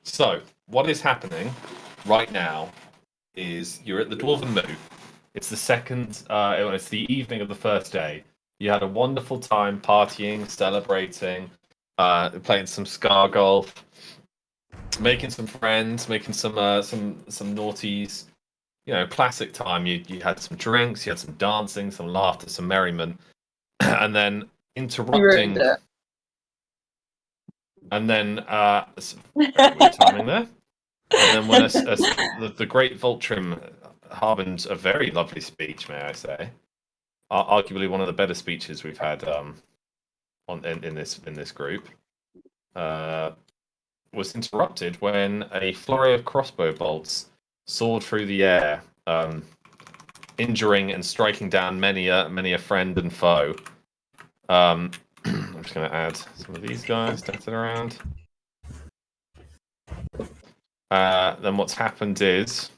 So, what is happening right now is you're at the Dwarven Moot. It's the it's the evening of the first day. You had a wonderful time partying, celebrating, playing some Scar Golf, making some friends, making some naughties. Classic time. You had some drinks, you had some dancing, some laughter, some merriment, and then interrupting. And then very weird timing there. And then when the great Voltrim harbined a very lovely speech, may I say, arguably one of the better speeches we've had in this group, was interrupted when a flurry of crossbow bolts soared through the air, injuring and striking down many a friend and foe. I'm just going to add some of these guys dancing around. Then what's happened is...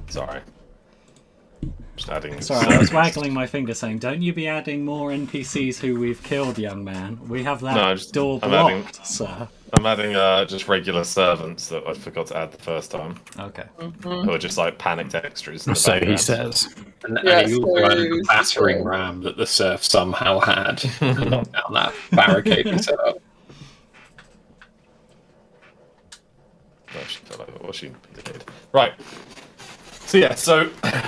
Sorry. Just adding... Sorry, I was waggling my finger saying, don't you be adding more NPCs who we've killed, young man. We have that door blocked, sir. I'm adding just regular servants that I forgot to add the first time. Okay. Who are just like panicked extras. So he says. And you also added the battering ram that the serf somehow had to knock down that barricade we set up. Well, she did. Right. So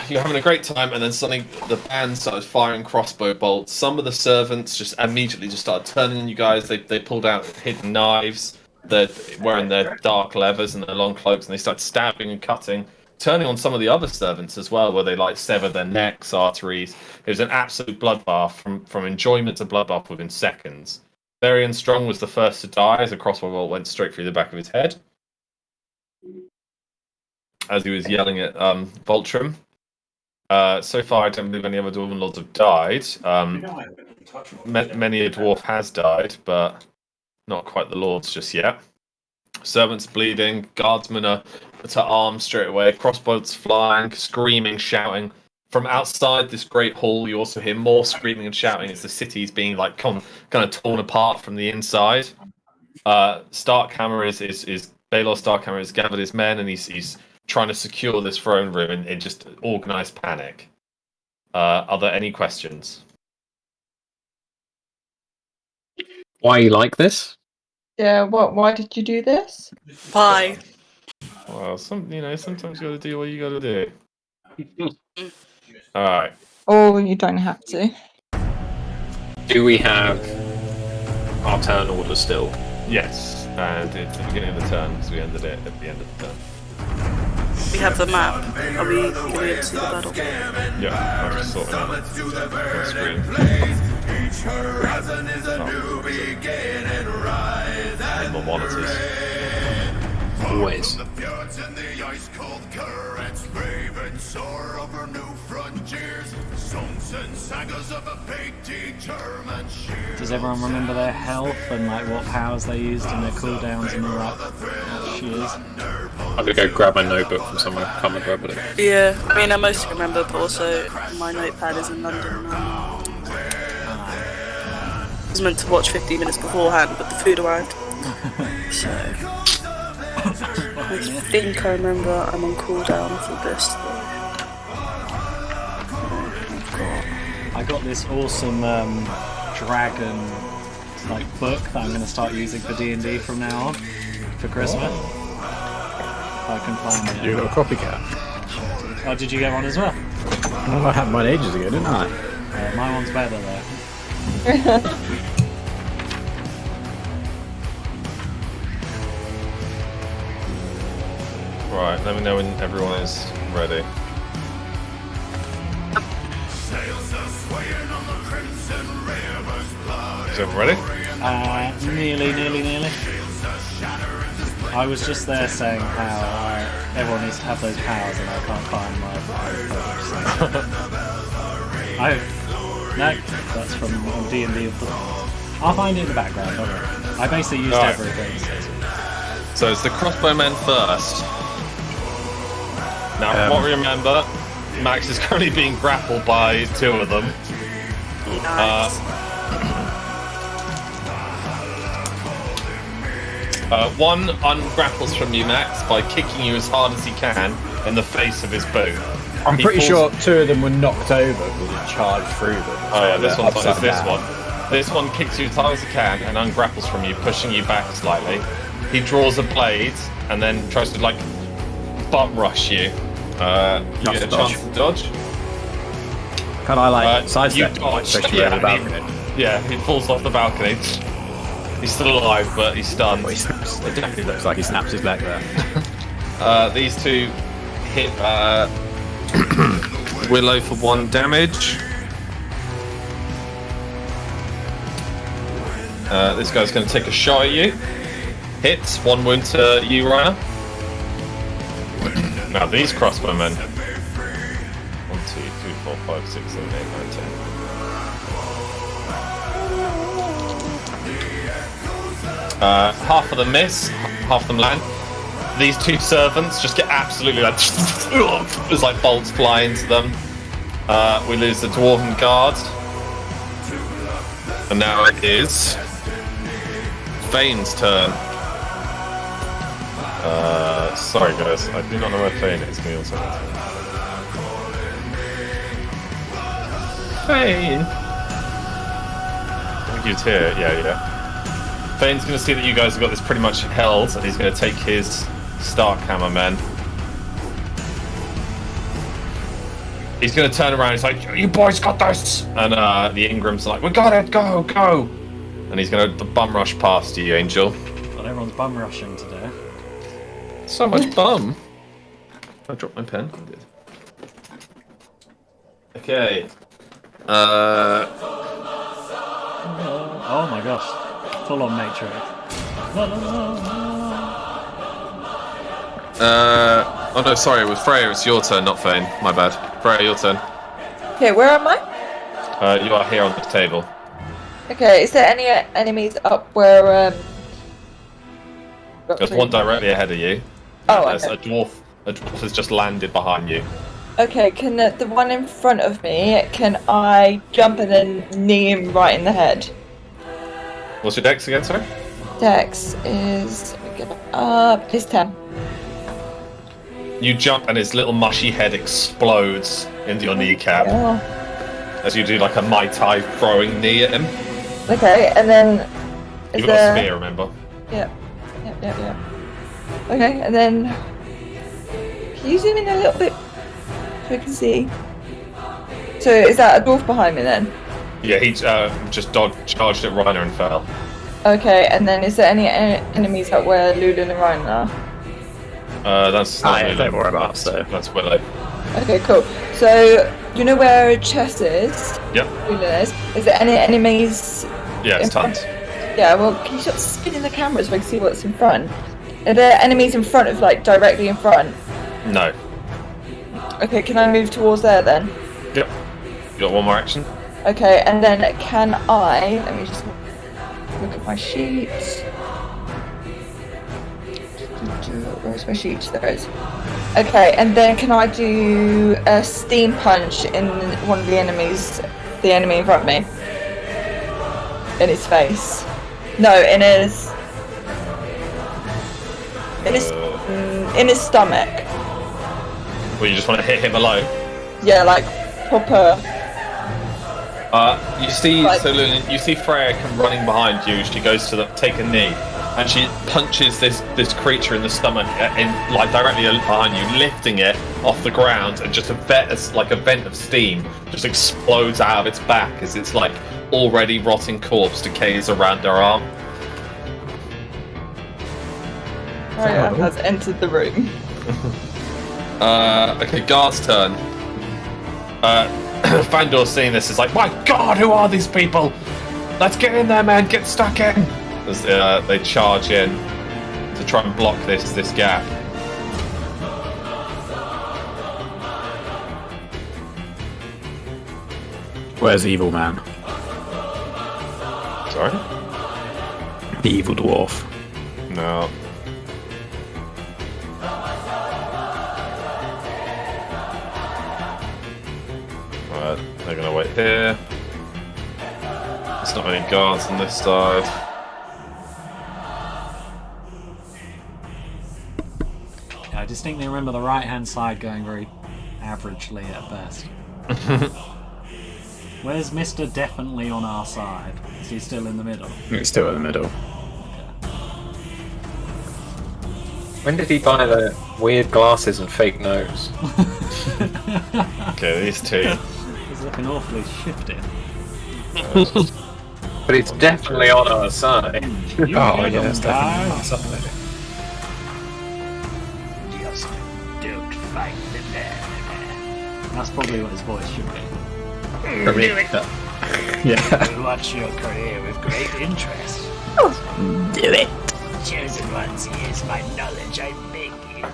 you're having a great time, and then suddenly the band started firing crossbow bolts. Some of the servants just immediately started turning on you guys. They pulled out hidden knives. They're wearing their dark leathers and their long cloaks, and they started stabbing and cutting, turning on some of the other servants as well, where they severed their necks, arteries. It was an absolute bloodbath, from enjoyment to bloodbath within seconds. Varian Strong was the first to die as a crossbow bolt went straight through the back of his head, as he was yelling at Voltrim. So far, I don't believe any other Dwarven Lords have died. Many a dwarf has died, but not quite the Lords just yet. Servants bleeding, guardsmen are to arms straight away, crossbows flying, screaming, shouting. From outside this great hall, you also hear more screaming and shouting as the city's being kind of torn apart from the inside. Starkhammer is Baelor Starkhammer has gathered his men, and he's trying to secure this throne room in just organised panic. Are there any questions? Why you like this? Yeah, why did you do this? Why? Well, sometimes you gotta do what you gotta do. Alright. Oh, you don't have to. Do we have our turn order still? Yes, and it's the beginning of the turn because we ended it at the end of the turn. We have the map. Are we going to see the battle? Yeah, I'm just sorting out the screen. Need more monitors. Always. Does everyone remember their health and what powers they used and their cooldowns and all that shit? I'm gonna go grab my notebook from somewhere. I can't remember what it is. Yeah, I mean I mostly remember, but also my notepad is in London now. I was meant to watch 15 minutes beforehand, but the food arrived. So I think I remember I'm on cooldown for this. I got this awesome dragon book that I'm going to start using for D&D from now on for Christmas. If I can find it. You got a copycat. Oh, did you get one as well? Well, I had mine ages ago, didn't I? My one's better though. Right, let me know when everyone is ready. Is everyone ready? Nearly. I was just there saying how everyone needs to have those powers and I can't find my No, that's from D&D. I'll find it in the background, don't worry. I basically used everything. So it's the crossbowmen first. Now, what we remember, Max is currently being grappled by two of them. Nice. One ungrapples from you, Max, by kicking you as hard as he can in the face of his boot. I'm pretty sure 2 of them were knocked over because it charged through them. Oh yeah, this one's upside this down. one. This one kicks you as hard as he can and ungrapples from you, pushing you back slightly. He draws a blade and then tries to like bum rush you. You get a chance to dodge. Can I like sidestep? You dodge. Especially over the balcony. Yeah, he falls off the balcony. He's still alive, but he's stunned. Oh, he snaps. It definitely looks like he snaps his leg there. These two hit Willow for 1 damage. This guy's going to take a shot at you. Hits, 1 wound to you, Ryan. Now these crossbowmen. 1, 2, 3, 4, 5, 6, 7, 8, 9, 10. Half of them miss, half of them land. These 2 servants just get absolutely like there's like bolts fly into them. We lose the dwarven guard, and now it is Fane's turn. Sorry guys, I do not know where Fane is. Give me 1 second. Fane. I think he was here. Yeah. Fane's going to see that you guys have got this pretty much held, and he's going to take his Starkhammer men. He's going to turn around. He's like, "You boys got this!" And the Ingrams are like, "We got it! Go, go!" And he's going to bum rush past you, Angel. Well, everyone's bum rushing today. So much bum. I dropped my pen. Okay. Oh my gosh. Full on Matrix. Oh no, sorry, it was Freya. It's your turn, not Fane. My bad. Freya, your turn. Okay, where am I? You are here on the table. Okay, is there any enemies up where There's one directly ahead of you. Oh, There's okay. a dwarf has just landed behind you. Okay, can the one in front of me, can I jump and then knee him right in the head? What's your dex again, sorry? Dex is, let me get it up, is 10. You jump and his little mushy head explodes into your kneecap Oh. as you do like a Mai Tai throwing knee at him. Okay, and then You've got a spear, remember? Yep. Okay, and then can you zoom in a little bit so we can see? So is that a dwarf behind me then? Yeah, he just charged at Reiner and fell. Okay, and then is there any enemies up where Lulu and Ryan are? That's not yeah, don't worry about that. That's Willow. Okay, cool. So you know where Chess is? Yep. Lulu is. Is there any enemies? Yeah, it's in front? tons. Yeah. Well, can you stop spinning the camera so I can see what's in front? Are there enemies in front of, like, directly in front? No. Okay, can I move towards there then? Yep. You got one more action? Okay, and then can I... Let me just look at my sheets. Where's my sheet? There it is. Okay, and then can I do a steam punch in one of the enemies, the enemy in front of me? In his face. No, in his stomach. Well, you just want to hit him alone? Yeah, like proper. You see, Like- so Luna, you see Freya come running behind you. She goes to take a knee, and she punches this creature in the stomach, like directly behind you, lifting it off the ground, and just a vent of steam just explodes out of its back as its like already rotting corpse decays around her arm. Freya has entered the room. Okay, guard's turn. Fandor's seeing this is like, my God, who are these people? Let's get in there, man. Get stuck in. As they charge in to try and block this gap. Where's the evil man? Sorry? The evil dwarf. No. Right, they're gonna wait here. There's not any guards on this side. distinctly remember the right-hand side going very averagely at best. Where's Mr. Definitely on our side? Is he still in the middle? It's still in the middle. When did he buy the weird glasses and fake nose? Okay, these two. He's looking awfully shifty. But it's definitely on our side. You Oh, get yeah, him, it's definitely on our side. Just don't fight the man. That's probably what his voice should be. Yeah. Watch your career with great interest. Do it. Chosen ones, here's my knowledge, I beg you.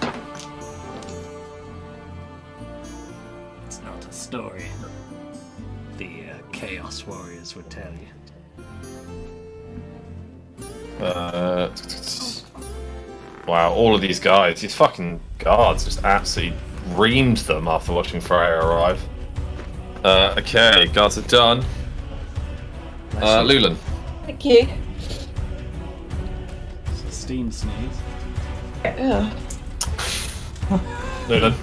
It's not a story the Chaos Warriors would tell you. Wow, all of these guys, these fucking guards just absolutely reamed them after watching Freya arrive. Okay, guards are done. Lulan. Thank you. It's a steam sneeze. Yeah. Lulan.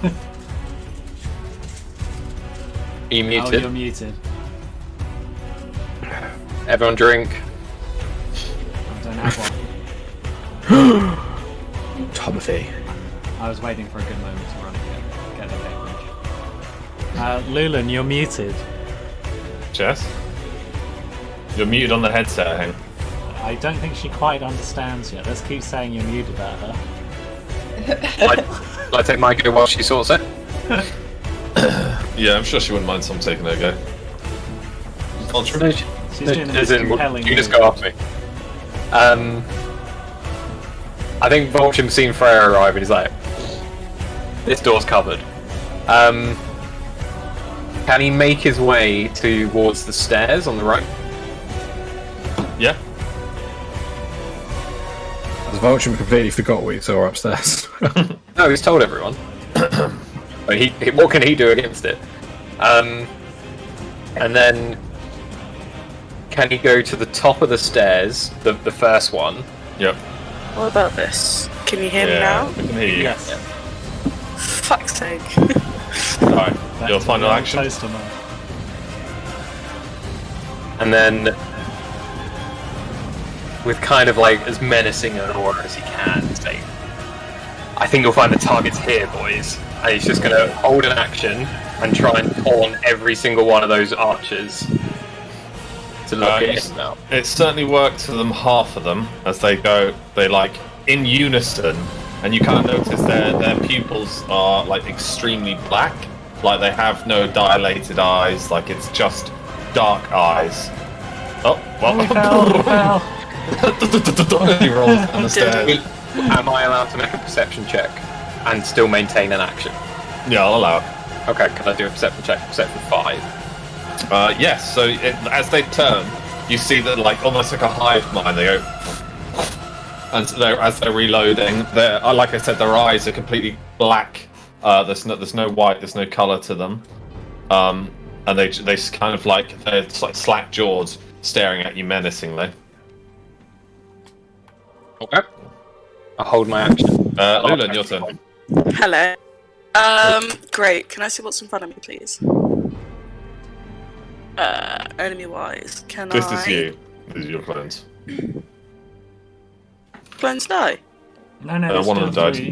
You Oh, muted. you're muted. Everyone drink. I don't have one. Timothy. I was waiting for a good moment to run and get the beverage. Lulan, you're muted. Jess? You're muted on the headset, I think. I don't think she quite understands yet. Let's keep saying you're muted at her. I take my go while she sorts it. Yeah, I'm sure she wouldn't mind someone taking her go. Ultra. She's doing As this in, compelling you just move. go after me. I think Vulture's seen Freya arrive and he's like, this door's covered. Can he make his way towards the stairs on the right? Yeah. As Vulture completely forgot what he saw upstairs. No, he's told everyone. But what can he do against it? And then, can he go to the top of the stairs, the first one? Yep. What about this? Can you hear me now? I can hear you. Yes. Fuck's sake. Alright, Back your to final the action. toaster mode. And then, with kind of like as menacing an aura as he can, say, I think you'll find the target's here, boys. And he's just going to hold an action and try and pull on every single one of those archers to look at him now. It certainly worked for them, half of them, as they go, they like in unison, and you kind of notice their pupils are like extremely black, like they have no dilated eyes, like it's just dark eyes. Oh, well. We fell. He rolls down the stairs. Am I allowed to make a perception check and still maintain an action? Yeah, I'll allow it. Okay, can I do a perception check? Perception 5. Yes, so as they turn, you see that like almost like a hive mind, they go, and so as they're reloading, like I said, their eyes are completely black. There's no white, there's no color to them, and they just kind of like they're just like slack jawed, staring at you menacingly. Okay. I'll hold my action. Lulan, your turn. Hello. Great. Can I see what's in front of me, please? Enemy-wise, can This I... is you. These are your clones. Clones die? No, there's one of still them died. 3.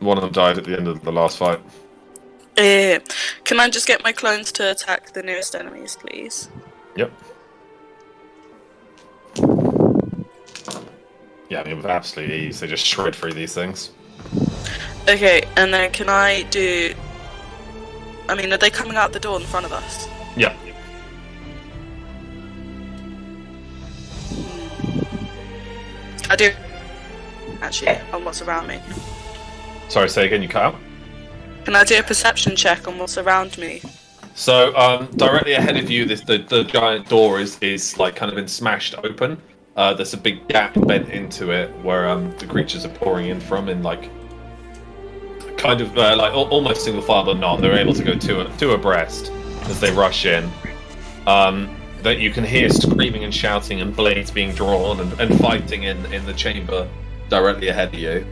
One of them died at the end of the last fight. Can I just get my clones to attack the nearest enemies, please? Yep. Yeah, I mean, with absolute ease, they just shred through these things. Okay, and then can I do... I mean, are they coming out the door in front of us? Yeah. I do... Actually, on what's around me. Sorry, say again, you cut out? Can I do a perception check on what's around me? So, directly ahead of you, the giant door is like kind of been smashed open. There's a big gap bent into it where the creatures are pouring in from, in like kind of like almost single file, but not. They're able to go two abreast as they rush in. That you can hear screaming and shouting and blades being drawn and fighting in the chamber directly ahead of you.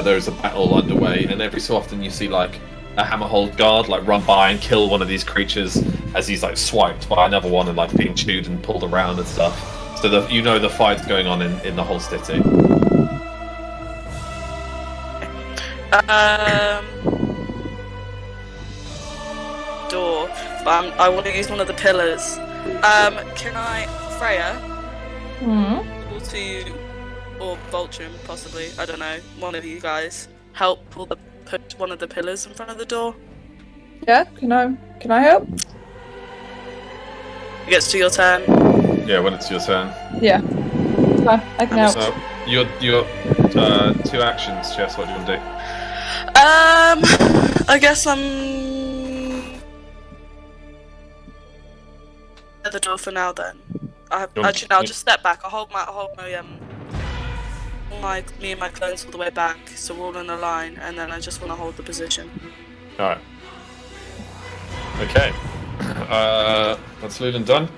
there's a battle underway, and every so often you see like a Hammerhold guard like run by and kill one of these creatures as he's like swiped by another one and like being chewed and pulled around and stuff. So the fight's going on in the whole city. Door. I want to use one of the pillars. Can I, Freya? Or Vultrum, possibly. I don't know. One of you guys help put one of the pillars in front of the door. Yeah. Can I help? It gets to your turn. Yeah, when it's your turn. Yeah. Fine, I can help. So your 2 actions, Jess. What do you want to do? I guess I'm at the door for now. Then I'll just step back. I'll hold me and my clones all the way back, so we're all in a line, and then I just want to hold the position. All right. Okay. That's Lulan done.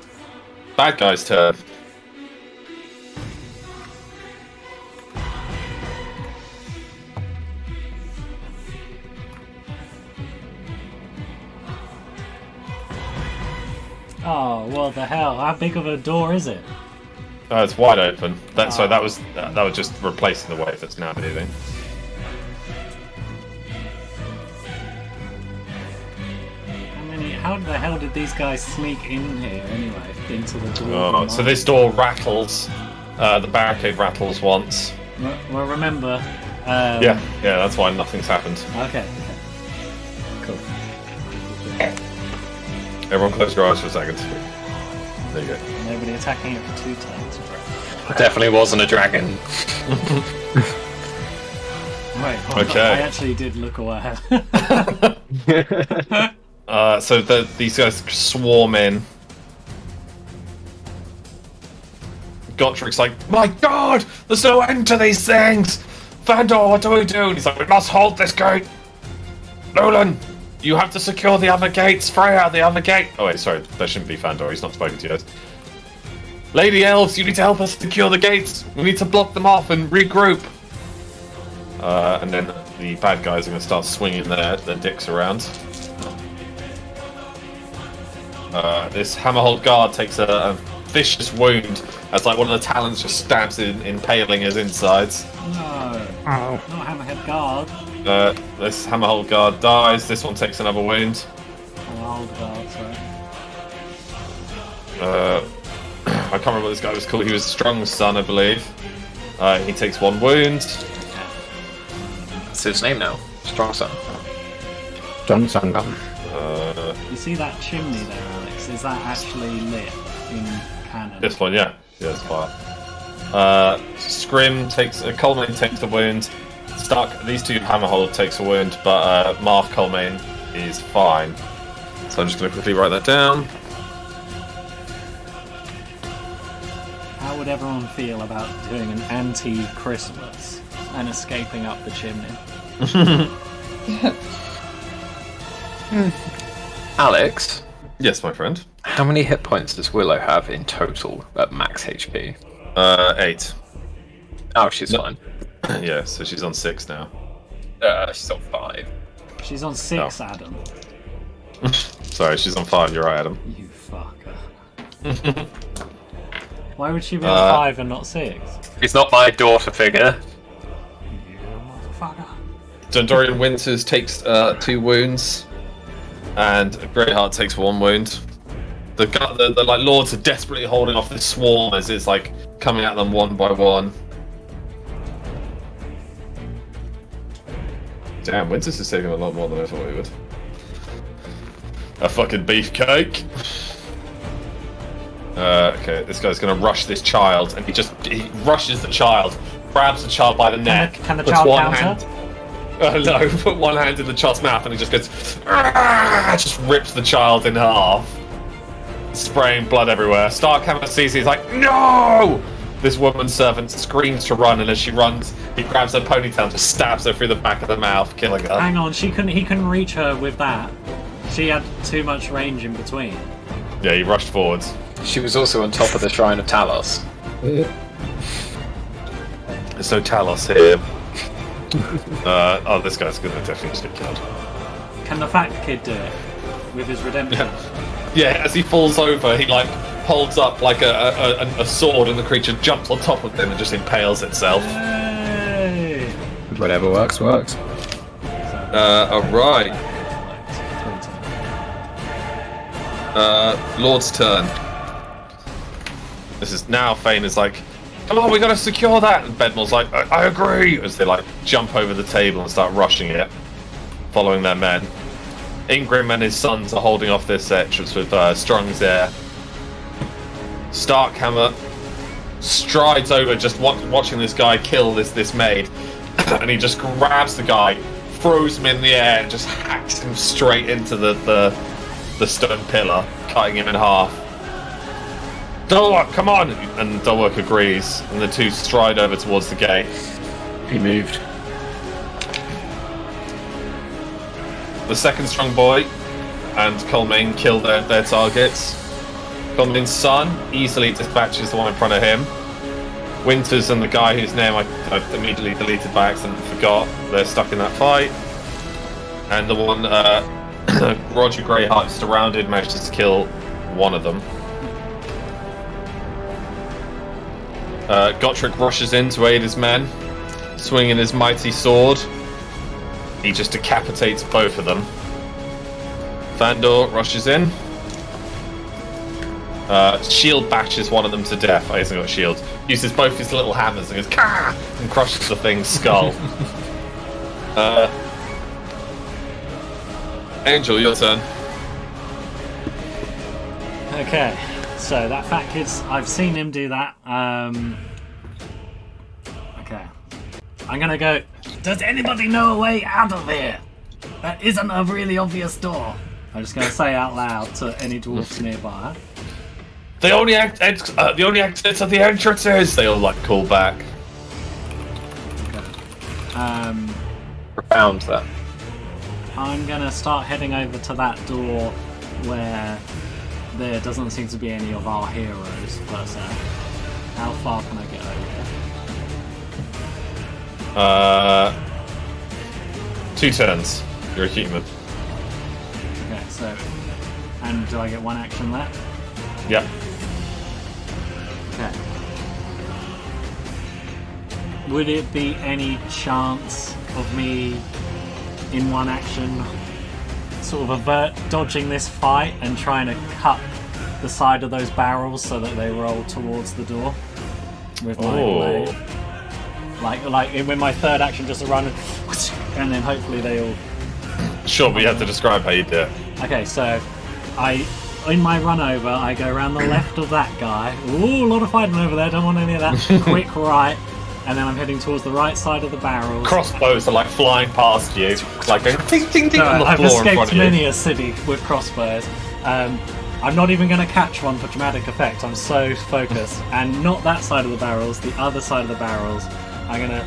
Bad guy's turn. Oh, what the hell? How big of a door is it? It's wide open. So that was just replacing the wave that's now moving. How the hell did these guys sneak in here anyway? Into the door? Oh, so this door rattles. The barricade rattles once. Well, remember. Yeah, that's why nothing's happened. Okay. Cool. Everyone close your eyes for a second. There you go. Nobody attacking it for 2 turns. Definitely wasn't a dragon. Wait, hold Okay. on. I actually did look away. So these guys swarm in. Gotrik's like, my god, there's no end to these things! Vandor, what do we do? And he's like, we must hold this gate! Nolan, you have to secure the other gates. Freya, the other gate. Oh wait, sorry, that shouldn't be Fandor. He's not spoken to yet. Lady Elves, you need to help us secure the gates. We need to block them off and regroup. And then the bad guys are going to start swinging their dicks around. This Hammerhold guard takes a vicious wound as like one of the talons just stabs impaling his insides. No. Not Hammerhead Guard. This Hammerhold guard dies. This one takes another wound. Hammerhold Guard, sorry. I can't remember what this guy was called. He was Strong's son, I believe. He takes 1 wound. That's his name now. Strong Son. Johnson. You see that chimney there, Alex? Is that actually lit in canon? This one, yeah. Yeah, it's fire. Scrim takes... Colmane takes a wound. These 2 Hammerhold takes a wound, but Marth Colmane is fine. So I'm just going to quickly write that down. How would everyone feel about doing an anti-Christmas and escaping up the chimney? Alex, Yes, my friend. how many hit points does Willow have in total at max HP? 8. Oh, she's fine. Yeah, so she's on 6 now. She's on 5. She's on 6, Oh. Adam. Sorry, she's on 5. You're right, Adam. You fucker. Why would she be on 5 and not 6? It's not my daughter figure. You motherfucker. Dondorian Winters takes 2 wounds, and Greyheart takes 1 wound. The like lords are desperately holding off this swarm as it's like coming at them one by one. Damn, Winters is taking a lot more than I thought he would. A fucking beefcake. Okay, this guy's gonna rush this child, and he rushes the child, grabs the child by the neck, Can the puts child one counter? hand. No, put one hand in the child's mouth, and he just goes, just rips the child in half, spraying blood everywhere. Starkhammer sees it, he's like, no! This woman servant screams to run, and as she runs, he grabs her ponytail and just stabs her through the back of the mouth, killing her. Hang on, he couldn't reach her with that. She had too much range in between. Yeah, he rushed forwards. She was also on top of the Shrine of Talos. There's no Talos here. This guy's gonna definitely just get killed. Can the fat kid do it with his redemption? Yeah, as he falls over, he like holds up like a sword, and the creature jumps on top of him and just impales itself. Yay! Whatever works, works. Alright. Lord's turn. This is now Fane is like, come on, we gotta secure that. And Bedmor's like, I agree, as they like jump over the table and start rushing it, following their men. Ingram and his sons are holding off this entrance with Strong's Air. Starkhammer strides over, just watching this guy kill this maid, and he just grabs the guy, throws him in the air, and just hacks him straight into the stone pillar, cutting him in half. Dolwark, come on! And Dolwark agrees, and the two stride over towards the gate. He moved. The second strong boy and Colmaine kill their targets. Colmaine's son easily dispatches the one in front of him. Winters and the guy whose name I immediately deleted by accident and forgot, they're stuck in that fight. And the one Roger Greyheart surrounded manages to kill one of them. Gotrek rushes in to aid his men, swinging his mighty sword. He just decapitates both of them. Thandor rushes in. Shield bashes one of them to death. He hasn't got a shield. Uses both his little hammers and goes Kah! And crushes the thing's skull. Angel, your turn. Okay, so that fat kid's... I've seen him do that. Okay. I'm gonna go... Does anybody know a way out of here? That isn't a really obvious door. I'm just gonna say out loud to any dwarves nearby. The only exits are the entrances. They all like call back. Okay. Profound that. I'm gonna start heading over to that door where there doesn't seem to be any of our heroes per se. How far can I get over there? 2 turns. You're a human. Okay, so... And do I get one action left? Yep. Okay. Would it be any chance of me, in one action, sort of dodging this fight and trying to cut the side of those barrels so that they roll towards the door with my blade? Like with my third action, just to run and then hopefully they all... Sure, but you have to describe how you do it. Okay, so in my run over, I go around the left of that guy. Ooh, a lot of fighting over there, don't want any of that. Quick right, and then I'm heading towards the right side of the barrels. Crossbows are like flying past you, like going ting ting ting on the I've floor in front escaped of you. many a city with crossbows. I'm not even going to catch one for dramatic effect. I'm so focused. And not that side of the barrels, the other side of the barrels. I'm going to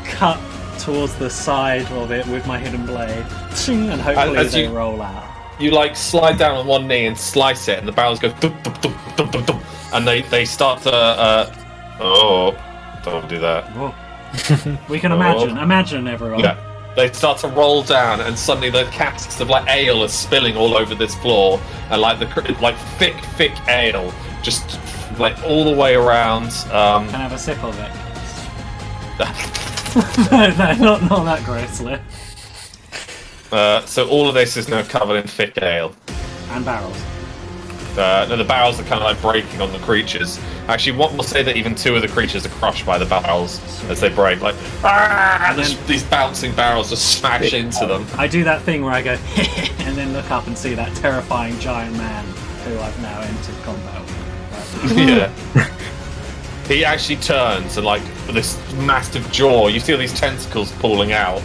cut towards the side of it with my hidden blade, and hopefully they roll out. You like slide down on one knee and slice it, and the barrels go dum, dum, dum, dum, dum, dum, and they start to don't do that. We can imagine everyone. Yeah. They start to roll down, and suddenly the casks of like ale are spilling all over this floor, and like thick ale just like all the way around. Can I have a sip of it? no, not that grossly. So all of this is now covered in thick ale. And barrels. No, the barrels are kind of like breaking on the creatures. Actually, one will say that even 2 of the creatures are crushed by the barrels as they break. Like, and then these bouncing barrels just smash into them. I do that thing where I go, and then look up and see that terrifying giant man who I've now entered combat with. Yeah. He actually turns and like this massive jaw. You see all these tentacles pulling out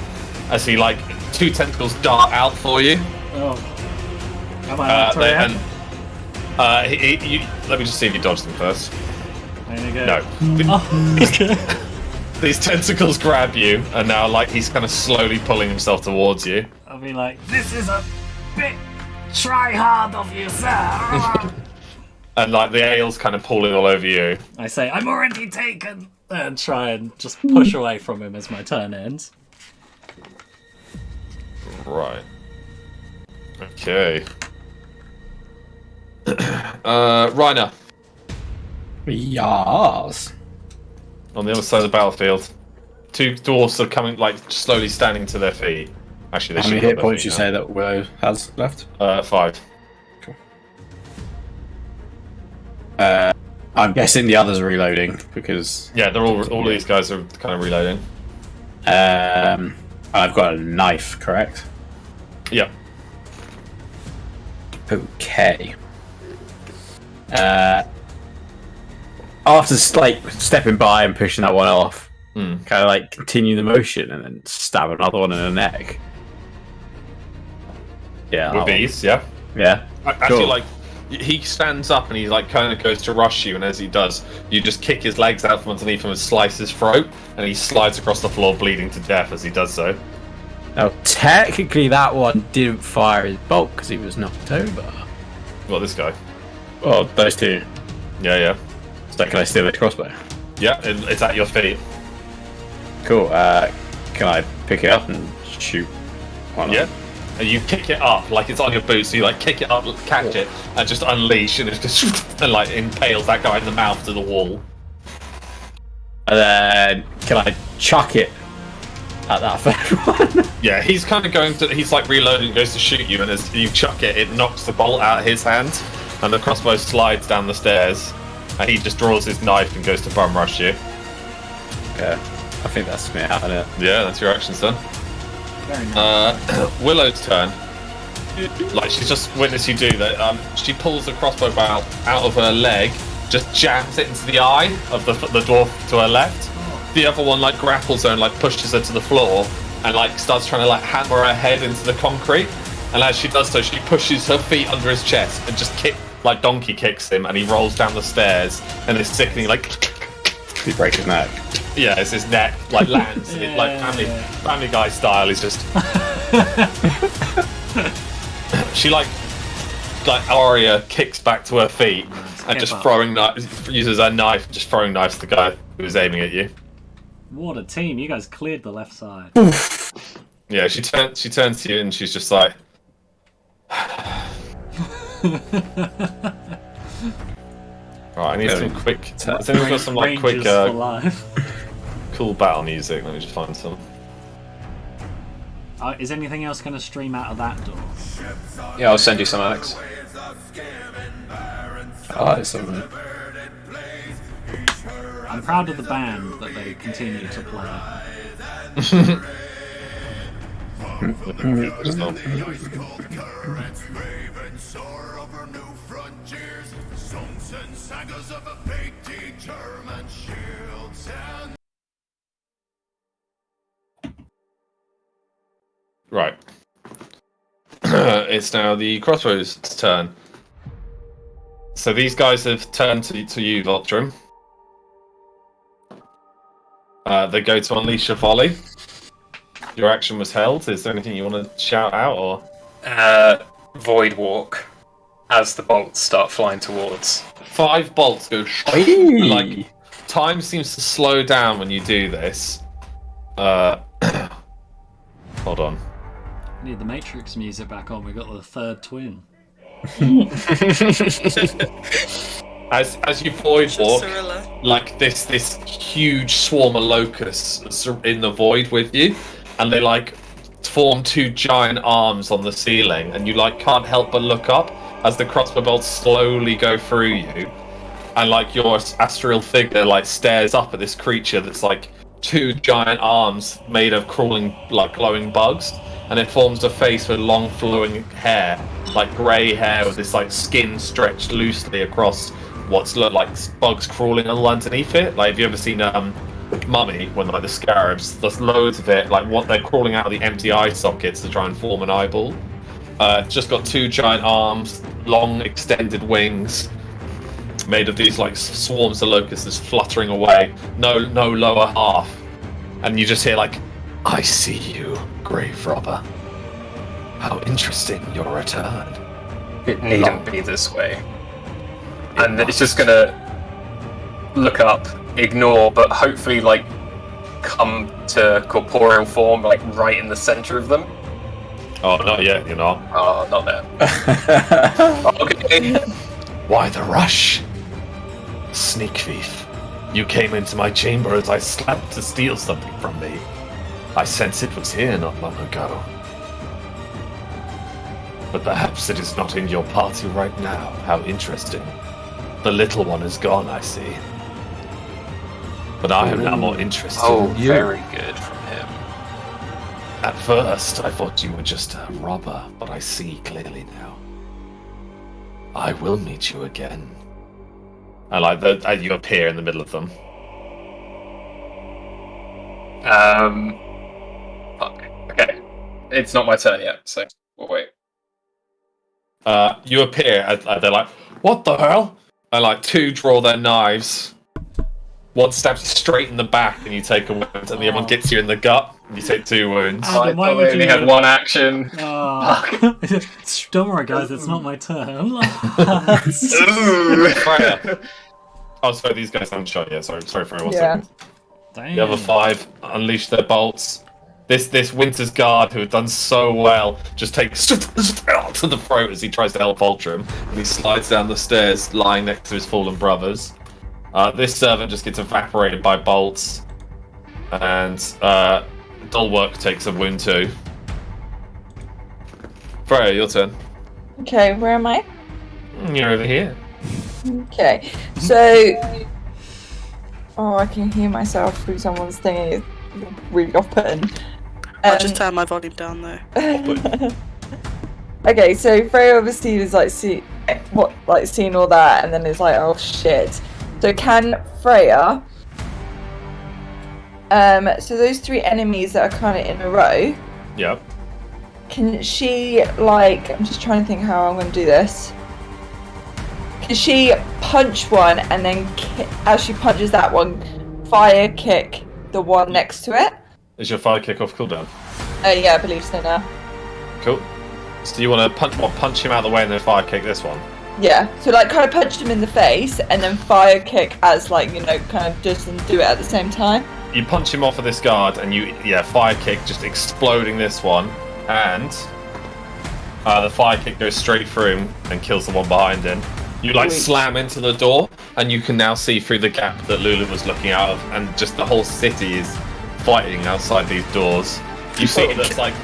as he like 2 tentacles dart out for you. Oh. Am I to react? Let me just see if you dodge them first. There you go. No. Oh, okay. These tentacles grab you, and now like he's kind of slowly pulling himself towards you. I'll be like, this is a bit try hard of you, sir. And like the ale's kind of pooling all over you. I say, I'm already taken, and try and just push away from him as my turn ends. Right. Okay. Reiner, Yes. on the other side of the battlefield. Two dwarfs are coming, like, slowly standing to their feet. Actually, they How should many be on hit their points feet you now. say that Willow has left? 5. I'm guessing the others are reloading because Yeah, they're all these guys are kind of reloading. I've got a knife, correct? Yep. Okay. After like stepping by and pushing that one off, kind of like continue the motion and then stab another one in the neck. Yeah. With these, yeah. Yeah. Actually, Cool. like, he stands up and he like kind of goes to rush you, and as he does, you just kick his legs out from underneath him and slice his throat, and he slides across the floor, bleeding to death as he does so. Now, technically, that one didn't fire his bolt because he was knocked over. Well, this guy. Well, those two. Yeah. So can I steal the crossbow? Yeah, it's at your feet. Cool. Can I pick it up and shoot one? Yeah. And you kick it up like it's on your boot, so you like kick it up, catch it, and just unleash, and it just and like impales that guy in the mouth to the wall. And then can I chuck it at that third one? Yeah, he's kind of going to. He's like reloading, goes to shoot you, and as you chuck it, it knocks the bolt out of his hand, and the crossbow slides down the stairs, and he just draws his knife and goes to bum rush you. Yeah, I think that's me having it. Yeah, that's your actions done. Very nice. Willow's turn. Like, she's just witnessed you do that. She pulls the crossbow bolt out of her leg, just jams it into the eye of the dwarf to her left. The other one like grapples her and like pushes her to the floor and like starts trying to like hammer her head into the concrete. And as she does so, she pushes her feet under his chest and just donkey kicks him, and he rolls down the stairs and is sickening like. He breaks his neck. Yeah, it's his neck like lands. Yeah, like Family Guy style is just. She like Aria kicks back to her feet and just uses her knife, just throwing knives to the guy who was aiming at you. What a team! You guys cleared the left side. Yeah, she turns to you and she's just like. Right, I need some quick. Has anyone got some like quick, Rangers for life. cool battle music? Let me just find some. Is anything else going to stream out of that door? Yeah, I'll send you some, Alex. It's something. I'm proud of the band that they continue to play. Right. It's now the crossbows' turn. So these guys have turned to you, Voltrum. They go to unleash a volley. Your action was held. Is there anything you want to shout out, or? Void walk as the bolts start flying towards. 5 bolts go. And, like, time seems to slow down when you do this. Hold on. Need the Matrix music back on. We got the third twin. As you void walk, Cirilla. like this huge swarm of locusts are in the void with you, and they like form 2 giant arms on the ceiling, and you like can't help but look up as the crossbow bolts slowly go through you, and like your astral figure like stares up at this creature that's like 2 giant arms made of crawling like glowing bugs, and it forms a face with long flowing hair, like grey hair with this like skin stretched loosely across what's looked like bugs crawling underneath it. Like, have you ever seen Mummy, when like the scarabs, there's loads of it, like what they're crawling out of the empty eye sockets to try and form an eyeball. Just got 2 giant arms, long extended wings, made of these like swarms of locusts just fluttering away. No lower half, and you just hear like, "I see you, grave robber. How interesting your return." It needn't be this way. And it's just gonna look up, ignore, but hopefully like come to corporeal form, like right in the center of them. Oh, not yet, you're not. Oh, not there. Okay. Why the rush? Sneak thief. You came into my chamber as I slept to steal something from me. I sense it was here not long ago. But perhaps it is not in your party right now. How interesting. The little one is gone, I see. But I am now more interested Oh, in you. very good from him. At first, I thought you were just a robber, but I see clearly now. I will meet you again. I like that you appear in the middle of them. Fuck. Okay. It's not my turn yet, so we'll wait. You appear, and they're like, what the hell? And like, two draw their knives. One stabs you straight in the back and you take a wound, and the other one gets you in the gut and you take 2 wounds. Adam, why I would only you- had one action. Oh. Don't worry, guys, it's not my turn. Ooh. Freya. Oh, sorry, these guys haven't shot yet. Sorry, for 1 Yeah. second. Damn. The other 5 unleash their bolts. This Winter's Guard, who had done so well, just takes to the throat as he tries to help Ultram, and he slides down the stairs, lying next to his fallen brothers. This servant just gets evaporated by bolts, and Dulwork takes a wound too. Freya, your turn. Okay, where am I? You're over here. Okay, so. Oh, I can hear myself through someone's thing. It's really off-putting. I'll just turn my volume down though. Okay, so Freya obviously is like seeing all that, and then it's like, oh shit. So can Freya? So those 3 enemies that are kind of in a row. Yep. Can she like? I'm just trying to think how I'm going to do this. Can she punch one and then, as she punches that one, fire kick the one next to it? Is your fire kick off cooldown? Yeah, I believe so now. Cool. So you want to punch him out of the way and then fire kick this one? Yeah, so like kind of punch him in the face and then fire kick as like, you know, kind of just and do it at the same time. You punch him off of this guard and fire kick, just exploding this one, and the fire kick goes straight through him and kills the one behind him. You like Sweet. slam into the door, and you can now see through the gap that Lulu was looking out of, and just the whole city is fighting outside these doors. You see that's like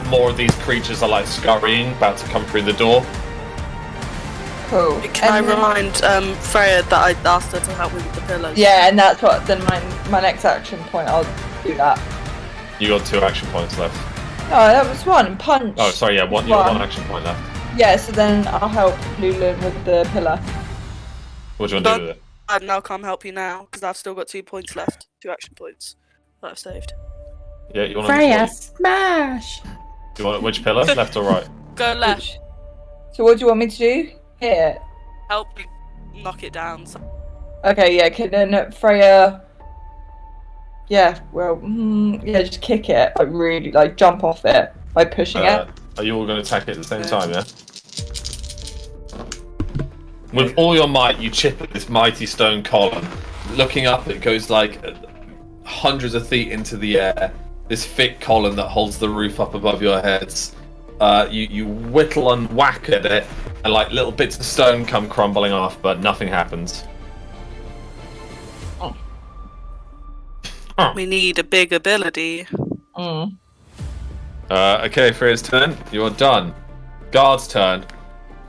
more of these creatures are like scurrying, about to come through the door. Cool. Can I And then- remind Freya that I asked her to help me with the pillars? Yeah, and that's what then my next action point. I'll do that. You got 2 action points left. Oh, that was one punch. Oh, sorry, yeah, you got 1 action point left. Yeah, so then I'll help Lulu with the pillar. What do you want to do with it? And I'll come help you now because I've still got 2 points left, 2 action points that I've saved. Yeah, you want Freya, to smash! You want which pillar? Left or right? Go Lesh, So what do you want me to do? Here. help me knock it down. Okay, yeah, can then Freya. Yeah, well, yeah, just kick it. Like really, like jump off it by pushing it. Are you all going to attack it at the same time, yeah? With all your might, you chip at this mighty stone column. Looking up, it goes like hundreds of feet into the air. This thick column that holds the roof up above your heads. You whittle and whack at it, and like little bits of stone come crumbling off, but nothing happens. We need a big ability. Mm. Okay, Freya's turn. You are done. Guard's turn.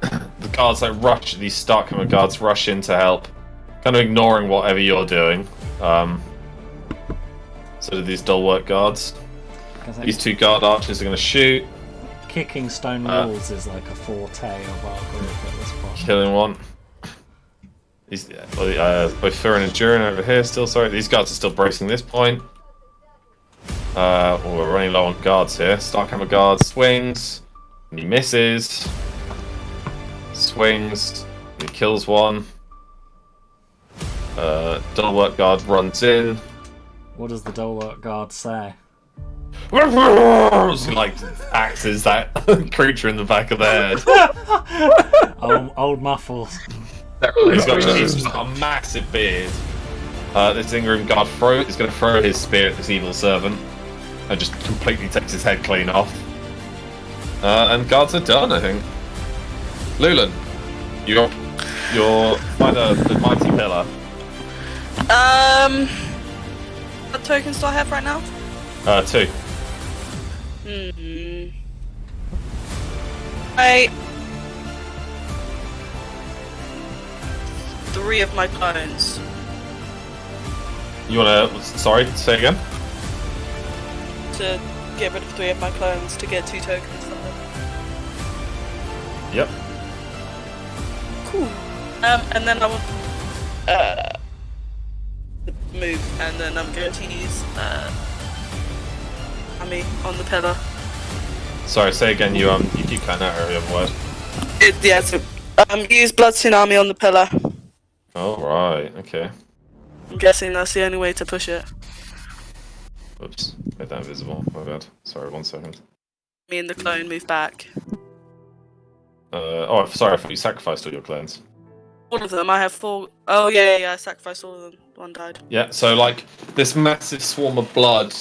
The guards like rush. These Starkhammer guards rush in to help, kind of ignoring whatever you're doing. So do these Dulwork guards. These 2 guard archers are going to shoot. Kicking stone walls is like a forte of our group at this point. Killing one. These both Fur and Enduring over here still. Sorry, these guards are still bracing this point. We're running low on guards here. Starkhammer guard swings. And he misses. Swings. And he kills one. Dulwork guard runs in. What does the Dulwork guard say? He like axes that creature in the back of the head. Old Muffles. He's got a massive beard. This Ingram guard is going to throw his spear at this evil servant and just completely takes his head clean off. And guards are done, I think. Lulan, you're by the mighty pillar. What tokens do I have right now? 2. I 3 of my clones. You wanna? Sorry, say again. To get rid of 3 of my clones to get 2 tokens. Yep. Cool. And then I will move, and then I'm going to use Ami on the pillar. Sorry, say again. You keep cutting out every other word. Yeah, so use Blood Tsunami on the pillar. Oh right, okay. I'm guessing that's the only way to push it. Oops, made that invisible. My bad. Sorry, 1 second. Me and the clone move back. Oh, sorry. I thought you sacrificed all your clones. All of them. I have 4. Oh yeah. I sacrificed all of them. 1 died. Yeah. So like this massive swarm of blood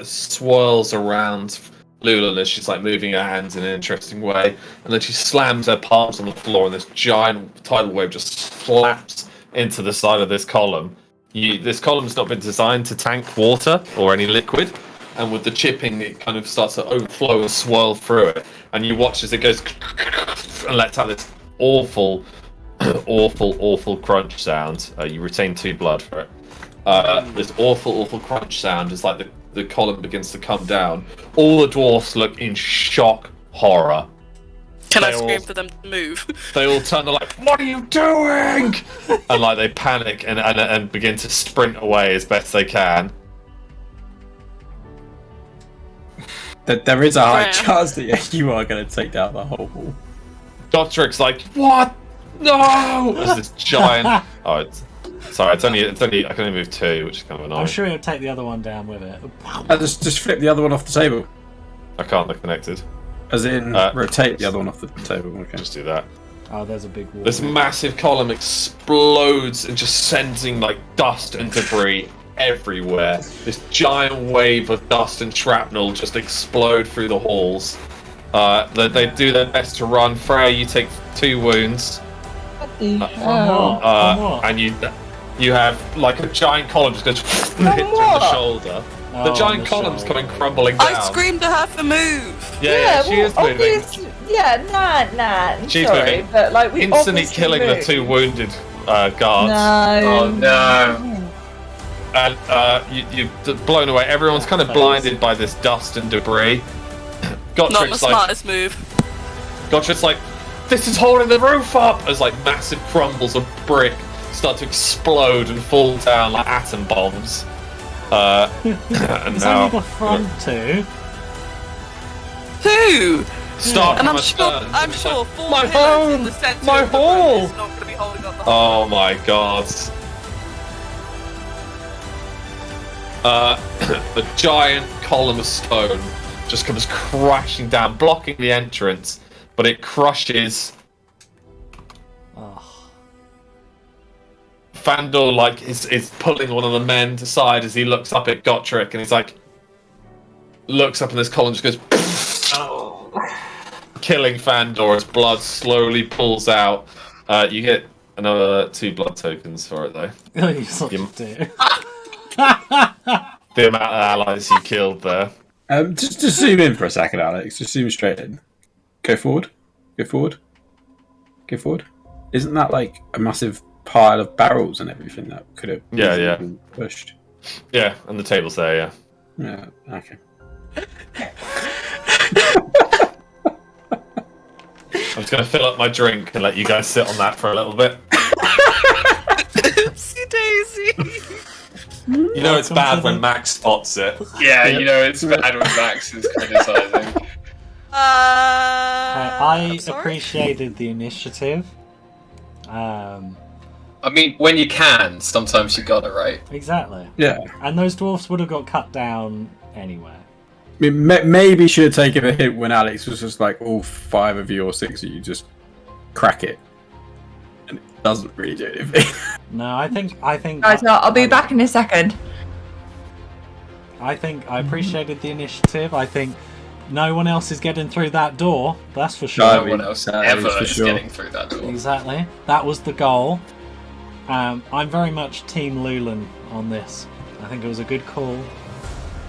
swirls around Lulan as she's like moving her hands in an interesting way, and then she slams her palms on the floor, and this giant tidal wave just slaps into the side of this column. This column's not been designed to tank water or any liquid, and with the chipping, it kind of starts to overflow and swirl through it. And you watch as it goes and lets out this awful, awful crunch sound. You retain 2 blood for it. This awful crunch sound is like the column begins to come down. All the dwarfs look in shock horror. Can I scream for them to move? They all turn, they're like, "What are you doing?" And like they panic and begin to sprint away as best they can. There is a high chance that you are going to take down the whole wall. Gotrik's like, "What? No!" There's this giant. Oh, it's only. I can only move 2, which is kind of annoying. I'm sure he'll take the other one down with it. Just flip the other one off the table. I can't. They're connected. As in, rotate the other one off the table. Okay. Just do that. Oh, there's a big wall. This massive column explodes and just sending like dust and debris everywhere. This giant wave of dust and shrapnel just explode through the halls. They do their best to run. Freya, you take 2 wounds. What the hell? And you have like a giant column just goes hits you in the shoulder. The giant column's coming crumbling down. I screamed at her to move. Yeah, she is moving. Yeah, nah. She's sorry, moving. but like we Instantly killing the 2 wounded guards. No. Oh no. And you're blown away. Everyone's kind of blinded by this dust and debris. Not my Gottrik's like, smartest move. Gottrik's like, "This is holding the roof up!" As like massive crumbles of brick start to explode and fall down like atom bombs. And It's now only the front 2. 2! start And from I'm a turn. sure It's 4 like, pillars in the centre my of the hall! room is not going to be holding up the whole. Oh my god. The giant column of stone just comes crashing down, blocking the entrance, but it crushes. Fandor is pulling one of the men aside as he looks up at Gottrik, and he's like, looks up and this column just goes, killing Fandor as blood slowly pulls out. You get another 2 blood tokens for it though. You such a dick. The amount of allies you killed there. Just zoom in for a second, Alex. Just zoom straight in. Go forward. Go forward. Go forward. Isn't that like a massive pile of barrels and everything that could have been pushed? Yeah, and the table's there, Yeah, okay. I'm just going to fill up my drink and let you guys sit on that for a little bit. Oopsie daisy. You know it's bad when Max spots it. Yeah, you know it's bad when Max is criticizing. I Sorry? appreciated the initiative. I mean, when you can, sometimes you got it right. Exactly. Yeah. And those dwarfs would have got cut down anyway. I mean, maybe should have taken a hint when Alex was just like, all 5 of you or 6 of you just crack it. And it doesn't really do anything. No, I think. Guys, I'll be back in a second. I think I appreciated the initiative. I think No one else is getting through that door. That's for sure. No one else that ever is for is sure. getting through that door. Exactly. That was the goal. I'm very much Team Lulan on this. I think it was a good call.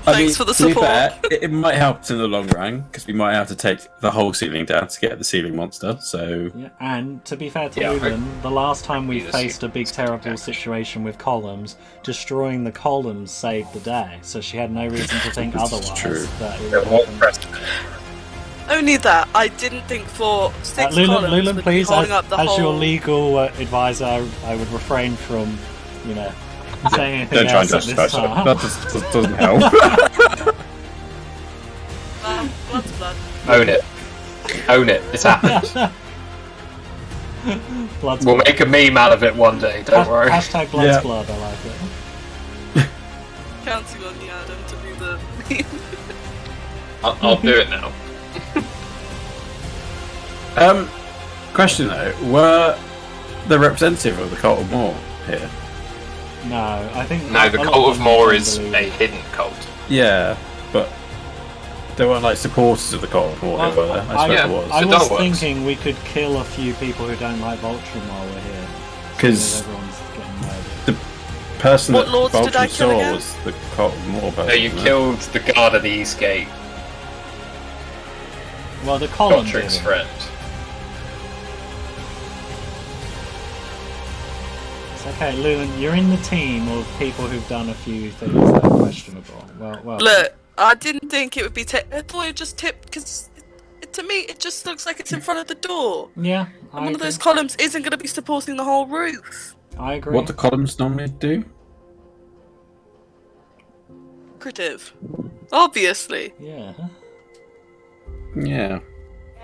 Thanks for the to be support. fair, it might help in the long run because we might have to take the whole ceiling down to get the ceiling monster. So Yeah, and to be fair to Yeah, Lulan, the last time we the faced a big terrible damage. situation with columns, destroying the columns saved the day. So she had no reason to think This is otherwise. true. That it There would was happen. precedent. Only that, I didn't think for 6 columns Lulan, would be please, holding up the as whole... your legal advisor, I would refrain from, saying anything don't try and else at justify this it. time. That just doesn't help. Blood's blood. Own it. Own it. It's happened. Blood's We'll blood. make a meme out of it one day, don't worry. Hashtag blood's Yeah. blood, I like it. Counting on you, Adam, to be the... I'll do it now. Question though, were the representative of the Cult of Moor here? No, I think... No, the a lot Cult of them Moor don't is believe a it. hidden cult. Yeah, but they weren't like supporters of the Cult of Moor, were they? I suppose yeah. it was. I So was that works. thinking we could kill a few people who don't like Voltron while we're here. Because Everyone's getting murdered. the person What that lords did I Vulture kill saw again? was the Cult of Moor person. No, you wasn't it? killed the guard of the East Gate, Well, the column did Gotrik's it. friend. It's okay, Lulan, you're in the team of people who've done a few things that are questionable. Well, Look, I didn't think it would be I thought it just tipped, because to me it just looks like it's in front of the door. yeah, And I one of agree. those columns isn't going to be supporting the whole roof. I agree. What the columns normally do? Creative. Obviously. Yeah. Yeah.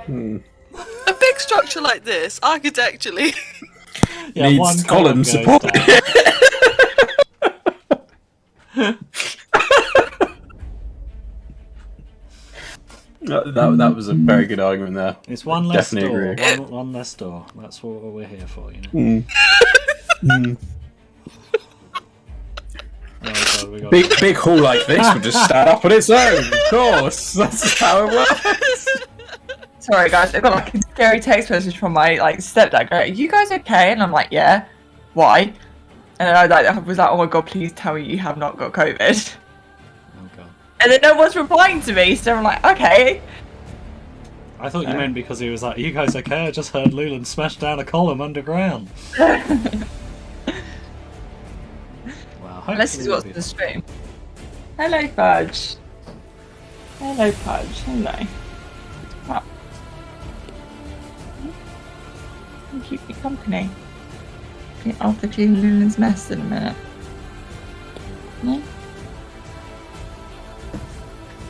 A big structure like this, architecturally. Yeah, Needs one column goes support. down. That was a very good argument there. It's one less Definitely door. agree. One less door. That's what we're here for, you know. Oh god, we got Big hall like this would just stand up on its own. Of course, that's how it works. Sorry guys, I got like a scary text message from my stepdad going, "Are you guys okay?" And I'm like, "Yeah." Why? And I was like, "Oh my god, please tell me you have not got COVID." Oh god. And then no one's replying to me, so I'm like, "Okay." I thought you meant because he was like, "Are you guys okay? I just heard Lulan smash down a column underground." Wow. Unless he's watching the stream. Hello, Fudge. Hello, Fudge. Hello. Wow. You keep me company. I'll have to clean Lulan's mess in a minute. No?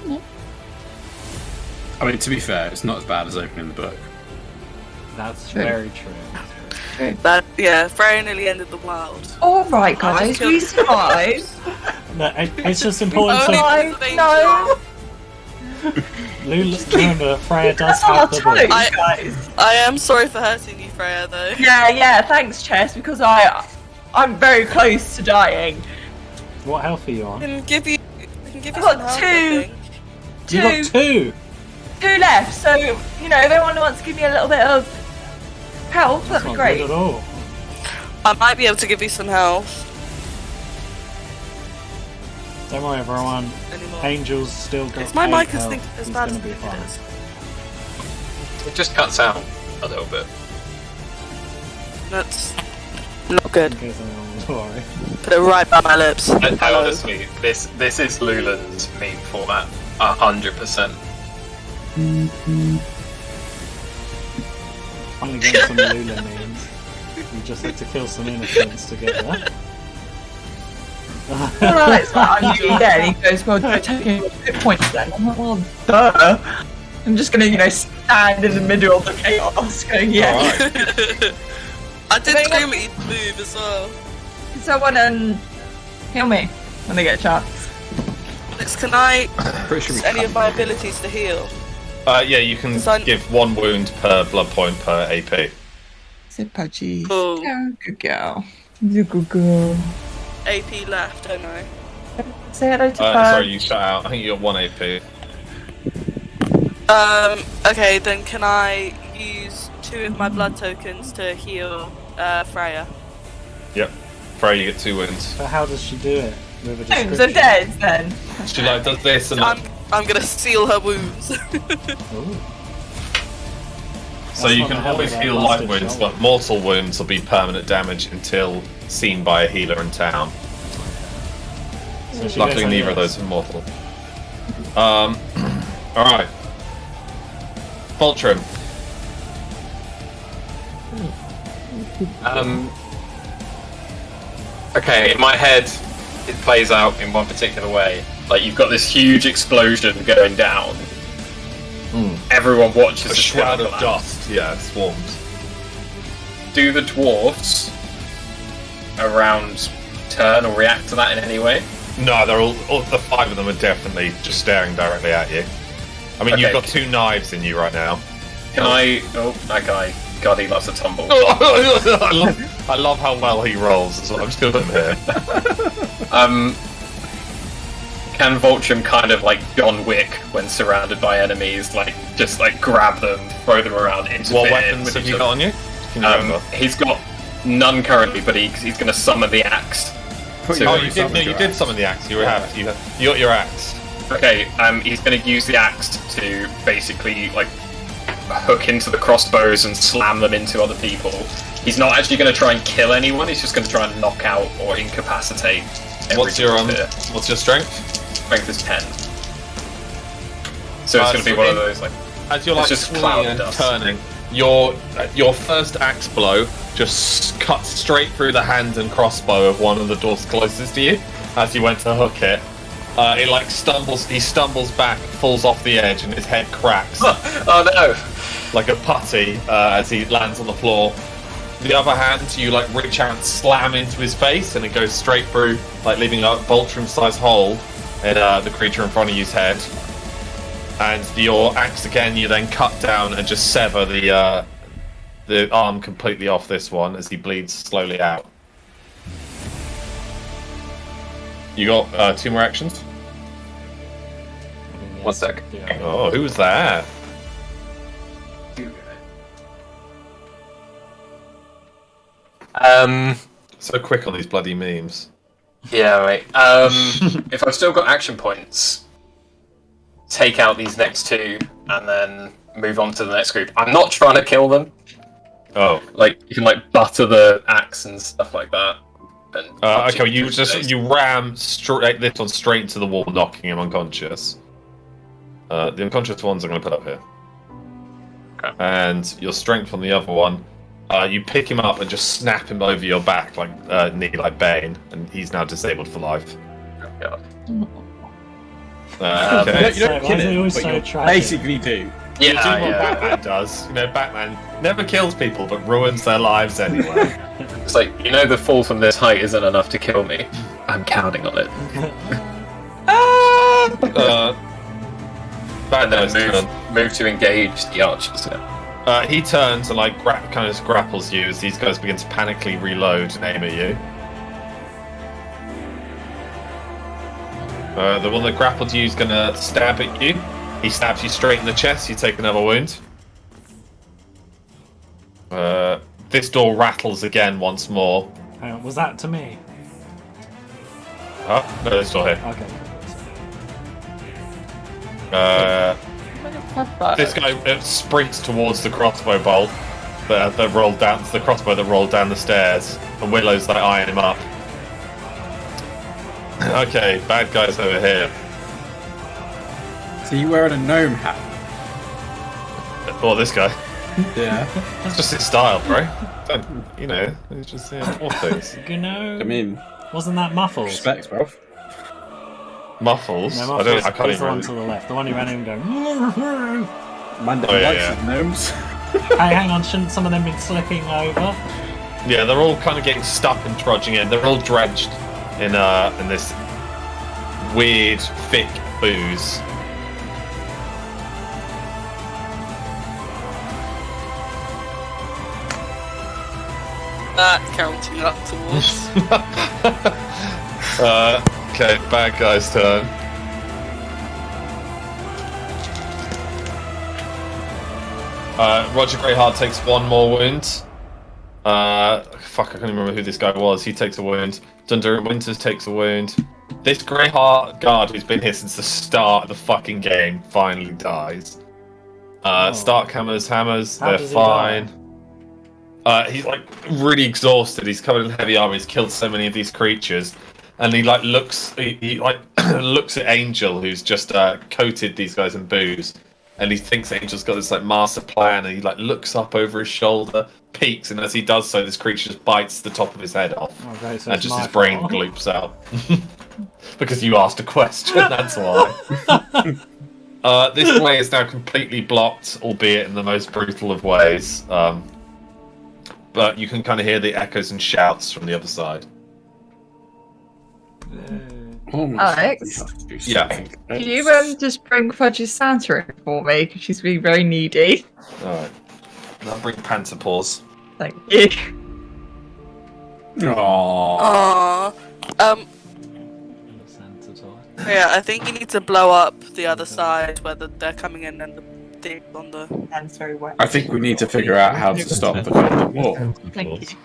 No? I mean, to be fair, it's not as bad as opening the book. That's True. very true. That, yeah, Freya nearly ended the world. Alright, guys, killed- we survived. No, it's just important Only to because of no. Angel. remember Freya does That's our have the book. toes, I- guys. I am sorry for hurting you, Freya, though. Yeah, thanks, Chess, because I'm very close to dying. What health are you I on? can give you I've some got help, two. I think. You got two. Two left, so, if anyone wants to give me a little bit of help, That's that'd be not great. good at all. I might be able to give you some health Don't worry, everyone. anymore. Angel's still got. Is my 8 mic as health. think as He's bad gonna as be I think fine. it is? It just cuts out a little bit. That's not good. In case anyone was worried. Put it right by my lips. I Hello. honestly, this is Lulan's meme format, 100%. Finally getting some Lula memes. You just had to kill some innocents to get there. Well, it's like, and he goes, "Well, don't take any hit points then." I'm like, "Well, duh." I'm just gonna, stand in the middle of the chaos, going, "Yeah." Alright. I did They scream want- at you to move as well. Can someone heal me when they get a chance? Alex, can I Pretty sure we use any of can. my abilities to heal? Yeah, you can Son- give 1 wound per blood point per AP. Sit Pudgy. Cool. Good girl. Good girl. AP left, don't I? Say hello to Sorry, Fudge. you shut out. I think you got 1 AP. Okay, then can I use 2 of my blood tokens to heal Freya? Yep. Freya, you get 2 wounds. But how does she do it? With a Wounds description? are dead then. She like does this and like, I'm gonna seal her wounds. Ooh. so you can always heal light wounds, but mortal wounds will be permanent damage until seen by a healer in town. So she Luckily, goes neither of like those are mortal. Alright. Voltrum. Okay, in my head, it plays out in one particular way. Like, you've got this huge explosion going down. Everyone watches A the shroud of collapse. dust, yeah, swarms. Do the dwarfs around turn or react to that in any way? No, they're all the 5 of them are definitely just staring directly at you. I mean, you've Okay. got 2 knives in you right now. Can I... Oh, that guy. God, he loves a tumble. I love how well he rolls. So I'm just gonna put him here. Can Voltrum kind of like John Wick when surrounded by enemies, like just like grab them, throw them around, interfere? What weapons with have each you other? got on you? Can you remember? He's got none currently, but he's going to summon the axe. Put So- your Oh, own you did. summon No, you your did axe. summon the axe. You got your axe. Okay, he's going to use the axe to basically like hook into the crossbows and slam them into other people. He's not actually going to try and kill anyone. He's just going to try and knock out or incapacitate. What's your everyone. What's your strength? Strength is 10. So it's going to be so one of in- those like. As you're like It's just swinging cloud and dust. turning, your first axe blow just cuts straight through the hand and crossbow of one of the dwarfs closest to you. As you went to hook it, it like stumbles. He stumbles back, falls off the edge, and his head cracks Oh no! like a putty as he lands on the floor. The other hand, you like reach out and slam into his face, and it goes straight through, like leaving a Voltrum-sized hole in the creature in front of you's head. And your axe again, you then cut down and just sever the arm completely off this one as he bleeds slowly out. You got 2 more actions? One sec. Yeah. Oh, who was that? So quick on these bloody memes. Yeah, wait. If I've still got action points, take out these next 2 and then move on to the next group. I'm not trying to kill them. Oh. Like you can like butter the axe and stuff like that. And Okay, you ram this one straight into the wall, knocking him unconscious. The unconscious ones I'm going to put up here. Okay. And your strength on the other one, you pick him up and just snap him over your back like knee, like Bane, and he's now disabled for life. Yeah. Okay. You don't Why kill is it him, always but so you tragic? basically do. You do what Yeah. Batman does. You know, Batman never kills people, but ruins their lives anyway. It's like the fall from this height isn't enough to kill me. I'm counting on it. Bad And then guy's turn. move to engage the archers. Yeah. He turns and like kind of grapples you as these guys begin to panically reload and aim at you. The one that grappled you is gonna stab at you. He stabs you straight in the chest. You take another wound. This door rattles again once more. Hang on, was that to me? Oh, no, this door here. Okay. This guy sprints towards the crossbow bolt that rolled down. The crossbow that rolled down the stairs, and Willow's like eyeing him up. Okay, bad guys over here. So you wearing a gnome hat? Oh, this guy. Yeah. It's just his style, bro. Don't, you know, he's just all things. You know, I mean, wasn't that Muffles? respect, bro. Muffles. No, I Muffles can't was the even one to remember. the left. The one who ran in going. Man Oh, yeah, likes yeah. his gnomes. Hey, hang on, shouldn't some of them been slipping over? Yeah, they're all kind of getting stuck and trudging in. They're all drenched in this weird, thick booze. That counting up towards. Okay, bad guy's turn. Roger Greyheart takes 1 more wound. Fuck, I can't remember who this guy was. He takes a wound. Dunder Winters takes a wound. This Greyheart guard who's been here since the start of the fucking game finally dies. Stark hammers, How they're does he fine. He's like really exhausted. He's covered in heavy armor. He's killed so many of these creatures, and he like looks. He like looks at Angel, who's just coated these guys in booze, and he thinks Angel's got this like master plan. And he like looks up over his shoulder, peeks, and as he does so, this creature just bites the top of his head off, Okay, so and it's just my his brain fault. gloops out. Because you asked a question, that's why. This way is now completely blocked, albeit in the most brutal of ways. But you can kind of hear the echoes and shouts from the other side. Alex? Yeah. Could you just bring Fudge's Santa in for me? Because she's being very needy. Alright. I'll bring Panther Paws. Thank you. Aww. Aww. Santa toy. Yeah, I think you need to blow up the other side where they're coming in and the thing on the. That's very wet. I think we need to figure out how to stop the Golden War. Thank you.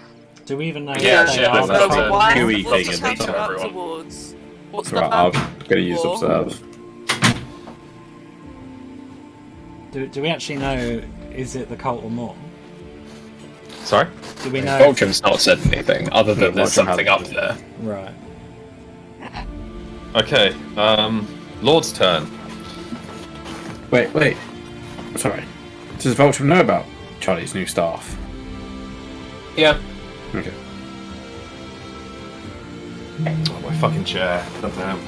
Do we even know Yeah, if they yeah, are that's the a why gooey what's thing the in the Santa top, up everyone. towards? What's Right, the I'm map going to use for? observe. Do we actually know, is it the cult or more? Sorry? Do we know? Vulture's not said anything other than there's Vulture something hasn't. up there. Right. Okay, Lord's turn. Wait. Sorry. Does Vulture know about Charlie's new staff? Yeah. Okay. Oh, my fucking chair. Goddamn.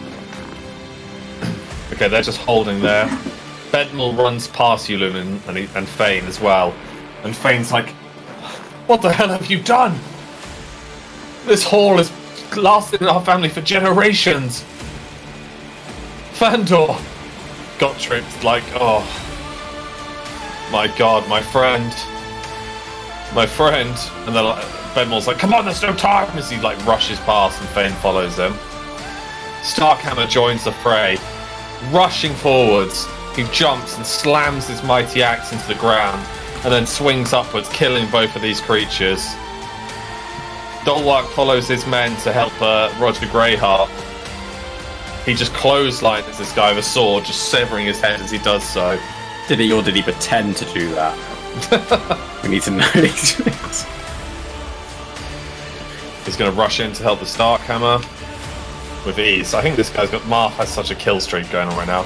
Okay, they're just holding there. Bedmore runs past you, Lunan, and Fane as well. And Fane's like, what the hell have you done? This hall has lasted in our family for generations. Fandor got tricked, like, oh. My god, my friend. My friend. And then like, Bedmore's like, come on, there's no time! As he like rushes past and Fane follows him. Starkhammer joins the fray. Rushing forwards, he jumps and slams his mighty axe into the ground, and then swings upwards, killing both of these creatures. Dolwark follows his men to help Roger Greyheart. He just clotheslines this guy with a sword, just severing his head as he does so. Did he pretend to do that? We need to know these. He's going to rush in to help the Starkhammer with ease. I think this guy's got... Marth has such a kill streak going on right now.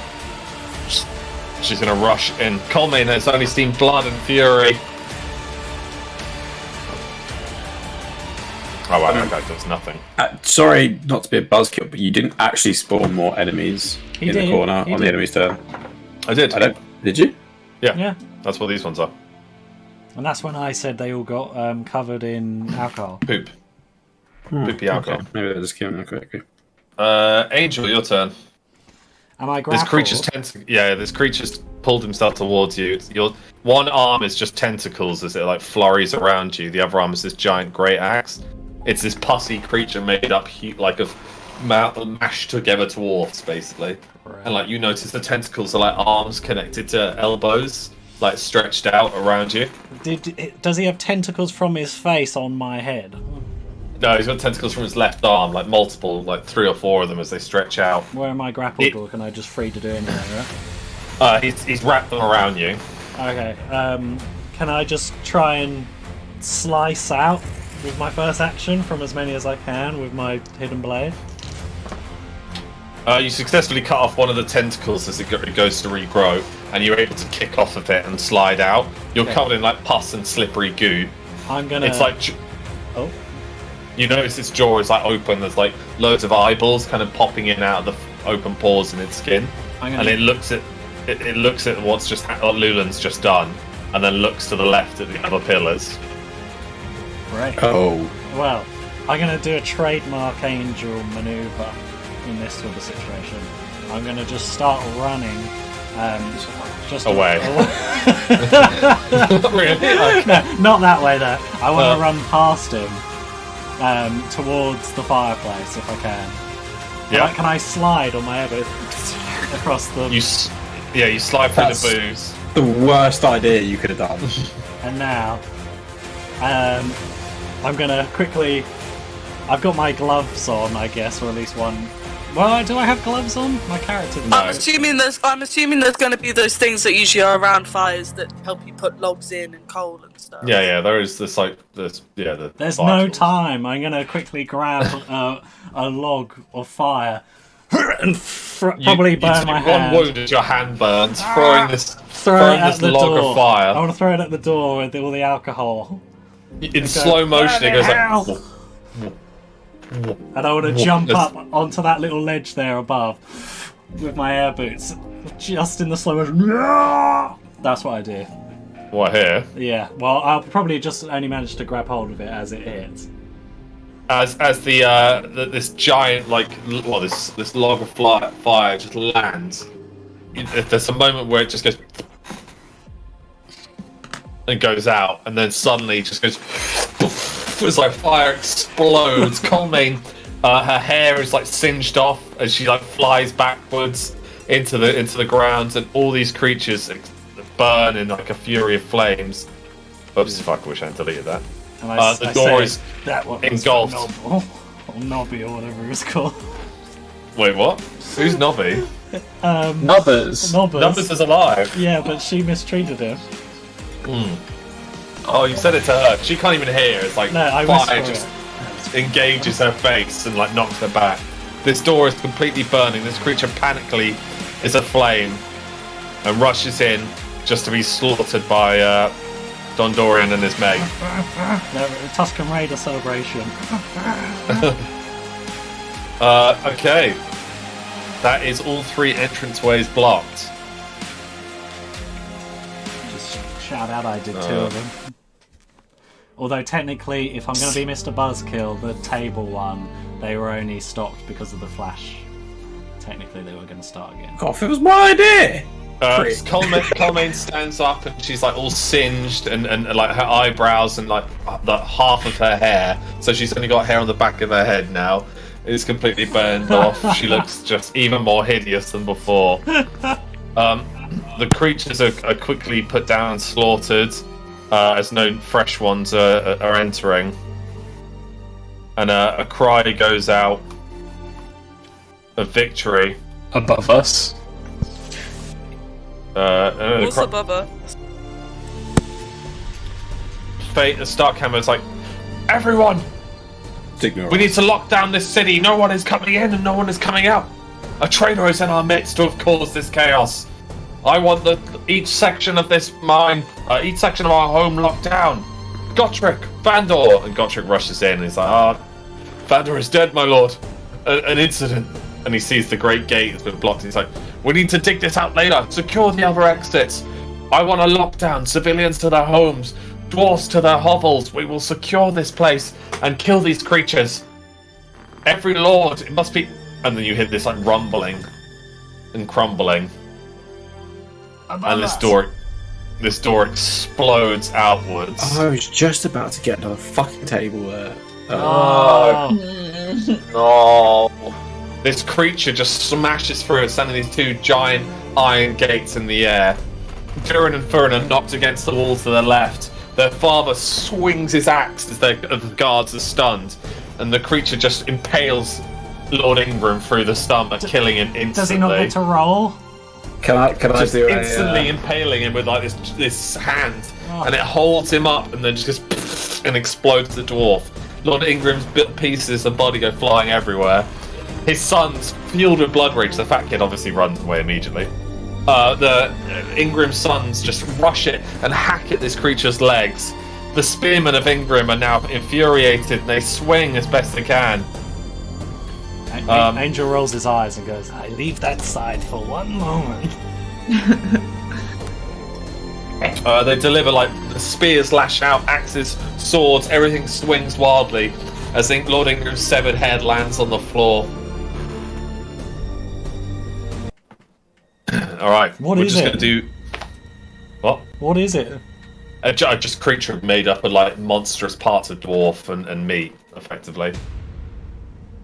She's going to rush in. Colmaine has only seen blood and fury. Oh wow, that guy does nothing. Sorry not to be a buzzkill, but you didn't actually spawn more enemies He in did. the corner He on the did. enemy's turn. I did. Did you? Yeah. That's what these ones are. And that's when I said they all got covered in alcohol. Poop. Poopy alcohol. Okay. Maybe they're just killing them quickly. Angel, your turn. Am I This grappled? creature's this creature's pulled himself towards you. Your one arm is just tentacles as it like flurries around you. The other arm is this giant great axe. It's this pussy creature made up like of mashed together dwarfs, basically. Right. And like you notice the tentacles are like arms connected to elbows, like stretched out around you. Does he have tentacles from his face on my head? No, he's got tentacles from his left arm, like multiple, like 3 or 4 of them as they stretch out. Where am I grappled, or can I just free to do anything? Right? He's wrapped them around you. Okay. Can I just try and slice out with my first action from as many as I can with my hidden blade? You successfully cut off one of the tentacles as it goes to regrow, and you're able to kick off of it and slide out. You're Okay. covered in like pus and slippery goo. I'm gonna. It's like Oh. you notice its jaw is like open. There's like loads of eyeballs kind of popping in out of the open pores in its skin, I'm and gonna. it looks at what's just what Lulan's just done, and then looks to the left at the other pillars. Right. Oh. Well, I'm gonna do a trademark angel maneuver in this sort of situation. I'm gonna just start running. Just Away. Really? Okay. No, not that way though. I want Oh. to run past him towards the fireplace if I can. Yeah. Can I slide on my elbow across the? You slide through the booze. the worst idea you could have done. And now, I'm gonna quickly. I've got my gloves on, I guess, or at least one. Well, do I have gloves on? My character. I'm assuming there's going to be those things that usually are around fires that help you put logs in and coal and stuff. Yeah, there is this There's fire no tools. time. I'm gonna quickly grab a log of fire and probably burn my hand. One wound as your hand burns, throwing this log of fire. I want to throw it at the door with all the alcohol. In slow motion, it goes like. And I want to jump up onto that little ledge there above with my air boots, just in the slow motion. That's what I do. What, here? Yeah. Well, I'll probably just only manage to grab hold of it as it hits. As this giant this log of fire just lands, there's a moment where it just goes and goes out, and then suddenly it just goes. It's like fire explodes. Colmane, her hair is like singed off as she like flies backwards into the ground, and all these creatures burn in like a fury of flames. Oops, fuck! I wish I had deleted that. And the door is that one engulfed. Or Nobby, or whatever it's called. Wait, what? Who's Nobby? Nubbers. Nubbers is alive. Yeah, but she mistreated him. Oh, you said it to her. She can't even hear. It's like No, I fire whisper just engages her face and like knocks her back. This door is completely burning. This creature panically is aflame and rushes in just to be slaughtered by Dondorian and his mate. Tuscan Raider celebration. Okay. That is all 3 entranceways blocked. Just shout out I did 2 of them. Although technically, if I'm going to be Mr. Buzzkill, the table one, they were only stopped because of the flash. Technically, they were going to start again. God, if it was my idea! Colmane stands up and she's like all singed and like her eyebrows and like the half of her hair. So she's only got hair on the back of her head now. It's completely burned off. She looks just even more hideous than before. The creatures are quickly put down and slaughtered. As no fresh ones are entering, and a cry goes out of victory Above us. What's above us? Fate, the Starkhammer is like, everyone, we need to lock down this city. No one is coming in and no one is coming out. A traitor is in our midst to have caused this chaos. I want each section of this mine, each section of our home locked down. Gotrek, Vandor! And Gotrek rushes in and he's like, Vandor is dead, my lord. An incident. And he sees the great gate has been blocked. He's like, we need to dig this out later. Secure the other exits. I want a lockdown. Civilians to their homes. Dwarves to their hovels. We will secure this place and kill these creatures. Every lord, it must be... And then you hear this like rumbling and crumbling. And this door explodes outwards. I was just about to get another fucking table there. No. This creature just smashes through, sending these 2 giant iron gates in the air. Durin and Furin are knocked against the wall to their left. Their father swings his axe as the guards are stunned, and the creature just impales Lord Ingram through the stomach, killing him instantly. Does he not get to roll? Can I just do instantly impaling him with like this hand, and it holds him up and then just goes and explodes the dwarf. Lord Ingram's pieces of body go flying everywhere. His sons, fueled with blood rage, the fat kid obviously runs away immediately. The Ingram's sons just rush it and hack at this creature's legs. The spearmen of Ingram are now infuriated and they swing as best they can. Angel rolls his eyes and goes, I leave that side for one moment. They deliver like spears lash out, axes, swords, everything swings wildly as Lord Ingram's severed head lands on the floor. Alright, we're just going to do... What? What is it? Just creature made up of like monstrous parts of dwarf and meat, effectively.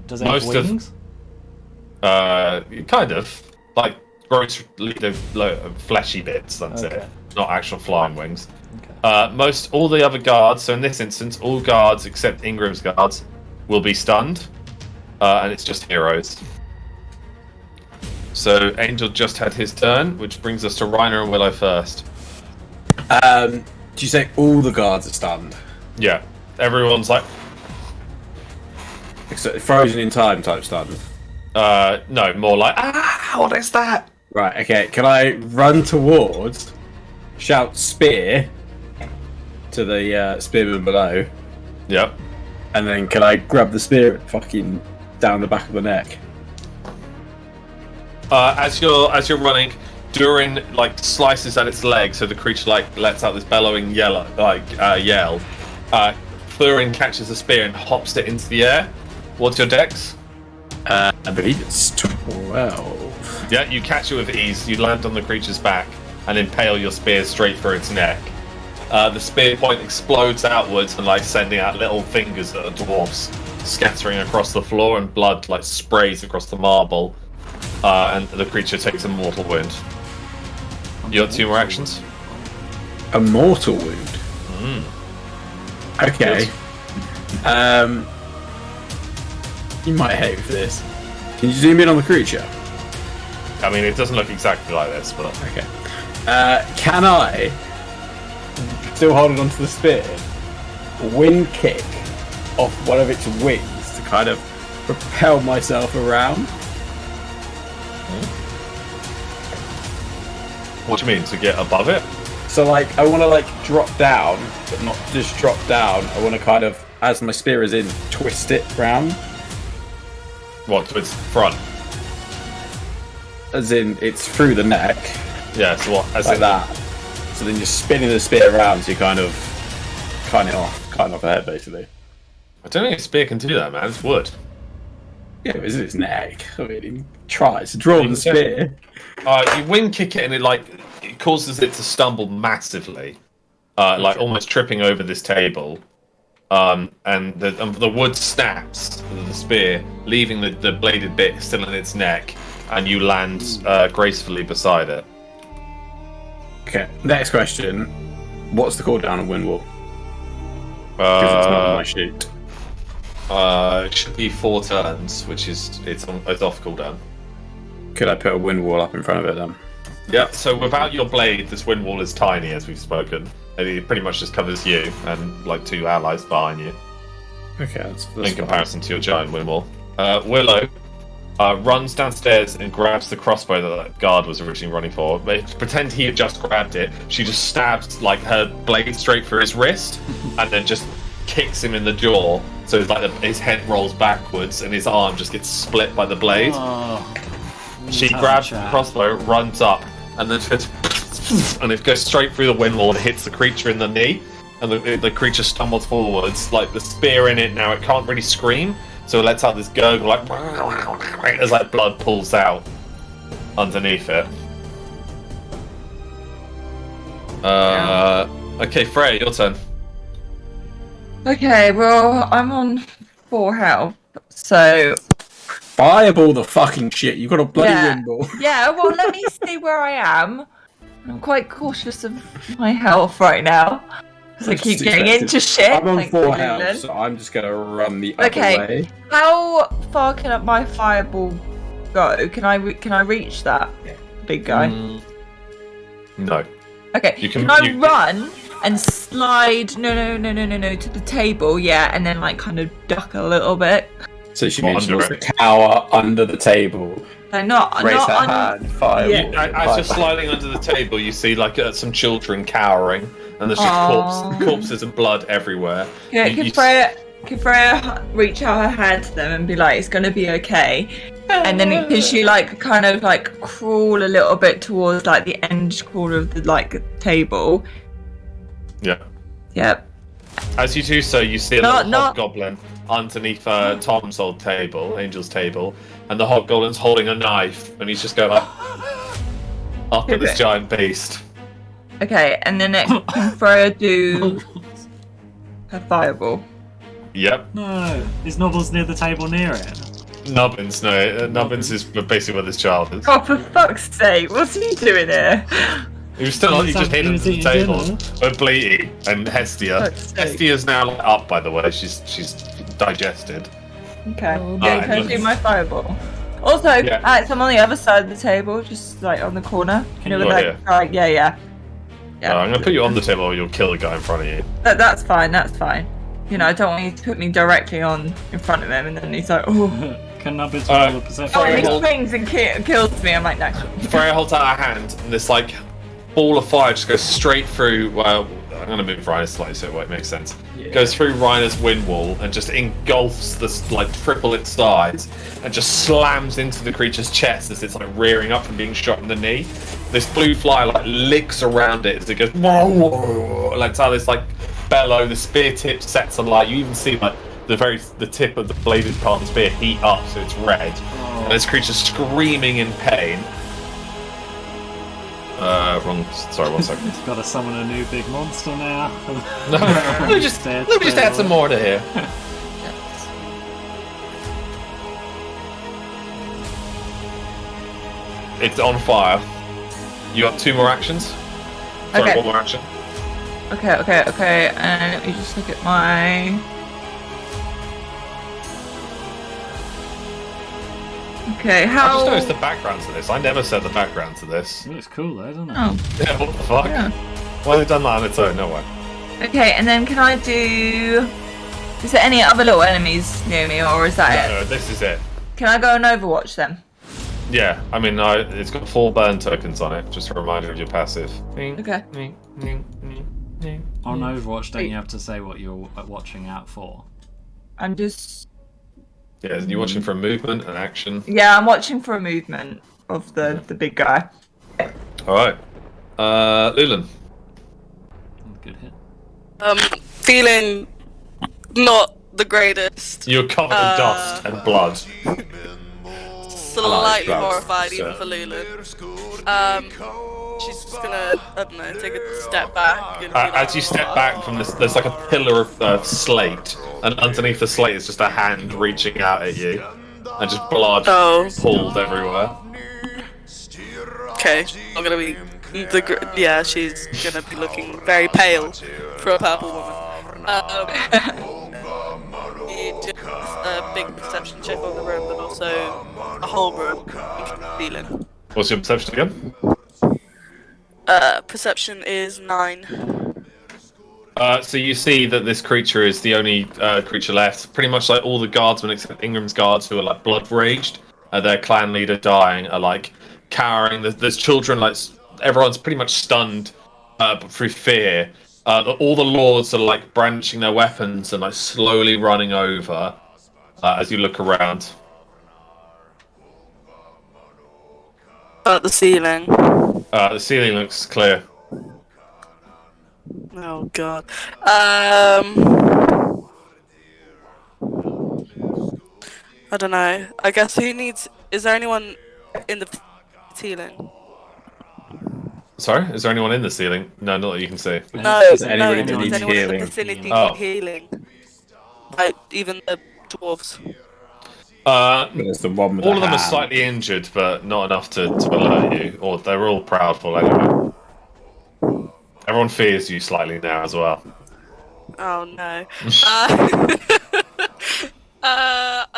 Does it have wings? Kind of. Like gross, fleshy bits. That's Okay. it. Not actual flying wings. Okay. All the other guards. So in this instance, all guards except Ingram's guards will be stunned, and it's just heroes. So Angel just had his turn, which brings us to Reiner and Willow first. Do you say all the guards are stunned? Yeah, everyone's like, Except frozen in time type stunned. no, more like, what is that? Right, okay. Can I run towards, shout spear to the spearman below, Yep. and then can I grab the spear fucking down the back of the neck? As you're running, Durin like slices at its leg, so the creature like lets out this bellowing yell. Thurin catches the spear and hops it into the air. What's your dex? I believe it's 12. Yeah, you catch it with ease. You land on the creature's back and impale your spear straight through its neck. The spear point explodes outwards and like sending out little fingers that are dwarfs, scattering across the floor, and blood like sprays across the marble. And the creature takes a mortal wound. You got 2 more actions? A mortal wound. Okay. You might hate me for this. Can you zoom in on the creature? I mean, it doesn't look exactly like this, but... Okay. Can I, still holding onto the spear, wind kick off one of its wings to kind of propel myself around? What do you mean, to get above it? So, like, I want to, like, drop down, but not just drop down. I want to kind of, as my spear is in, twist it round. What, to its front? As in, it's through the neck, Yeah, so what? As like in, that. So then you're spinning the spear around, so you kind of off the head, basically. I don't think a spear can do that, man. It's wood. Yeah, but it's in its neck. I mean, he tries to draw the spear. You wing kick it and it causes it to stumble massively. Almost tripping over this table. And the wood snaps the spear, leaving the bladed bit still in its neck, and you land gracefully beside it. Okay, next question. What's the cooldown on Windwall? Because it's not on my sheet. It should be 4 turns, which is it's off cooldown. Could I put a wind wall up in front of it then? Yeah. So without your blade, this wind wall is tiny, as we've spoken. It pretty much just covers you and like 2 allies behind you. Okay, that's In comparison to your giant wind wall. Willow runs downstairs and grabs the crossbow that guard was originally running for. Pretend he had just grabbed it. She just stabs like her blade straight through his wrist, and then just kicks him in the jaw. So it's like his head rolls backwards and his arm just gets split by the blade. She grabs the crossbow, runs up, and then just and it goes straight through the wind wall and hits the creature in the knee. And the creature stumbles forwards, like the spear in it now. It can't really scream, so it lets out this gurgle, like as like blood pulls out underneath it. Okay, Frey, your turn. Okay, well, I'm on 4 health, so Fireball the fucking shit. You've got a bloody wind ball. yeah. Well, let me see where I am. I'm quite cautious of my health right now, because I keep getting into shit. I'm on thanks 4 to health, Leland. so I'm just gonna run the other Okay. way. How far can my fireball go? Can I reach that big guy? No. Okay. You Can can- I you- run and slide? No, to the table. Yeah, and then like kind of duck a little bit. So she What, means she under wants to cower under the table. No, not Raise her on. hand, fire. Yeah. As you're sliding under the table, you see like some children cowering, and there's just Aww. corpses and blood everywhere. Yeah, You- can Freya reach out her hand to them and be like, "It's gonna be okay," and then can she like kind of like crawl a little bit towards like the end corner of the like table? Yeah. Yep. As you do so, you see a No, little no. hobgoblin underneath Tom's old table, Angel's table, and the hobgoblin's holding a knife, and he's just going like up at this giant beast. Okay, and then can Freya do her fireball? Yep. No, is Nobbles near the table near it? Nubbins, no. Nubbins is basically where this child is. Oh, for fuck's sake, what's he doing here? He was still he just hid He under was the eating table dinner. with Bleety and Hestia. Fuck's sake. Hestia's now up, by the way. She's digested. Okay. Oh, Yeah, no. can I do my fireball? Also, Yeah. Alex, I'm on the other side of the table, just like on the corner. You know, You're with here. like, yeah. I'm gonna put you on the table, or you'll kill the guy in front of you. That's fine. You know, I don't want you to put me directly on in front of him, and then he's like, oh, Can Nubbins roll a perception? oh, and he Fireball. swings and kills me. I'm like, no. Freya holds out her hand, and this like ball of fire just goes straight through. Well, I'm gonna move Rhina's slightly so it makes sense. Goes through Rhina's wind wall and just engulfs this like triple its sides, and just slams into the creature's chest as it's like rearing up from being shot in the knee. This blue fly like licks around it as it goes, like it's how this like bellow. The spear tip sets alight. You even see like the tip of the bladed part of the spear heat up, so it's red. And this creature's screaming in pain. Wrong. Sorry, 1 second. He's got to summon a new big monster now. let me just add some more to here. It's on fire. You got 2 more actions. Sorry, Okay. 1 more action. Okay. And let me just look at my. Okay, I how? just noticed the background to this. I never said the background to this. It looks cool though, doesn't it? Oh, Yeah, what the fuck? yeah. Why have they done that on its own? No way. Okay, and then can I do? Is there any other little enemies near me, or is that it? No, this is it. Can I go and Overwatch them? Yeah, I mean, it's got 4 burn tokens on it, just a reminder of your passive. Okay. On Overwatch, don't you have to say what you're watching out for? I'm just. Yeah, and you're watching for a movement and action. Yeah, I'm watching for a movement of the big guy. Alright. Lulan. Good hit. Feeling not the greatest. You're covered in dust and blood. Slightly blood, horrified so- even for Lulu. She's just gonna, I don't know, take a step back. And be like, As you step back from this, there's like a pillar of slate, and underneath the slate is just a hand reaching out at you, and just blood Oh. pulled everywhere. Okay, not gonna be. Yeah, she's gonna be looking very pale for a purple woman. Just a big perception check on the room, but also a whole room. Feeling. What's your perception again? Perception is 9. So you see that this creature is the only creature left. Pretty much like all the guardsmen except Ingram's guards who are like blood raged. Their clan leader dying are like cowering. There's children, like everyone's pretty much stunned through fear. All the lords are like brandishing their weapons and like slowly running over as you look around. At the ceiling. The ceiling looks clear. Oh god. I don't know. I guess who needs? Is there anyone in the ceiling? Sorry, is there anyone in the ceiling? No, not that you can see. No. Is there anybody no. that Is needs anyone in healing? the vicinity Oh. need healing? Like even the dwarves. There's the one with All the of them are hand. slightly injured, but not enough to alert you. Or they're all proudful anyway. Everyone fears you slightly now as well. Oh no.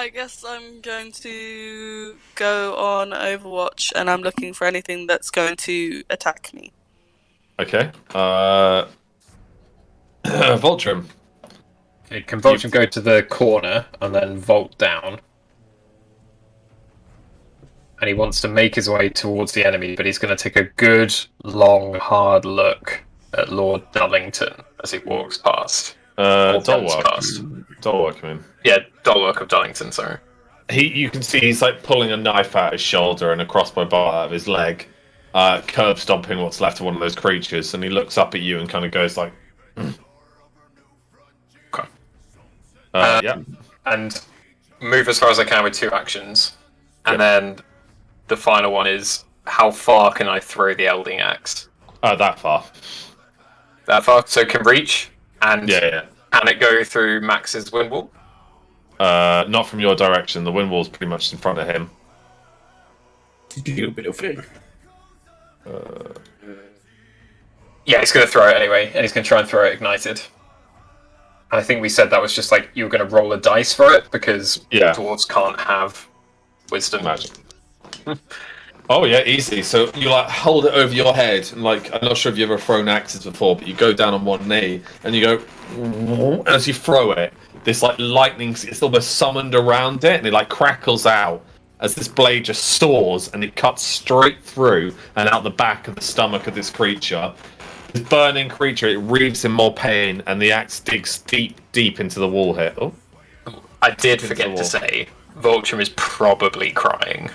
I guess I'm going to go on Overwatch, and I'm looking for anything that's going to attack me. Okay. Voltrum. Okay, can Vulture go to the corner and then vault down? And he wants to make his way towards the enemy, but he's going to take a good, long, hard look at Lord Dullington as he walks past. Or comes Dolwark. past. Dolwark, I mean. Yeah, Dolwark of Dullington, sorry. You can see he's like pulling a knife out his shoulder and a crossbow bolt out of his leg, curb stomping what's left of one of those creatures, and he looks up at you and kind of goes like, Okay. yeah. And move as far as I can with 2 actions. And then the final one is, how far can I throw the Elding Axe? That far. That far? So it can reach? And Yeah. can it go through Max's wind wall? Not from your direction. The wind wall's pretty much in front of him. Little bit of thing. Yeah, he's going to throw it anyway, and he's going to try and throw it ignited. I think we said that was just like you were going to roll a dice for it because dwarves can't have wisdom. Magic. Oh yeah, easy. So you like hold it over your head, and like I'm not sure if you've ever thrown axes before, but you go down on one knee and you go, and as you throw it, this like lightning, it's almost summoned around it, and it like crackles out as this blade just soars, and it cuts straight through and out the back of the stomach of this creature. This burning creature, it reaves in more pain, and the axe digs deep into the wall here. Oh, I did forget to say, Vulture is probably crying.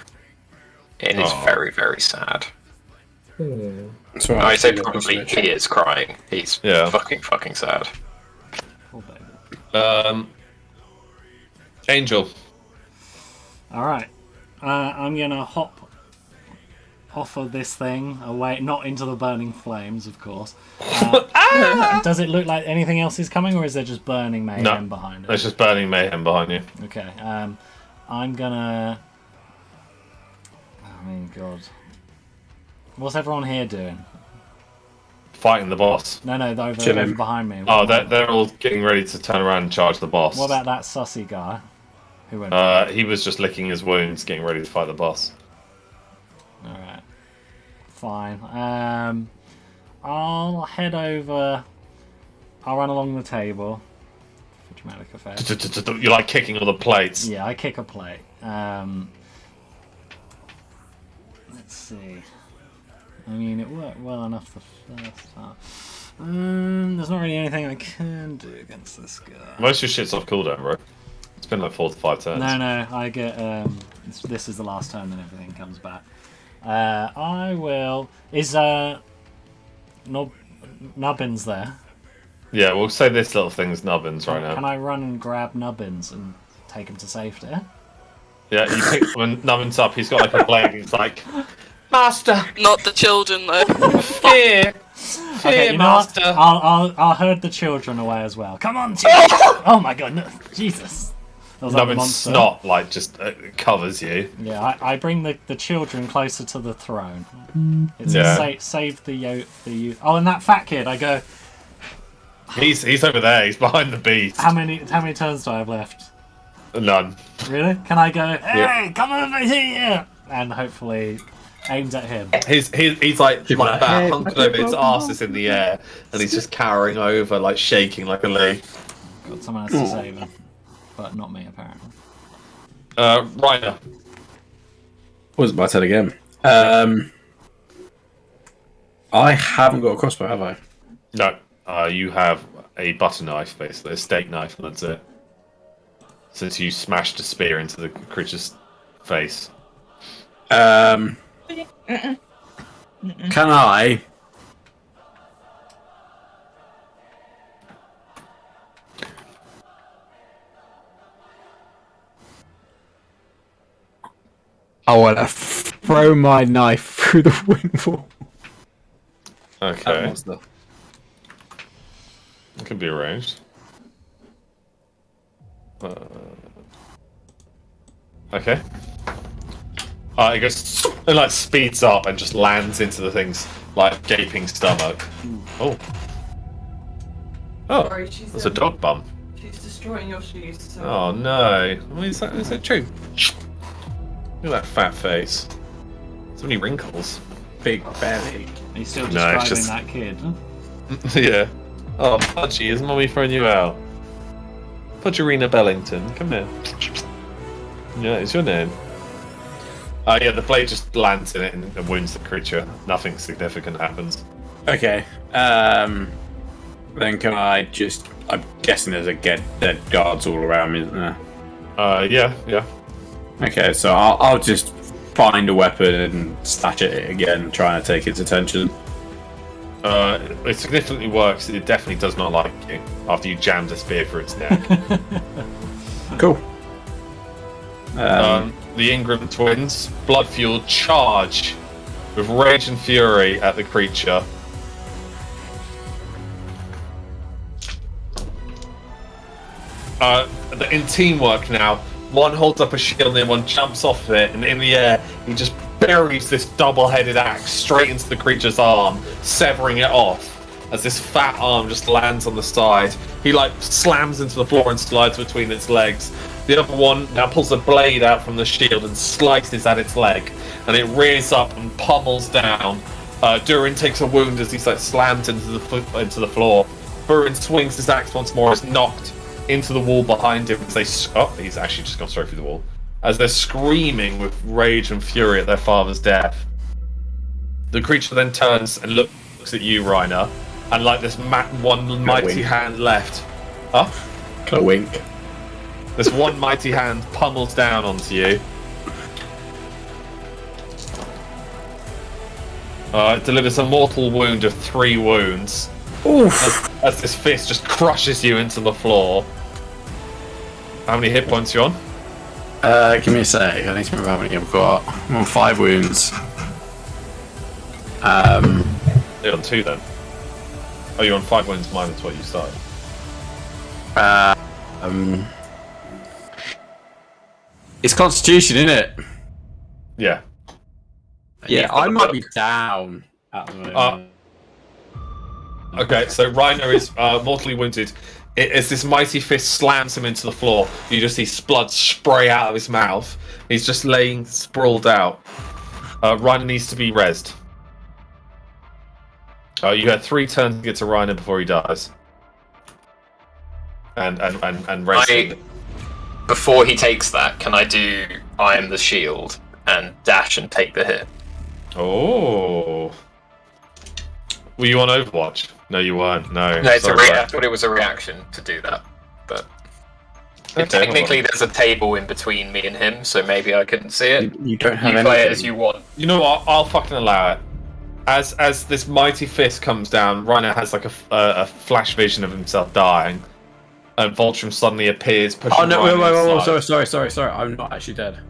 It is very, very sad. So I say probably he is crying. He's fucking sad. Angel. Alright. I'm gonna hop off of this thing away, not into the burning flames, of course. Does it look like anything else is coming, or is there just burning mayhem behind it? There's just burning mayhem behind you. Okay. I'm gonna. I mean, God. What's everyone here doing? Fighting the boss. No, over behind me. Oh, they're all getting ready to turn around and charge the boss. What about that sussy guy? Who went? He was just licking his wounds, getting ready to fight the boss. Alright. Fine. I'll head over. I'll run along the table. For dramatic effect. You're like kicking all the plates. Yeah, I kick a plate. Let's see. I mean, it worked well enough the first time. There's not really anything I can do against this guy. Most of your shit's off cooldown, bro. It's been like 4 to 5 turns. No, I get. This is the last turn, then everything comes back. I will. Is Nubbins there? Yeah, we'll say this little thing's Nubbins right now. Can I run and grab Nubbins and take him to safety? Yeah, you pick Nubbins up. He's got like a blade. He's like, Master. Not the children though. Fear, Okay, you know Master. what? I'll herd the children away as well. Come on, children! Oh my God, no, Jesus! That was like the Nubbins' monster. snot like just covers you. Yeah, I bring the children closer to the throne. It's save the youth. Oh, and that fat kid. I go. He's over there. He's behind the beast. How many turns do I have left? None. Really? Can I go? Hey, come over here! And hopefully aimed at him. He's like that, hunkered over. His arse is in the air, and he's just cowering over, like shaking like a leaf. Got someone else to save him, but not me apparently. Ryder. Wasn't my turn again. I haven't got a crossbow, have I? No. You have a butter knife, basically, a steak knife, and that's it. Since you smashed a spear into the creature's face. Can I? I want to throw my knife through the window. Okay. It can be arranged. Okay. It goes, it like speeds up and just lands into the thing's like gaping stomach. Oh. Oh, Sorry, that's a dog bum. She's destroying your shoes. So. Oh no. I mean, is that true? Look at that fat face. So many wrinkles. Big belly. Are you still No, describing it's just- that kid? Yeah. Oh, Pudgy, is Mummy throwing you out? Pudgerina Bellington, come here. Yeah, it's your name. Yeah, the blade just lands in it and wounds the creature. Nothing significant happens. Okay. Then can I just? I'm guessing there's dead guards all around me, isn't there? Yeah. Okay, so I'll just find a weapon and slash at it again, trying to take its attention. It significantly works. It definitely does not like you after you jammed a spear through its neck. Cool. The Ingram twins, blood-fueled charge with rage and fury at the creature. in teamwork now. One holds up a shield and the other one jumps off of it, and in the air he just buries this double-headed axe straight into the creature's arm, severing it off. As this fat arm just lands on the side, he like slams into the floor and slides between its legs. The other one now pulls a blade out from the shield and slices at its leg, and it rears up and pummels down. Durin takes a wound as he's like slammed into the floor. Burin swings his axe once more, is knocked into the wall behind him as they... he's actually just gone straight through the wall. As they're screaming with rage and fury at their father's death. The creature then turns and looks at you, Reiner, and like this one mighty hand left. Huh? Can I wink? This one mighty hand pummels down onto you. It delivers a mortal wound of 3 wounds. Oof! As this fist just crushes you into the floor. How many hit points are you on? Give me a sec. I need to remember how many I've got. I'm on 5 wounds. You're on 2 then. Oh, you're on 5 wounds minus what you started. It's Constitution, isn't it? Yeah. Yeah, I might be down at the moment. Okay, so Reiner is mortally wounded. As this mighty fist slams him into the floor, you just see blood spray out of his mouth. He's just laying sprawled out. Reiner needs to be rezzed. You had 3 turns to get to Reiner before he dies. And rest. Before he takes that, can I do I am the shield and dash and take the hit? Oh. Were you on Overwatch? No, you weren't. No. No, it's sorry, I thought it was a reaction to do that. But Okay, technically, there's a table in between me and him, so maybe I couldn't see it. You don't have You anything. play it as you want. You know what? I'll fucking allow it. As this mighty fist comes down, Reiner has like a flash vision of himself dying, and Voltrum suddenly appears, pushing. Oh no! Reiner Wait! aside. Sorry! I'm not actually dead.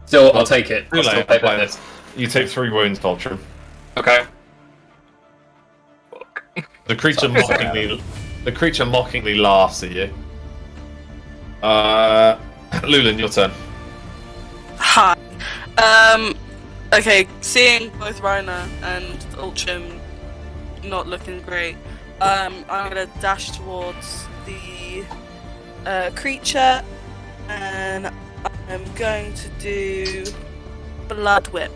Still, I'll take it. Too I'll still late, take play that. this. You take 3 wounds, Voltrum. Okay. The creature mockingly laughs at you. Lulan, your turn. Hi. Okay, seeing both Reiner and Ultrim not looking great, I'm gonna dash towards the creature, and I'm going to do Blood Whip.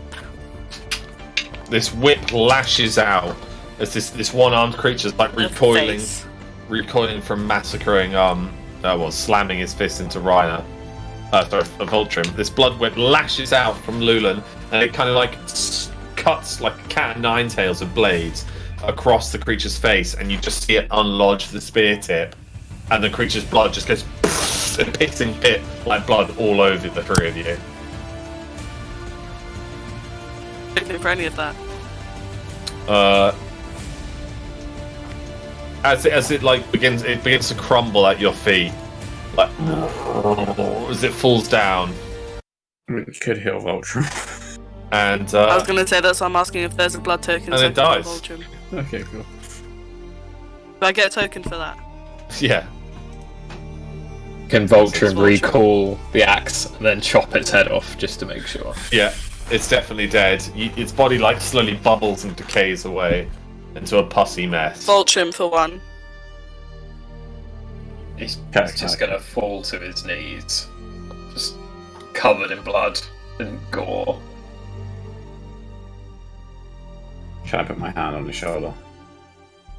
This whip lashes out as this one-armed creature's like recoiling from massacring, slamming his fist into Reiner. Voltrim. This blood whip lashes out from Lulan, and it kind of like cuts like a cat of 9 tails of blades across the creature's face, and you just see it unlodge the spear tip, and the creature's blood just goes a pissing pit like blood all over the 3 of you. Looking for any of that. As it like begins to crumble at your feet, like as it falls down. I mean, it could heal Voltrum. And I was gonna say that's why I'm asking if there's a blood token. And it dies. Voltrum. Okay, cool. Do I get a token for that? Yeah. Can Voltrum recall the axe and then chop its head off just to make sure? Yeah, it's definitely dead. Its body like slowly bubbles and decays away into a pussy mess. Voltrim for 1. He's just gonna fall to his knees, just covered in blood and gore. Should I put my hand on his shoulder?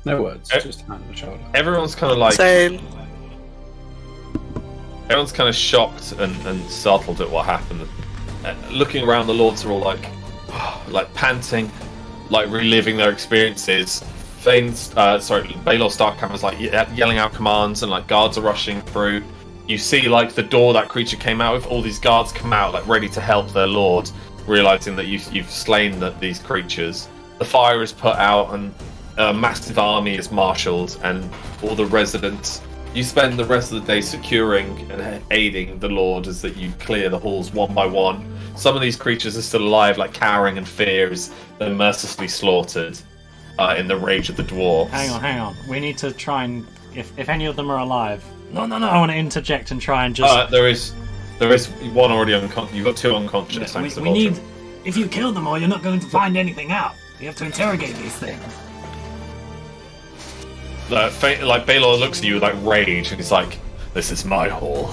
No words, just hand on the shoulder. Everyone's kind of like... Same. Everyone's kind of shocked and startled at what happened. Looking around, the lords are all like panting, like reliving their experiences. Baelor Starkhammer's like yelling out commands, and like guards are rushing through. You see like the door that creature came out with. All these guards come out like ready to help their lord, realizing that you've slain these creatures. The fire is put out, and a massive army is marshalled, and all the residents. You spend the rest of the day securing and aiding the Lord as that you clear the halls one by one. Some of these creatures are still alive, like cowering in fear as they're mercilessly slaughtered in the rage of the dwarves. Hang on. We need to try and... If any of them are alive, No, I want to interject and try and just... There is one already unconscious. You've got 2 unconscious, thanks to we Vulture. need... If you kill them all, you're not going to find anything out. You have to interrogate these things. Like, Baylor looks at you with, like, rage, and he's like, this is my hall.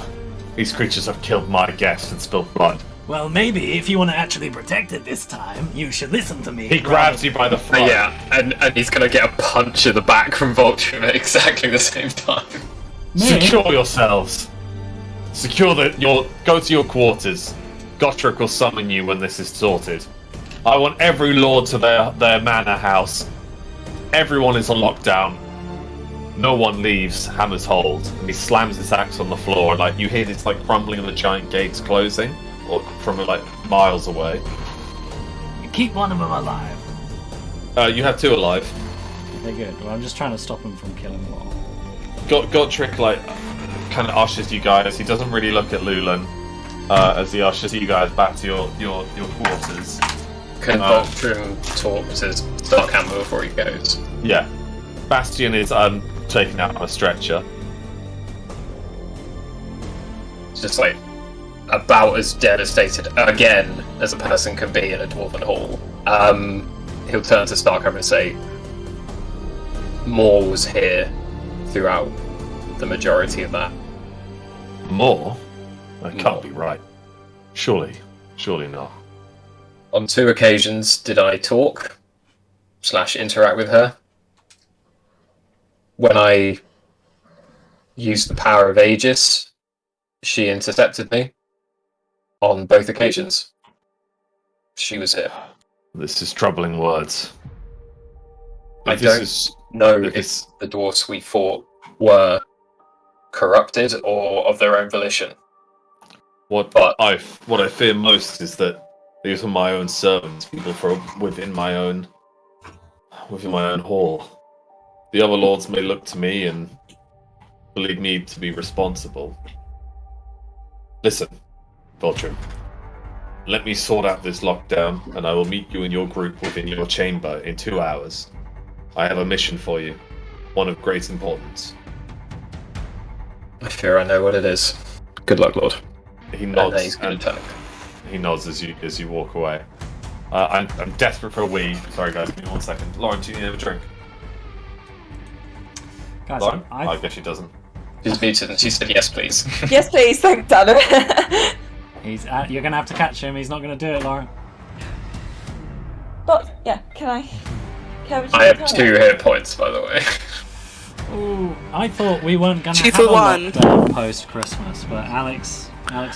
These creatures have killed my guests and spilled blood. Well, maybe if you want to actually protect it this time, you should listen to me. He grabs you by the front. Yeah, and he's gonna get a punch in the back from Vulture at exactly the same time. Secure yourselves. Go to your quarters. Gotrek will summon you when this is sorted. I want every lord to their manor house. Everyone is on lockdown. No one leaves Hammer's Hold. And he slams his axe on the floor, and like you hear this like crumbling of the giant gates closing, or from like miles away. You keep one of them alive. You have 2 alive. They're good. Well, I'm just trying to stop them from killing them all. Gotrek like kind of ushers you guys. He doesn't really look at Lulan as he ushers you guys back to your quarters. Can Vulture talk to Starkhammer before he goes? Yeah. Bastion is taken out on a stretcher. Just like about as devastated again as a person can be in a dwarven hall. He'll turn to Starkhammer and say, Moore was here throughout the majority of that. More? That can't be right. Surely not. On 2 occasions did I talk / interact with her. When I used the power of Aegis, she intercepted me. On both occasions, she was here. This is troubling words. I don't know if the dwarfs we fought were corrupted or of their own volition. What I fear most is that these are my own servants, people from within my own hall. The other lords may look to me and believe me to be responsible. Listen, Vulture. Let me sort out this lockdown, and I will meet you and your group within your chamber in 2 hours. I have a mission for you, one of great importance. I fear I know what it is. Good luck, Lord. He nods. He's going to attack. He nods as you walk away. I'm desperate for a wee. Sorry, guys. Give me 1 second. Lauren, do you need a drink? Guys, Lauren? I guess she doesn't. She's muted and she said yes, please. Yes, please. Thanks, Dana. You're going to have to catch him. He's not going to do it, Lauren. But yeah, can I I have 2 hit points, by the way. Ooh, I thought we weren't going to 2 have for a 1 lockdown post-Christmas, but Alex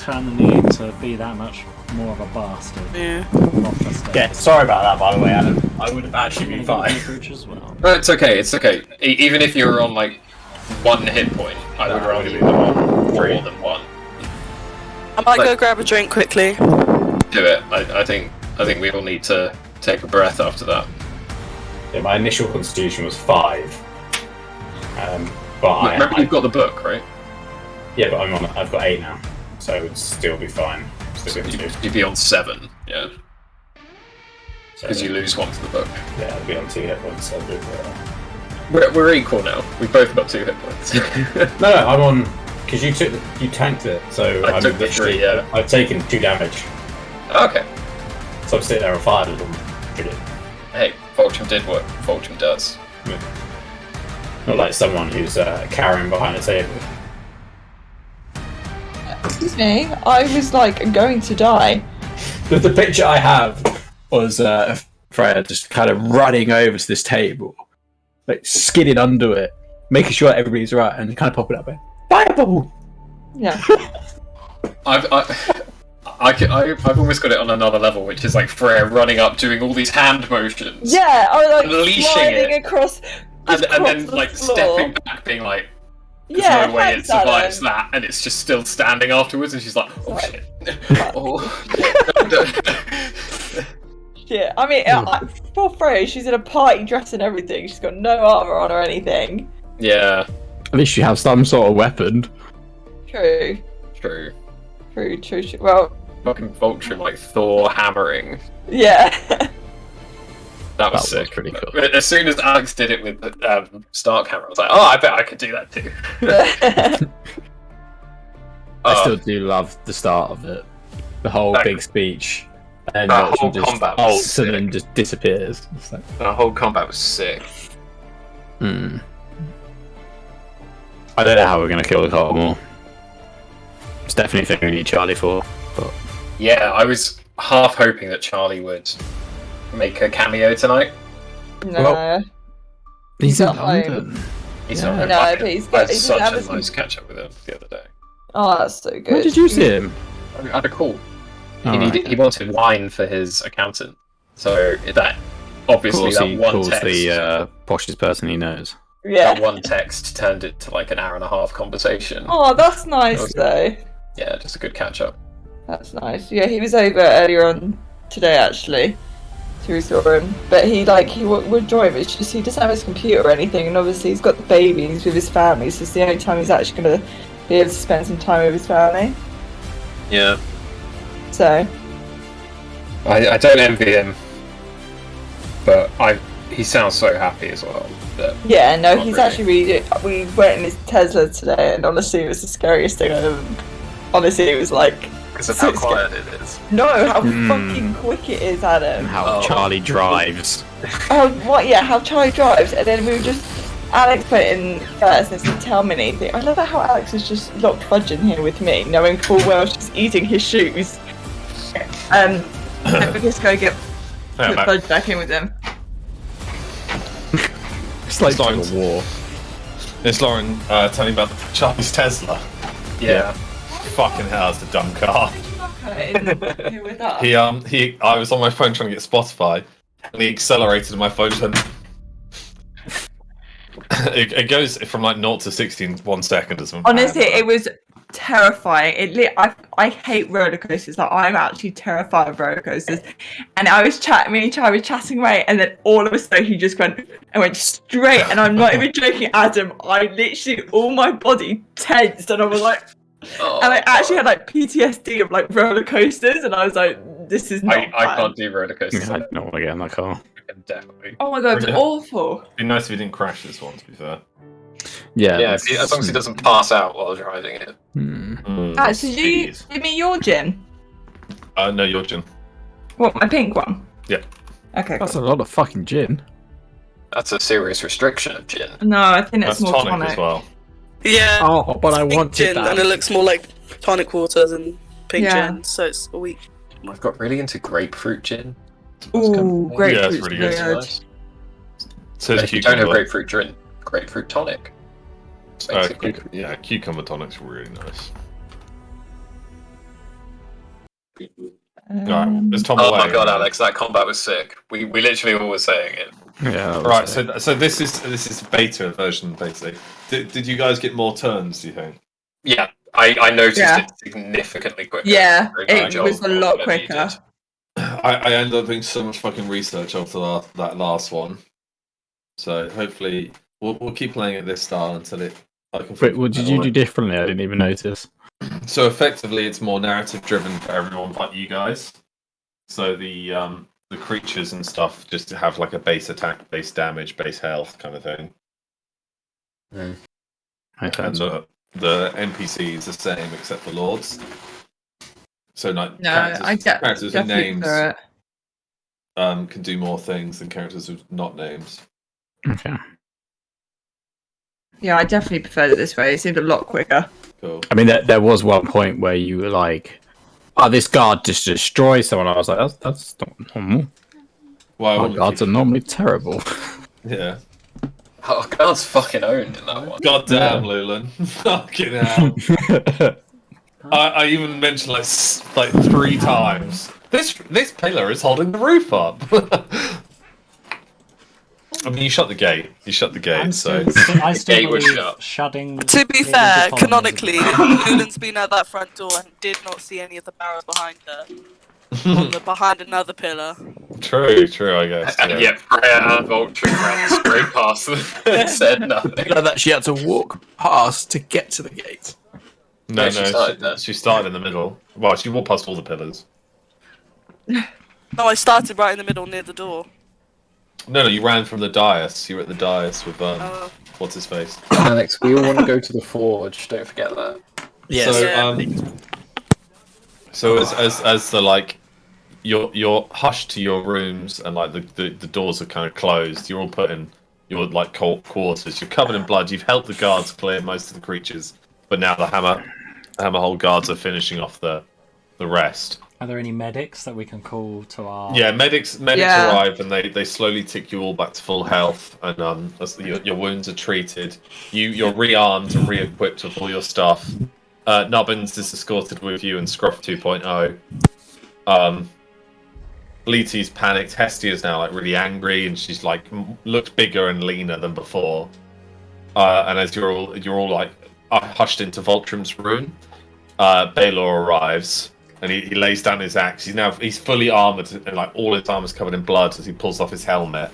found the need to be that much more of a bastard. Yeah. Yeah, sorry about that, by the way, Adam. I would have actually been fine. As well. No, it's okay. Even if you were on like 1 hit point, I would rather you on more than 1. I might go grab a drink quickly. Do it. I think we all need to take a breath after that. Yeah, my initial constitution was 5. But Remember, you've got the book, right? Yeah, but I've got 8 now, so it would still be fine. You'd be on 7, yeah. So, Because you lose 1 to the book. Yeah, I'd be on 2 hit points. So We're equal now. We've both got 2 hit points. no, I'm on because you tanked it, so I took the 3, yeah. I've taken 2 damage. Okay. So I'm sitting there on 5 of them. Brilliant. Hey, Vulture did what Vulture does. Not like someone who's carrying behind a table. Excuse me. I was like going to die. The picture I have was Freya just kind of running over to this table, like skidding under it, making sure everybody's right, and kind of popping up there. Fireball! Yeah. I've almost got it on another level, which is like Freya running up, doing all these hand motions. Yeah, I was like Unleashing sliding it. across. And then the like floor. stepping back, being like, "There's Yeah, no way it thanks, Alan. survives that," and it's just still standing afterwards, and she's like, "Oh shit!" Oh. Shit. I mean, poor Freya, she's in a party dress and everything. She's got no armor on or anything. Yeah, At least you have some sort of weapon. True. true. Well, Fucking Vulture like Thor hammering. yeah. That was sick. Pretty cool. As soon as Alex did it with the Start camera, I was like, oh, I bet I could do that too. I still do love the start of it. The whole big speech. And that whole just combat was sick. and then just disappears. The whole combat was sick. I don't know how we're going to kill the Cottlemore. It's definitely a thing we need Charlie for. But... Yeah, I was half hoping that Charlie would make a cameo tonight. No. Well, he's in at home. London. He's not. No, but he's got. I had He's such having a some- nice catch up with him the other day. Oh, that's so good. Where did you see him? I had a call. Alright. He wanted wine for his accountant, so that Of obviously course, that he one calls text, the poshest person he knows. Yeah. that one text turned it to like an hour and a half conversation. Oh, that's nice Okay. though. Yeah, just a good catch up. That's nice. Yeah, he was over earlier on today actually. So we saw him, but he would drive. It's just he doesn't have his computer or anything, and obviously he's got the baby. He's with his family, so it's the only time he's actually going to be able to spend some time with his family. Yeah, So I don't envy him, but he sounds so happy as well. That yeah, no, Not he's really. actually really. We went in his Tesla today, and honestly, it was the scariest thing I've ever. Honestly, it was like because of so how quiet it is. no, how fucking quick it is, Adam. And how Charlie drives. Oh, what? Yeah, how Charlie drives, and then we were just. Alex went in first and said, "Tell me anything." I love how Alex is just locked fudging here with me, knowing full well she's eating his shoes. And we just go get put Matt. fudge back in with them. It's like Sorry. a war. It's Lauren telling about Charlie's Tesla. Yeah. Fucking hell, it's a dumb car. Here with us. I was on my phone trying to get Spotify, and he accelerated, and my phone just went. It goes from like 0 to 60 in 1 second or something. Honestly, it was terrifying. I hate roller coasters. Like, I'm actually terrified of roller coasters. And I was me and Charlie were chatting away, and then all of a sudden he just went straight. And I'm not even joking, Adam. I literally all my body tensed, and I was like, and I actually had like PTSD of like roller coasters, and I was like, this is not. I can't do roller coasters. I don't want to get in that car. Definitely. Oh my god, it's Yeah. awful. It'd be nice if he didn't crash this one, to be fair. Yeah. Yeah, as long as he doesn't pass out while driving it. So you give me your gin. No, your gin. What, my pink one? Yeah. Okay. That's a Cool. lot of fucking gin. That's a serious restriction of gin. No, I think it's That's more tonic, as well. Yeah. Oh, but I pink wanted gin, that. and it looks more like tonic water than pink Yeah. gin, so it's a weak. I've got really into grapefruit gin. Ooh, great. Yeah, it's really good. Nice. So If you don't have grapefruit gin, grapefruit tonic. Basically. Cucumber tonic's really nice. Right, there's Tom Oh away. my god, Alex, that combat was sick. We literally all were saying it. Yeah. Right, so this is beta version basically. Did you guys get more turns? Do you think? Yeah, I noticed Yeah. it significantly quicker. Yeah, Very good it job was a on lot whatever you quicker. did. I ended up doing so much fucking research after that last one. So hopefully we'll keep playing it this style until I can. Wait, what did you do differently? I didn't even notice. So effectively, it's more narrative driven for everyone but you guys. So the creatures and stuff just to have like a base attack, base damage, base health kind of thing. Okay. And the NPCs the same except for lords. So like No, characters with definitely names prefer it. can do more things than characters with not names. Okay. Yeah, I definitely preferred it this way. It seemed a lot quicker. Cool. I mean, there was one point where you were like, "Oh, this guard just destroys someone." I was like, "That's not normal. Well, Our guards are normally terrible." yeah. Oh, God's fucking owned in that one. God damn, Lulan. Fucking hell. I even mentioned like 3 times. This pillar is holding the roof up. I mean, you shut the gate. You shut the gate, so. I still gate was believe shut. shutting. To be the fair, colonies- canonically, Lulan's been at that front door and did not see any of the barrels behind her. Behind another pillar. True, I guess. And yet Freya and Vulture ran straight past them and said nothing. that she had to walk past to get to the gate. No, she started there. she started in the middle. Well, she walked past all the pillars. No, I started right in the middle near the door. No, you ran from the dais. You were at the dais with what's his face. Alex, we all want to go to the forge. Don't forget that. Yes. So as the like, you're hushed to your rooms and like the doors are kind of closed. You're all put in your like quarters. You're covered in blood. You've helped the guards clear most of the creatures, but now the Hammerhold guards are finishing off the rest. Are there any medics that we can call to our? Yeah, medics arrive and they slowly take you all back to full health, and as your wounds are treated, you're rearmed and re-equipped with all your stuff. Nubbins is escorted with you, and Scruff 2.0. Bleaty's panicked. Hestia is now like really angry, and she's like looks bigger and leaner than before. And as you're all like hushed into Voltrim's room, Baelor arrives. And he lays down his axe. He's fully armored, and like all his armor's covered in blood as he pulls off his helmet.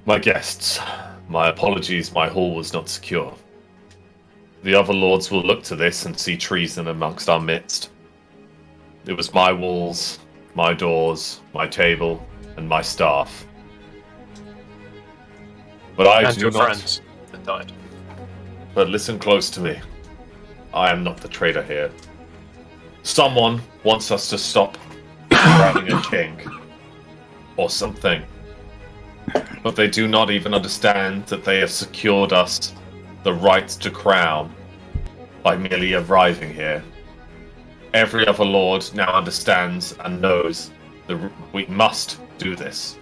My guests, my apologies. My hall was not secure. The other lords will look to this and see treason amongst our midst. It was my walls, my doors, my table, and my staff. But I and do your not. Friends that died. But listen close to me. I am not the traitor here. Someone wants us to stop crowning a king. Or something. But they do not even understand that they have secured us the right to crown by merely arriving here. Every other lord now understands and knows that we must do this.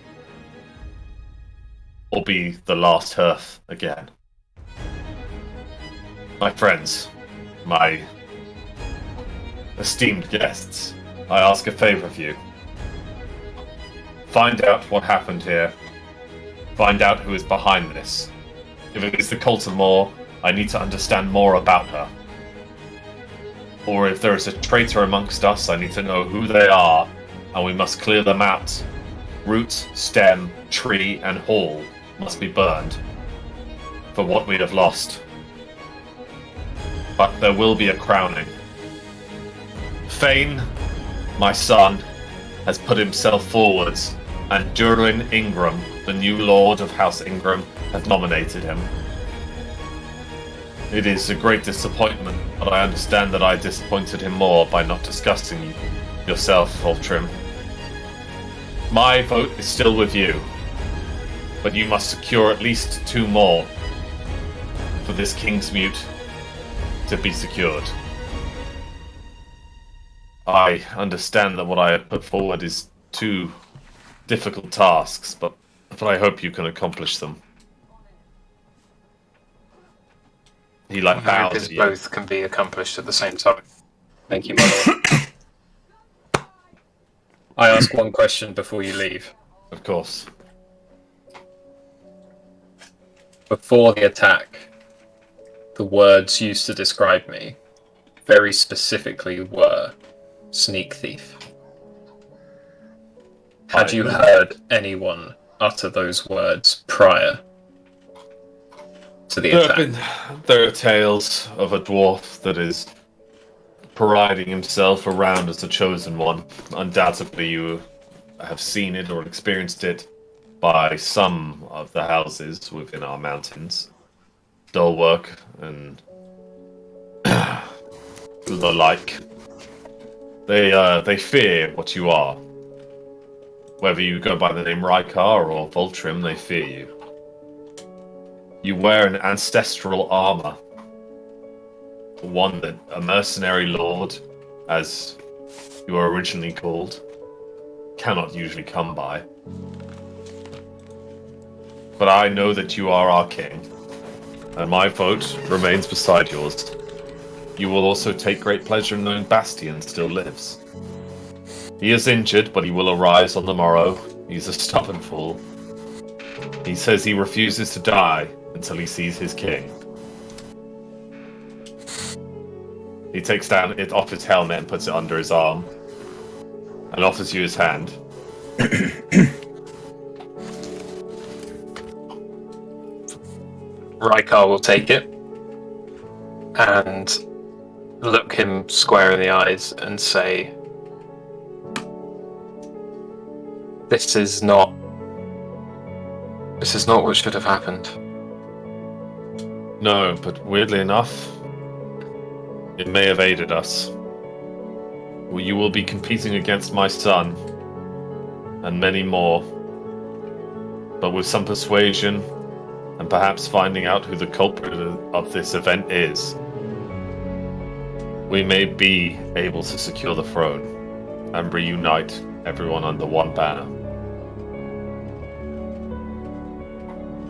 Or be the last hearth again. My friends, my esteemed guests, I ask a favor of you. Find out what happened here. Find out who is behind this. If it is the Cult of Moor, I need to understand more about her. Or if there is a traitor amongst us, I need to know who they are, and we must clear them out. Root, stem, tree, and hall must be burned for what we have lost. But there will be a crowning. Fane, my son, has put himself forwards, and Durin Ingram, the new lord of House Ingram, has nominated him. It is a great disappointment, but I understand that I disappointed him more by not discussing yourself, Voltrim. My vote is still with you, but you must secure at least 2 more for this King's Mute to be secured. I understand that what I have put forward is 2 difficult tasks, but I hope you can accomplish them. He I hope bows at you. both can be accomplished at the same time. Thank you, my lord. I ask one question before you leave. Of course. Before the attack, the words used to describe me very specifically were sneak thief. Had you heard anyone utter those words prior to the attack? There are tales of a dwarf that is parading himself around as the chosen one. Undoubtedly you have seen it or experienced it by some of the houses within our mountains. Dullwork and the like. They fear what you are. Whether you go by the name Rykar or Voltrim, they fear you. You wear an ancestral armor. One that a mercenary lord, as you were originally called, cannot usually come by. But I know that you are our king, and my vote remains beside yours. You will also take great pleasure in knowing Bastian still lives. He is injured, but he will arise on the morrow. He's a stubborn fool. He says he refuses to die until he sees his king. He takes it off his helmet and puts it under his arm, and offers you his hand. Rykar will take it and look him square in the eyes and say, This is not what should have happened. No, but weirdly enough, it may have aided us. You will be competing against my son, and many more. But with some persuasion, and perhaps finding out who the culprit of this event is, we may be able to secure the throne and reunite everyone under one banner.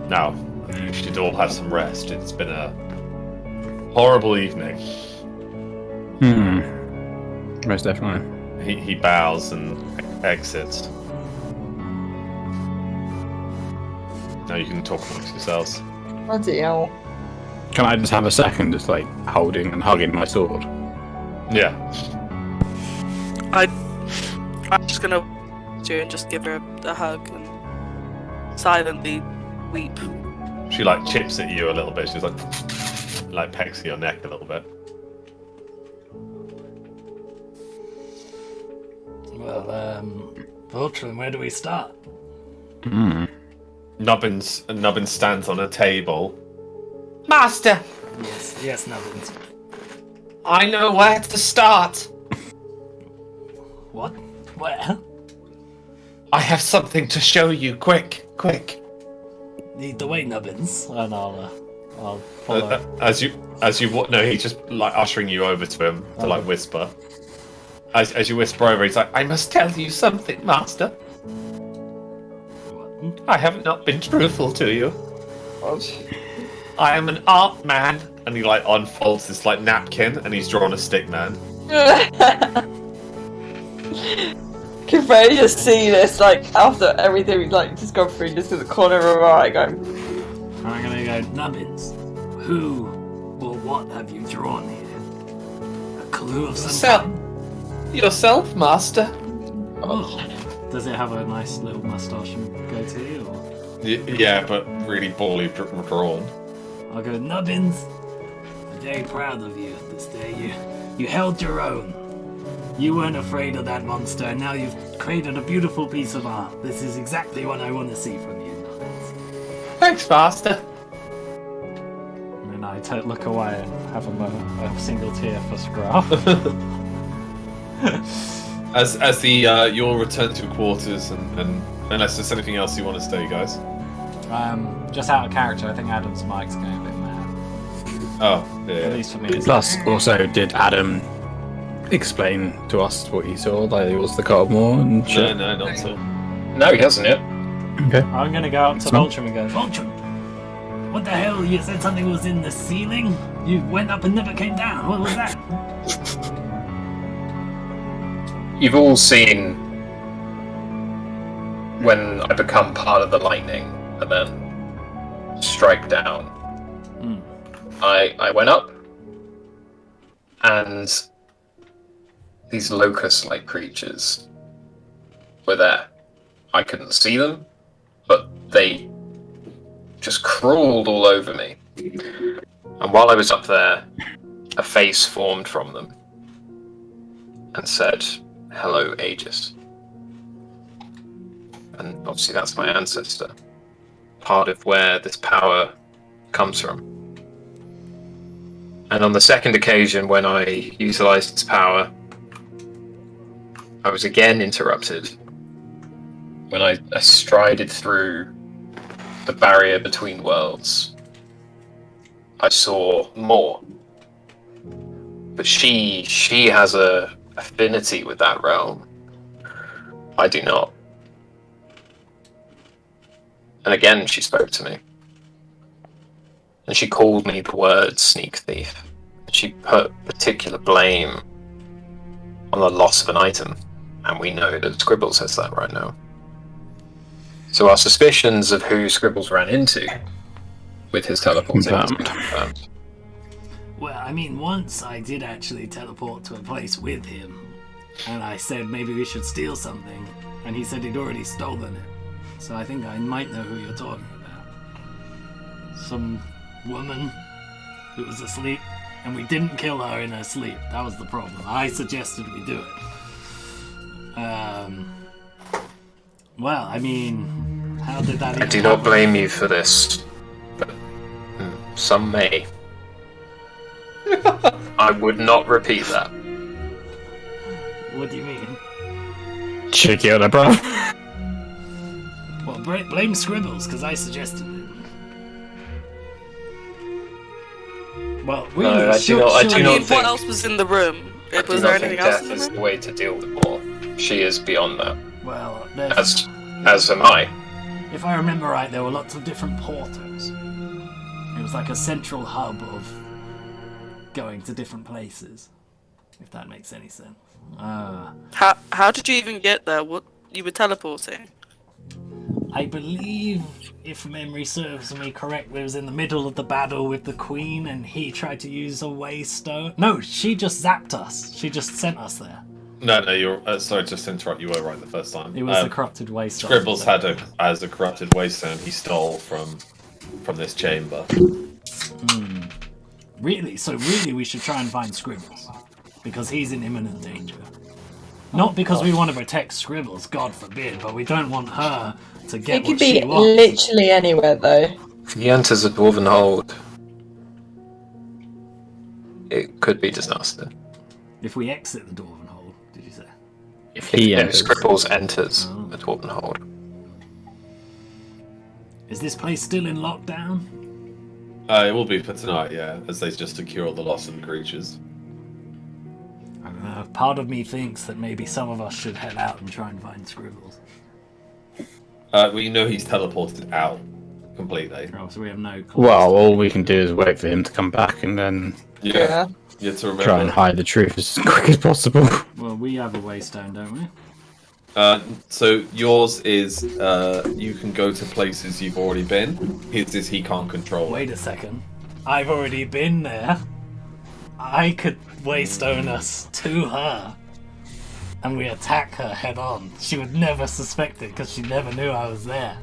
Now, you should all have some rest. It's been a horrible evening. Most definitely. He bows and exits. Now you can talk amongst yourselves. Bloody hell. Can I just have a second, just like holding and hugging my sword? Yeah. I'm just gonna do and just give her a hug and silently weep. She like chips at you a little bit. She's like pecks at your neck a little bit. Well, Voltron, where do we start? Nubbin stands on a table. Master, Yes, Nubbins. I know where to start. What? Where? I have something to show you. Quick. Lead the way, Nubbins, and I'll follow. As you no, he's just like ushering you over to him to like whisper. As you whisper over, he's like, I must tell you something, Master. What? I have not been truthful to you. I am an art man. And he like unfolds this like napkin and he's drawn a stick man. Can very just see this, like, after everything we've like just gone through, just in the corner of her eye going. I'm gonna go, Nubbins. Who or what have you drawn here? A clue of some kind? Yourself, Master. Oh. Does it have a nice little moustache and goatee, or? Yeah, but really poorly drawn. I'll go, Nubbins. I'm very proud of you this day. You held your own. You weren't afraid of that monster, and now you've created a beautiful piece of art. This is exactly what I want to see from you, Nubbins. Thanks, Master. And then I look away and have a single tear for Scruff. As the you all return to your quarters, and unless there's anything else you want to say, guys. Just out of character, I think Adam's mic's going a bit mad. Oh, yeah. At least for me. It's Plus, also, did Adam explain to us what he saw? Like, it was the Cardmore and shit? No, not at all. No, he hasn't yet. Okay. I'm gonna go up to Smart. Voltron and go, Voltron! What the hell? You said something was in the ceiling? You went up and never came down. What was that? You've all seen when I become part of the lightning and then strike down. I went up and these locust-like creatures were there. I couldn't see them, but they just crawled all over me. And while I was up there, a face formed from them and said, "Hello, Aegis." And obviously that's my ancestor. Part of where this power comes from. And on the second occasion when I utilized its power, I was again interrupted. When I strided through the barrier between worlds, I saw more. But she has a affinity with that realm. I do not. And again she spoke to me. And she called me the word sneak thief. She put particular blame on the loss of an item. And we know that Scribbles has that right now. So our suspicions of who Scribbles ran into with his teleporting has been confirmed. Well, I mean, once I did actually teleport to a place with him, and I said maybe we should steal something, and he said he'd already stolen it. So I think I might know who you're talking about. Some woman who was asleep, and we didn't kill her in her sleep. That was the problem. I suggested we do it. Well, I mean, how did that? I do not blame you for this, but some may. I would not repeat that. What do you mean? Cheeky on it, bro. Well, blame Scribbles because I suggested it. Well, really, No, I do not. I do I not mean, think. what else was in the room? I do Was not there think anything else death in the is room? the way to deal with war. She is beyond that. Well, As am I. if I remember right, there were lots of different portals. It was like a central hub of going to different places. If that makes any sense. How did you even get there? What you were teleporting? I believe, if memory serves me correctly, it was in the middle of the battle with the Queen, and he tried to use a waystone. No, she just zapped us. She just sent us there. No, you're sorry, just to interrupt. You were right the first time. It was the corrupted waystone. Scribbles had as a corrupted waystone. He stole from this chamber. Really? So really we should try and find Scribbles. Because he's in imminent danger. Not because we want to protect Scribbles, God forbid, but we don't want her to get It could what be she wants. literally anywhere, though. If he enters a dwarven hold, it could be disaster. If we exit the Dwarven Hole, did you say? If he If enters, Scribbles enters a dwarven hold. Is this place still in lockdown? It will be for tonight, yeah, as they just secure all the lost and creatures. I don't know. Part of me thinks that maybe some of us should head out and try and find Scribbles. Well, you know he's teleported out completely. Oh, so we have no clue. well, all we can do is wait for him to come back and then Yeah. You have to remember. try and hide the truth as quick as possible. Well, we have a waystone, don't we? So yours is you can go to places you've already been. His is he can't control. Wait a second. I've already been there. I could waystone us to her. And we attack her head on. She would never suspect it because she never knew I was there.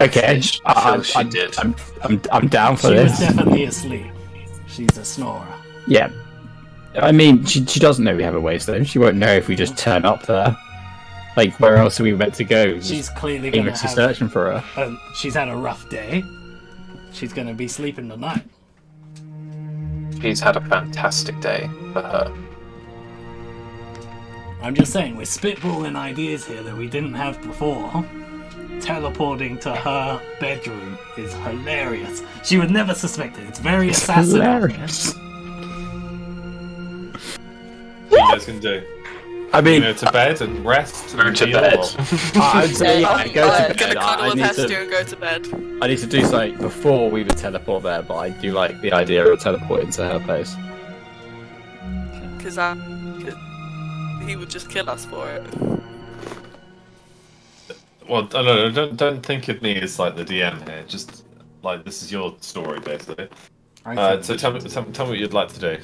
Okay, I feel she did. I'm down for She was this. definitely asleep. She's a snorer. Yeah. I mean, she doesn't know we have a waystone. She won't know if we just turn up there. Like, where else are we meant to go? She's clearly gonna aimlessly have. searching for her. She's had a rough day. She's gonna be sleeping tonight. She's had a fantastic day for her. I'm just saying, we're spitballing ideas here that we didn't have before. Teleporting to her bedroom is hilarious. She would never suspect it. It's very assassin. Hilarious. What you guys can do? I mean, Go to bed and rest. Go and to heal, bed. or- I'd say yeah, go to I'm gonna bed. cuddle I with need Hester to, and go to bed. I need to do something before we would teleport there, but I do like the idea of teleporting to her place. Because he would just kill us for it. Well, no, don't think of me as like the DM here. Just like this is your story, basically. So tell me what you'd like to do.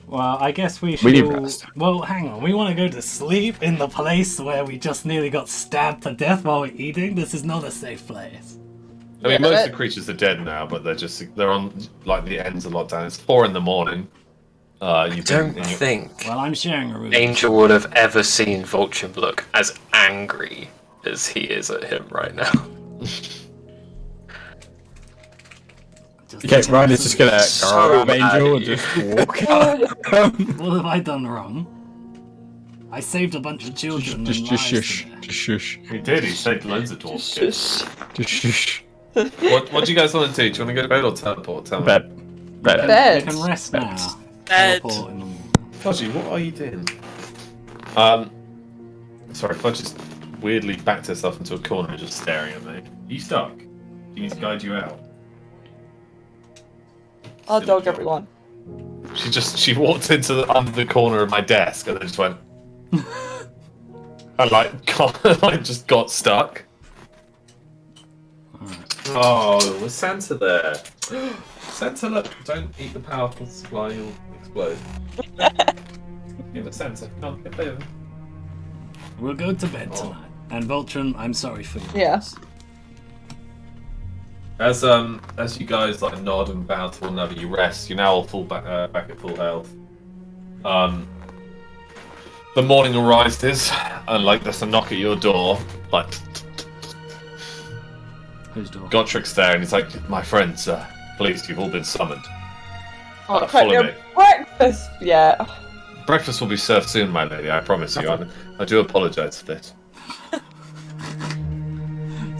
Well, I guess we should. We need rest. Well, hang on. We want to go to sleep in the place where we just nearly got stabbed to death while we're eating. This is not a safe place. I mean, Yeah, most but- of the creatures are dead now, but they're on like the ends of lockdown. It's 4 a.m. I don't think Well, I'm sharing a room. Angel would have ever seen Vulture look as angry as he is at him right now. Okay, Ryan's just gonna So grab mad Angel at and you. just walk out. What have I done wrong? I saved a bunch of children. Just and lives shush. today. Just shush. He did. He saved loads of dwarf kids. Just shush. What do you guys want to do? Do you want to go to bed or teleport? Tell me. Bed. Bed. Bed. We can rest now. Bed. Teleport in the morning. Fudgy, what are you doing? Sorry, Fudge just weirdly backed herself into a corner and just staring at me. Are you stuck? Do you need to guide you out? I'll dog everyone. She walked into under the corner of my desk and then just went. I just got stuck. Oh, was Santa there? Santa, look! Don't eat the powerful supply; you'll explode. Yeah, but Santa, come on, get play with him. We'll go to bed tonight. And Voltron, I'm sorry for you. Yeah. As you guys like nod and bow to one another, you rest. You're now all full back at full health. The morning arises. and like there's a knock at your door, like Whose door? Gotrik's there, and he's like, "My friends, please, you've all been summoned. Oh, Follow me. breakfast. Yeah. Breakfast will be served soon, my lady. I promise you. I do apologise for this.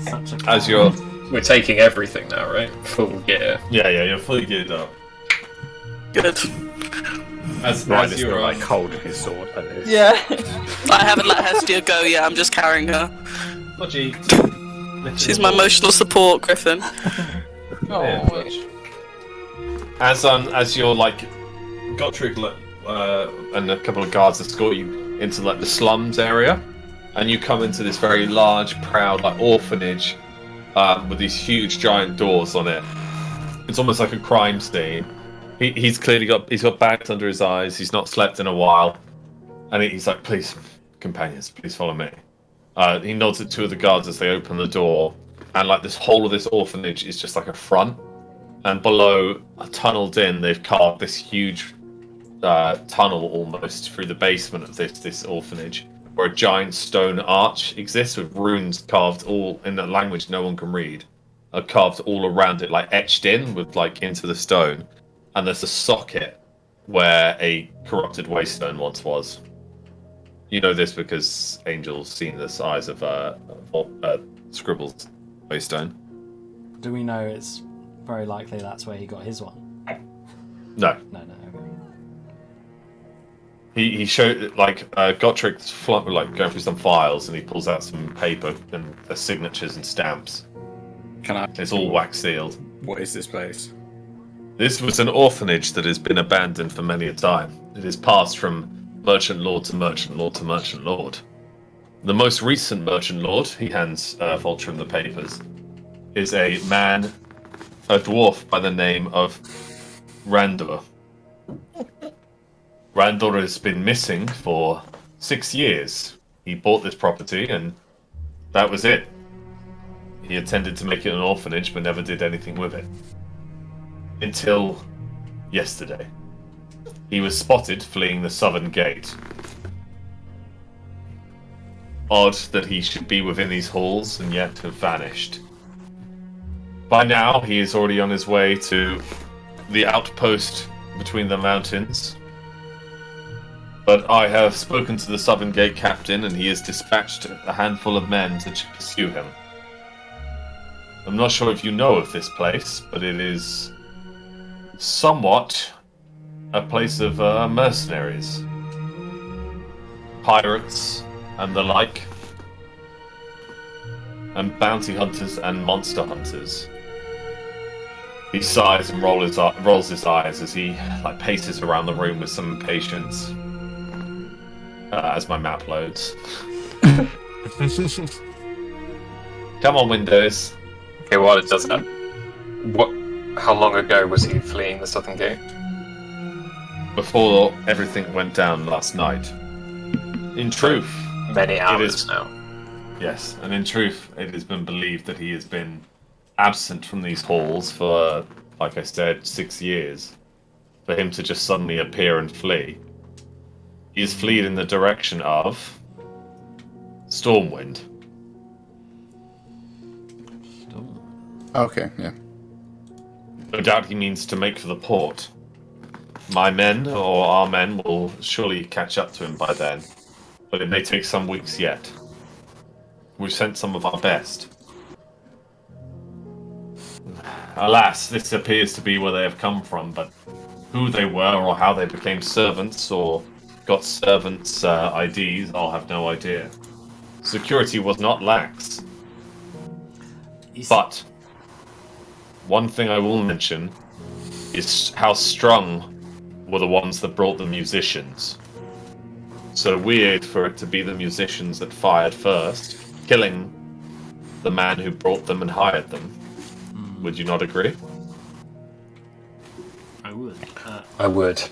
Such a As you're, We're taking everything now, right? Full gear. yeah, you're fully geared up. Good. As Minus you're the like holding his sword. That is. Yeah. I haven't let Hestia go yet. I'm just carrying her. Pudgy. She's my emotional support, Griffin. Oh. As you're like, Gottfried and a couple of guards escort you into like the slums area, and you come into this very large, proud like orphanage with these huge giant doors on it. It's almost like a crime scene. He's clearly got bags under his eyes. He's not slept in a while, and he's like, "Please, companions, please follow me." He nods at two of the guards as they open the door, and like this whole of this orphanage is just like a front, and below, tunneled in, they've carved this huge tunnel almost through the basement of this orphanage, where a giant stone arch exists with runes carved all in a language no one can read, carved all around it, like etched in with like into the stone. And there's a socket where a corrupted waystone once was. You know this because Angel's seen the size of Scribble's waystone. Do we know it's very likely that's where he got his one? No. No, okay. He showed like Gottrik's like going through some files, and he pulls out some paper and signatures and stamps. It's all wax sealed. What is this place? This was an orphanage that has been abandoned for many a time. It has passed from merchant lord to merchant lord to merchant lord. The most recent merchant lord, he hands Vultrum the papers, is a man, a dwarf by the name of Randor. Randor has been missing for 6 years. He bought this property and that was it. He intended to make it an orphanage but never did anything with it. Until yesterday. He was spotted fleeing the southern gate. Odd that he should be within these halls and yet have vanished. By now, he is already on his way to the outpost between the mountains. But I have spoken to the southern gate captain, and he has dispatched a handful of men to pursue him. I'm not sure if you know of this place, but it is somewhat a place of mercenaries, pirates, and the like, and bounty hunters and monster hunters. He sighs and rolls his eyes as he like paces around the room with some impatience. As my map loads. Come on, Windows. Okay, while it does that, how long ago was he fleeing the southern gate? Before everything went down last night. In truth, Many hours now. yes, and in truth, it has been believed that he has been absent from these halls for, like I said, 6 years. For him to just suddenly appear and flee. He has fled in the direction of Stormwind. Okay, yeah. No doubt he means to make for the port. My men, or our men, will surely catch up to him by then. But it may take some weeks yet. We've sent some of our best. Alas, this appears to be where they have come from, but who they were or how they became servants or got servants' IDs, I'll have no idea. Security was not lax. But one thing I will mention is how strong were the ones that brought the musicians. So weird for it to be the musicians that fired first, killing the man who brought them and hired them. Would you not agree? I would. I would.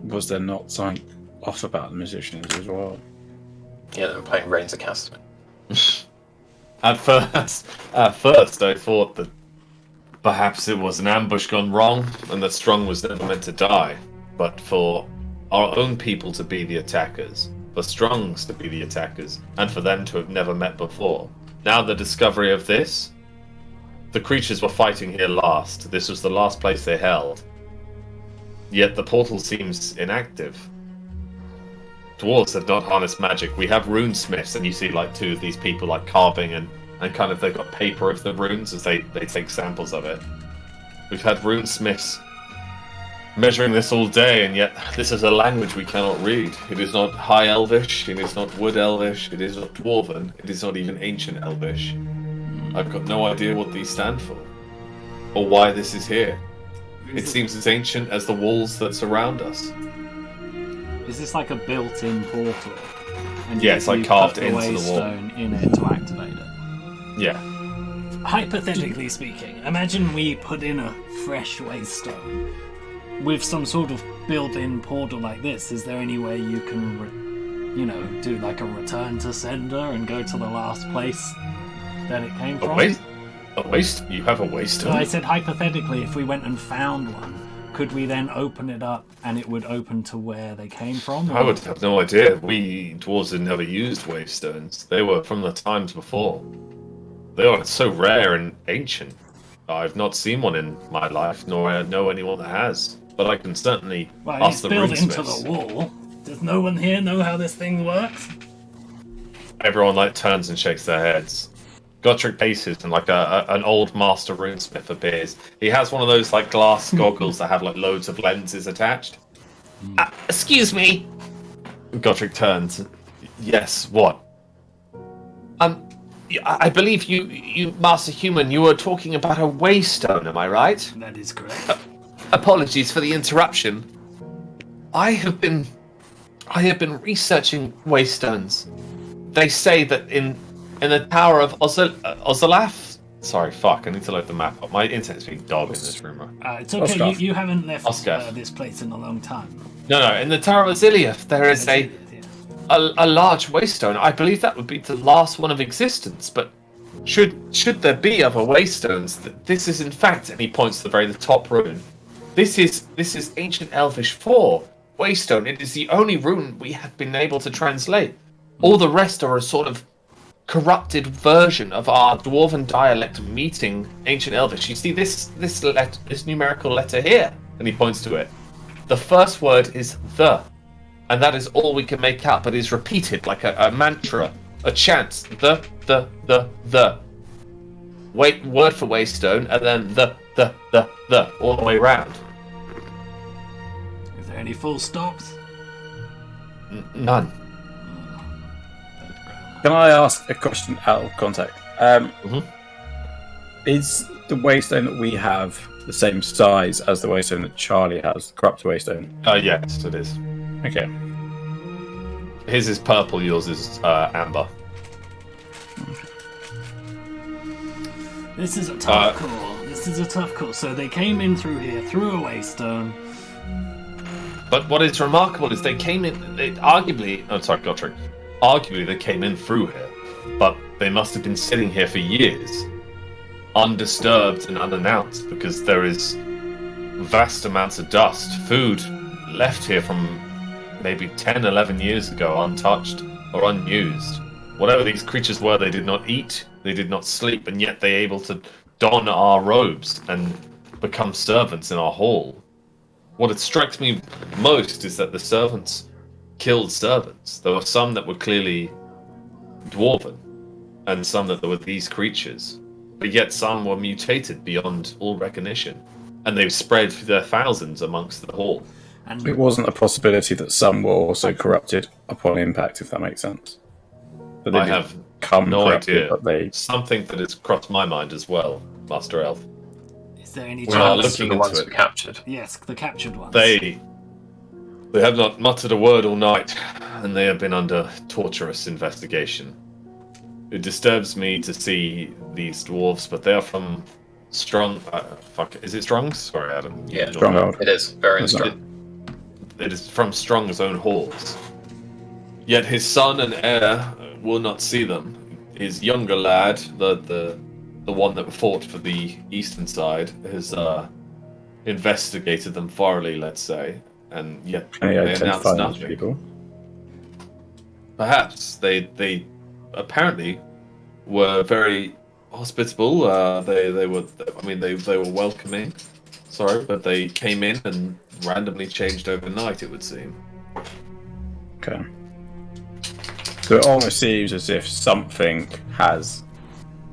Was there not something off about the musicians as well? Yeah, they were playing Reigns of Castamere. At first I thought that perhaps it was an ambush gone wrong, and that Strong was never meant to die. But for our own people to be the attackers, for Strongs to be the attackers, and for them to have never met before. Now the discovery of this, the creatures were fighting here last. This was the last place they held. Yet the portal seems inactive. Dwarves have not harnessed magic. We have runesmiths, and you see like two of these people like carving and kind of they've got paper of the runes as they take samples of it. We've had runesmiths measuring this all day, and yet this is a language we cannot read. It is not High Elvish, it is not Wood Elvish, it is not Dwarven, it is not even Ancient Elvish. I've got no idea what these stand for, or why this is here. It seems as ancient as the walls that surround us. Is this like a built-in portal? And yeah, it's like carved into the wall. Waystone in it to activate it. Yeah. Hypothetically speaking, imagine we put in a fresh waystone with some sort of built-in portal like this. Is there any way you can, do like a return to sender and go to the last place that it came from? You have a waystone? No, I said hypothetically, if we went and found one, could we then open it up and it would open to where they came from? I would have no idea. We dwarves had never used waystones. They were from the times before. They are so rare and ancient. I've not seen one in my life, nor I know anyone that has. But I can certainly ask the runesmiths. It's built into the wall. Does no one here know how this thing works? Everyone turns and shakes their heads. Gotrek paces and an old master runesmith appears. He has one of those glass goggles that have loads of lenses attached. Excuse me. Gotrek turns. Yes, what? I believe you, Master Human, you were talking about a waystone, am I right? That is correct. Apologies for the interruption. I have been researching waystones. They say that in the Tower of Ozolaf. Sorry, fuck. I need to load the map up. My internet's being dog in this room. It's okay. You haven't left this place in a long time. No. In the Tower of Oziliath, there is a large waystone. I believe that would be the last one of existence. But should there be other waystones, this is in fact, and he points to the top rune. This is Ancient Elvish 4 waystone. It is the only rune we have been able to translate. All the rest are a sort of corrupted version of our dwarven dialect meeting Ancient Elvish. You see this numerical letter here, and he points to it. The first word is the, and that is all we can make out, but is repeated like a mantra, a chant. The. Word for waystone, and then the, all the way round. Is there any full stops? None. Can I ask a question out of context? Is the waystone that we have the same size as the waystone that Charlie has, the corrupt waystone? Yes, it is. Okay. His is purple, yours is amber. This is a tough call. So they came in through here, through a waystone. But what is remarkable is they came in, Gotrek. Arguably they came in through here, but they must have been sitting here for years, undisturbed and unannounced, because there is vast amounts of dust, food left here from maybe 10, 11 years ago, untouched or unused. Whatever these creatures were, they did not eat, they did not sleep, and yet they able to don our robes and become servants in our hall. What it strikes me most is that the servants killed servants. There were some that were clearly dwarven, and some that were these creatures. But yet some were mutated beyond all recognition, and they've spread for their thousands amongst the hall. And it wasn't a possibility that some were also corrupted upon impact, if that makes sense. That I have no idea. But something that has crossed my mind as well, Master Elf. Is there any We are chance? looking the into ones it. we captured. Yes, the captured ones. They have not muttered a word all night, and they have been under torturous investigation. It disturbs me to see these dwarves, but they are from Strong. Is it Strong's? Sorry, Adam. Yeah, Stronghold. It is very strong. It is from Strong's own halls. Yet his son and heir will not see them. His younger lad, the one that fought for the eastern side, has investigated them thoroughly, let's say, and yet Can you they announced identify those nothing. people? Perhaps they apparently were very hospitable. They were. I mean, they were welcoming. Sorry, but they came in and randomly changed overnight. It would seem. Okay. So it almost seems as if something has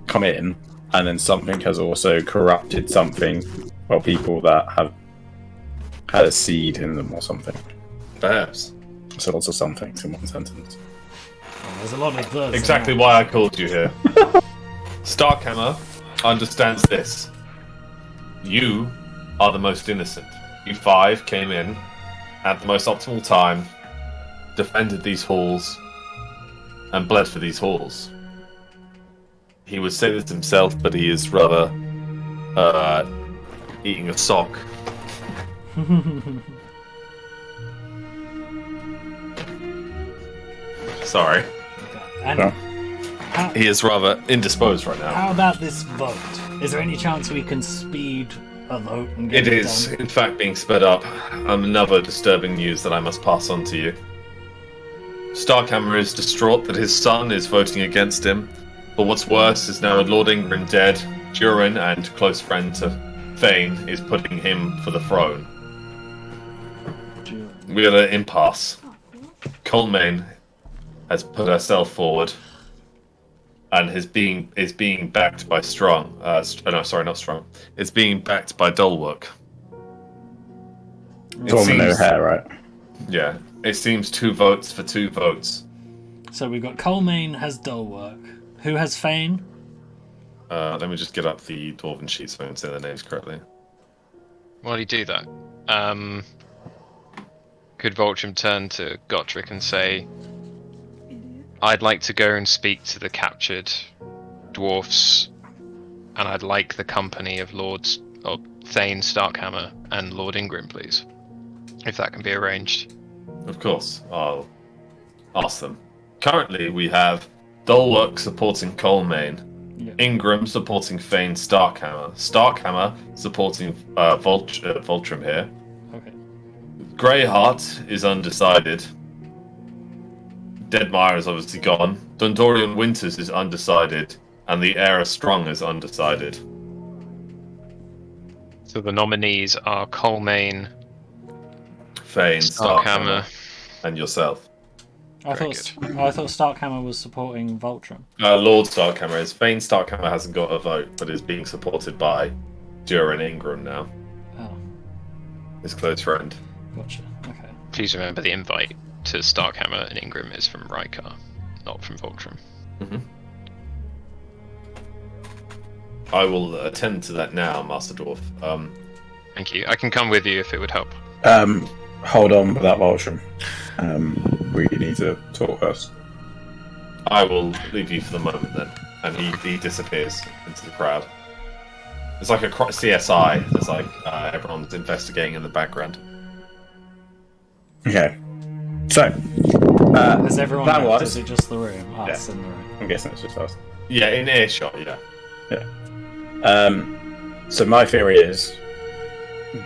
come in, and then something has also corrupted something. Well, people that have had a seed in them or something. Perhaps. So lots of somethings in one sentence. Oh, there's a lot of those. Exactly why I called you here. Starkhammer understands this. You are the most innocent. You 5 came in at the most optimal time, defended these halls, and bled for these halls. He would say this himself, but he is rather eating a sock. Sorry. And He is rather indisposed right now. how about this vote? Is there any chance we can speed a vote and get It it is, done? in fact, being sped up. Another disturbing news that I must pass on to you. Starkhammer is distraught that his son is voting against him, but what's worse is now Lord Ingram dead, Durin and close friend to Thane is putting him for the throne. We're at an impasse. Colmaine has put herself forward and is being backed by Strong. No, sorry, not Strong. It's being backed by Dulwark. It's all no hair, right? Yeah, it seems 2 votes for 2 votes. So we've got Colmaine has Dulwark. Who has Fane? Let me just get up the Dwarven sheet so I can say their names correctly. While you do that, could Voltrum turn to Gotrek and say, I'd like to go and speak to the captured dwarfs, and I'd like the company of Thane Starkhammer and Lord Ingram, please. If that can be arranged. Of course, I'll ask them. Currently, we have Dulwark supporting Colmaine, Yeah. Ingram supporting Thane Starkhammer, Starkhammer supporting Voltrum here. Okay. Greyheart is undecided. Deadmire is obviously gone. Dundorian Winters is undecided, and the Heir Strong is undecided. So the nominees are Colmaine, Thane, Starkhammer, Starkhammer. and yourself. I Very thought Starkhammer was supporting Voltrum. Lord Starkhammer is. Thane Starkhammer hasn't got a vote, but is being supported by Durin Ingram now, Oh, his close friend. gotcha. Okay. Please remember the invite to Starkhammer and Ingram is from Rykar, not from Voltrum. I will attend to that now, Master Dwarf. Thank you. I can come with you if it would help. Hold on with that Voltrum. We need to talk first. I will leave you for the moment then. And he disappears into the crowd. It's like a CSI. It's like everyone's investigating in the background. Okay. So, Has everyone plan left? was- Is it just the room? Yeah. It's in the room. I'm guessing it's just us. Yeah, in earshot, yeah. So my theory is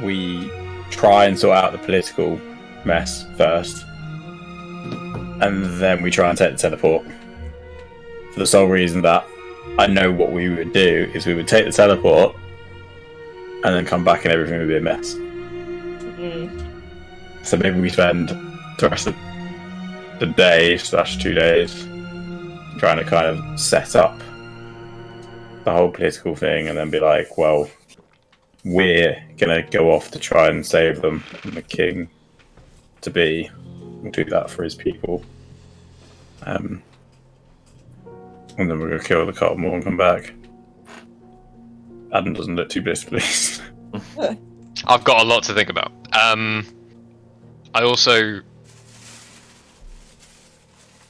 we try and sort out the political mess first, and then we try and take the teleport. For the sole reason that I know what we would do is we would take the teleport and then come back and everything would be a mess. So maybe we spend the rest of the day / 2 days trying to kind of set up the whole political thing and then be like, well, we're gonna go off to try and save them from the king to be. We'll do that for his people. And then we're gonna kill the Cottonmore and come back. Adam doesn't look too displeased. I've got a lot to think about. I also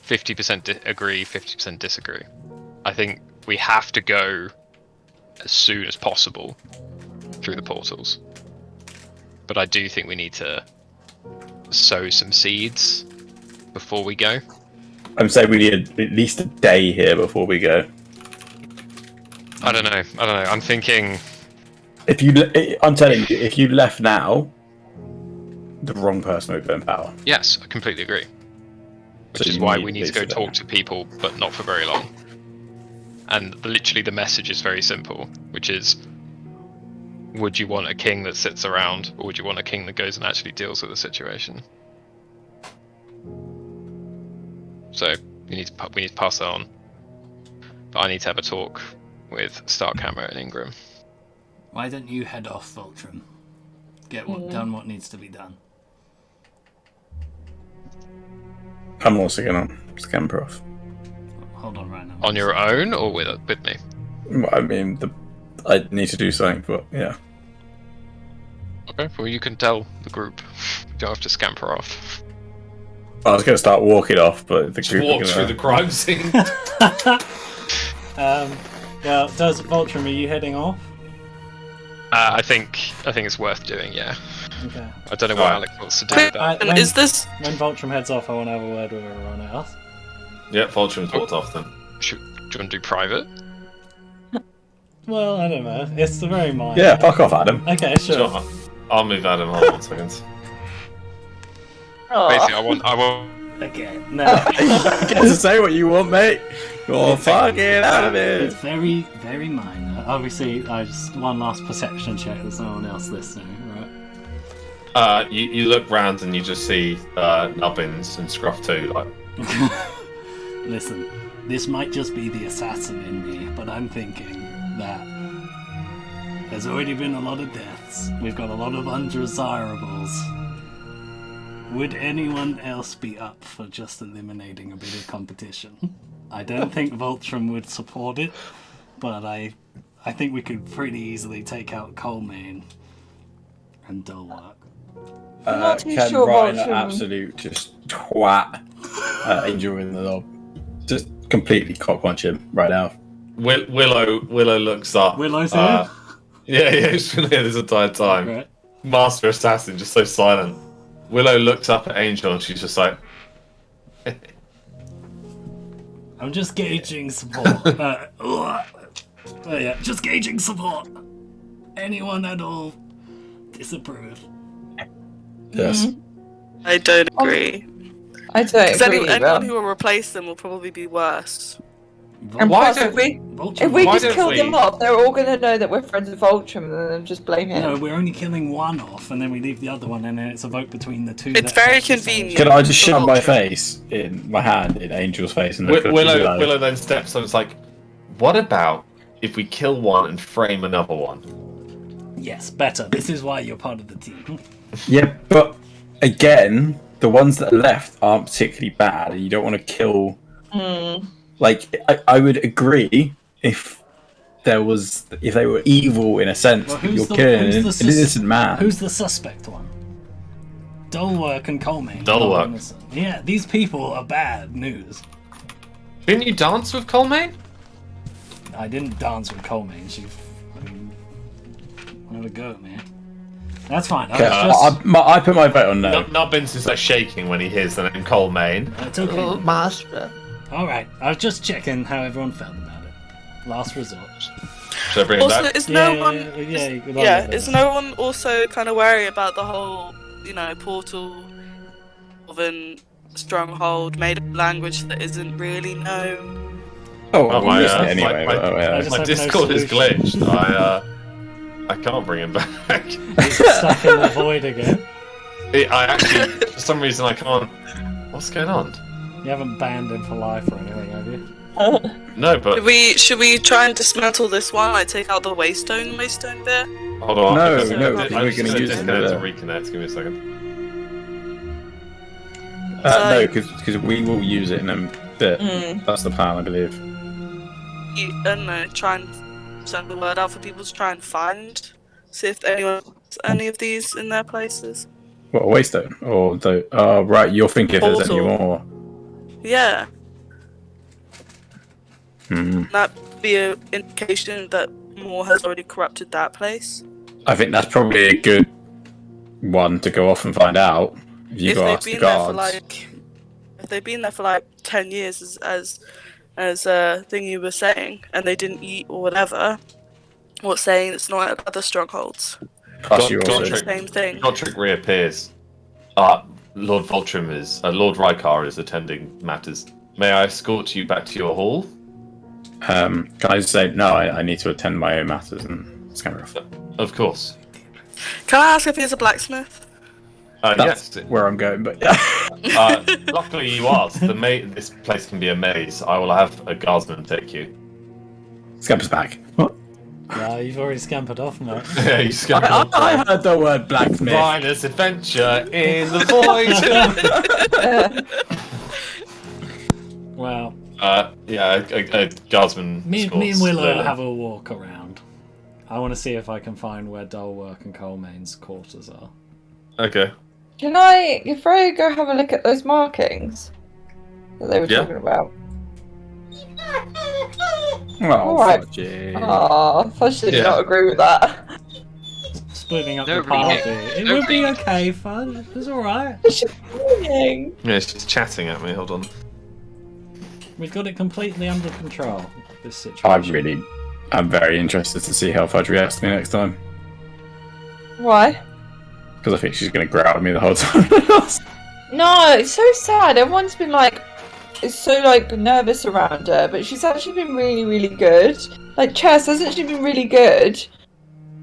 50% agree, 50% disagree. I think we have to go as soon as possible through the portals. But I do think we need to sow some seeds before we go. I'm saying we need at least a day here before we go. I don't know. I'm thinking I'm telling you, if you left now, the wrong person would be in power. yes, I completely agree. which is why we need to go talk to people, but not for very long. And literally the message is very simple, which is, would you want a king that sits around, or would you want a king that goes and actually deals with the situation? So we need to pass that on. But I need to have a talk with Starkhammer and Ingram. Why don't you head off, Voltron? Get done what needs to be done. I'm also gonna scamper off. Hold on right now. On your own, or with me? I mean, I need to do something, but yeah. Okay, well you can tell the group. You don't have to scamper off. I was going to start walking off, but the Just group walk through the crime scene. Well, does Voltron, are you heading off? I think it's worth doing. Yeah. Okay. I don't know what Alex wants to do with that. And is this? When Voltron heads off, I want to have a word with everyone else. Yeah, Voltron's walked off then. Do you want to do private? Well, I don't know. It's the very minor. Yeah, fuck off, Adam. Okay, sure. Sure, I'll move Adam. Hold on 1 second. Basically, I want. Okay, no. Get to say what you want, mate. You're fucking out of it. It's very, very minor. Obviously, I just one last perception check. There's no one else listening, right? You look round and you just see Nubbins and Scruff too. Like, Listen, this might just be the assassin in me, but I'm thinking that there's already been a lot of deaths. We've got a lot of undesirables. Would anyone else be up for just eliminating a bit of competition? I don't think Voltron would support it, but I think we could pretty easily take out Colemane and Dulwark. I'm not too Ken sure Ryan, Voltron. absolute just twat. Angel in the lob. Just completely cock punch him right now. Willow looks up. Willow's here? Yeah, he's been here this entire time. Right. Master Assassin, just so silent. Willow looks up at Angel and she's just like, I'm just gauging support. Yeah, just gauging support. Anyone at all disapprove? Yes. I don't agree. I don't Because agree. anyone But... who will replace them will probably be worse. And Why plus, don't- if we Voltron, just don't kill we- them off, they're all going to know that we're friends with Voltron and then just blame him. no, we're only killing one off, and then we leave the other one, and then it's a vote between the two. It's that very exercise. convenient. Can I just shove my Voltron. face in my hand in Angel's face and look at Willow Willow? then steps up and it's like, what about if we kill one and frame another one? Yes, better. This is why you're part of the team. Yeah, but again, the ones that are left aren't particularly bad, and you don't want to kill. Like, I would agree if they were evil in a sense. Well, that you're killing an innocent man. Who's the suspect one? Dulwark and Colemane. Dulwark. Innocent. Yeah, these people are bad news. Didn't you dance with Colemane? I didn't dance with Colemane. Have a go at me. That's fine. Okay, I put my vote on no. Nubbins is like shaking when he hears the name Colemane. It's okay. Master. All right. I was just checking how everyone felt about it. Last resort. Should I bring him Also, back? is no one? Is Is no one also kind of wary about the whole, portal of a stronghold made of language that isn't really known? Oh, Oh, we'll my, use it anyway. my, but, my, I just my have no Discord is solution. glitched. I can't bring him back. It's stuck in the void again. I actually, for some reason, I can't. What's going on? You haven't banned him for life or anything, have you? No, but Should we try and dismantle this one? Like take out the waystone bit? hold on. No, I'm no, just we're gonna use it disconnect there. to reconnect. Give me a second. no, because we will use it in a bit. That's the plan, I believe. I don't know. Try and send the word out for people to try and find. See if anyone has any of these in their places. What, a waystone? Or the... Oh, right, you're thinking if there's any Portal. more. Yeah, Hmm. that'd be an indication that more has already corrupted that place. I think that's probably a good one to go off and find out. If you If go they've ask the been there for guards. if they've been there for like 10 years as thing you were saying, and they didn't eat or whatever, what's saying it's not at other strongholds? Plus you Got also... trick. Same thing. Godric reappears. Lord Voltrim is Lord Rykar is attending matters. May I escort you back to your hall? Can I just say no? I need to attend my own matters and scammer off. Of course. Can I ask if he's a blacksmith? That's Yes. where I'm going, but yeah. Luckily you asked. This place can be a maze. I will have a guardsman take you. Scamper's back. What? Yeah, you've already scampered off, mate. Yeah, you scampered off. I heard the word blacksmith. Finest adventure in the void. Well, Yeah, a guardsman. me and escorts Willow Lily. have a walk around. I want to see if I can find where Dulwork and Colemane's quarters are. Okay. Can I, Fro, go have a look at those markings that they were Yeah. talking about? Oh, Alright. Fudgy. Oh, Fudge did Yeah. not agree with that. Splitting up No, the really, party. It no, would be really. okay, Fudge. It's alright. What's she doing? Yeah, she's chatting at me. Hold on. We've got it completely under control, this situation. I'm very interested to see how Fudge reacts to me next time. Why? Because I think she's going to growl at me the whole time. No, it's so sad. Everyone's been like, it's so like nervous around her, but she's actually been really, really good. Like Chess hasn't she been really good?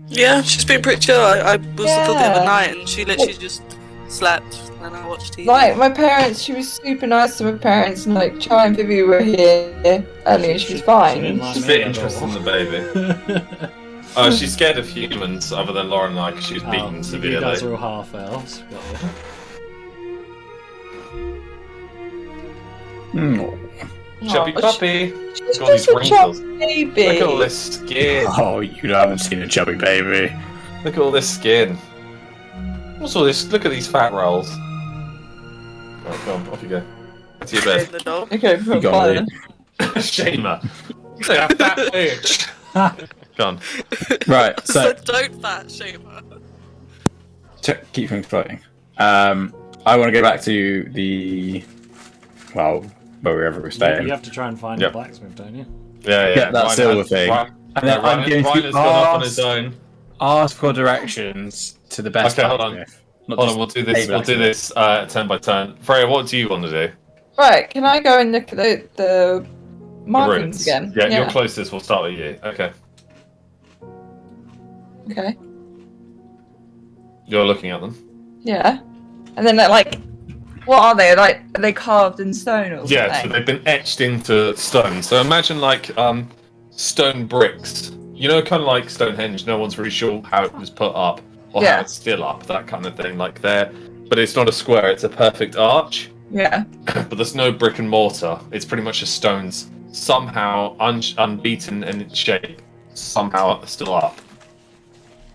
Yeah, she's been pretty chill. I was until the Yeah. other night and she literally just slept and I watched TV. Like my parents, she was super nice to my parents, and like Charlie and Vivi were here earlier. She was She fine. didn't like She's a me bit at interested all. in the baby. She's scared of humans, other than Lauren and I, because she was beaten You severely. guys are all half elves. Got it. Chubby Oh, puppy. She's Got these just a wrinkles. chubby baby. Look at all this skin. Oh, you haven't seen a chubby baby. Look at all this skin. What's all this? Look at these fat rolls. Right, go on, off you go. To your Save bed. the dog. Okay, You got fine. it. Shame her. Say a fat bitch. Go on. Right, So so don't fat shame her. keep things floating. I want to go back to the wherever we're You staying. have to try and find Yep. the blacksmith, don't you? Yeah. Get that Ryan silver has- thing. Ryan, And then I'm going Ryan to has gone off on his own. ask for directions to the best. Okay, hold on. blacksmith. Not Hold just on, we'll do a this. We'll do blacksmith. this turn by turn. Freya, what do you want to do? Right, can I go and look at the The markings runes. again? Yeah, you're closest. We'll start with you. Okay. Okay. You're looking at them. Yeah. And then like, what are they? Like, are they carved in stone or something? Yeah, so they've been etched into stone. So imagine like stone bricks. You know, kind of like Stonehenge. No one's really sure how it was put up or Yeah. how it's still up. That kind of thing. Like there, but it's not a square. It's a perfect arch. Yeah. But there's no brick and mortar. It's pretty much just stones, somehow unbeaten in its shape, somehow still up,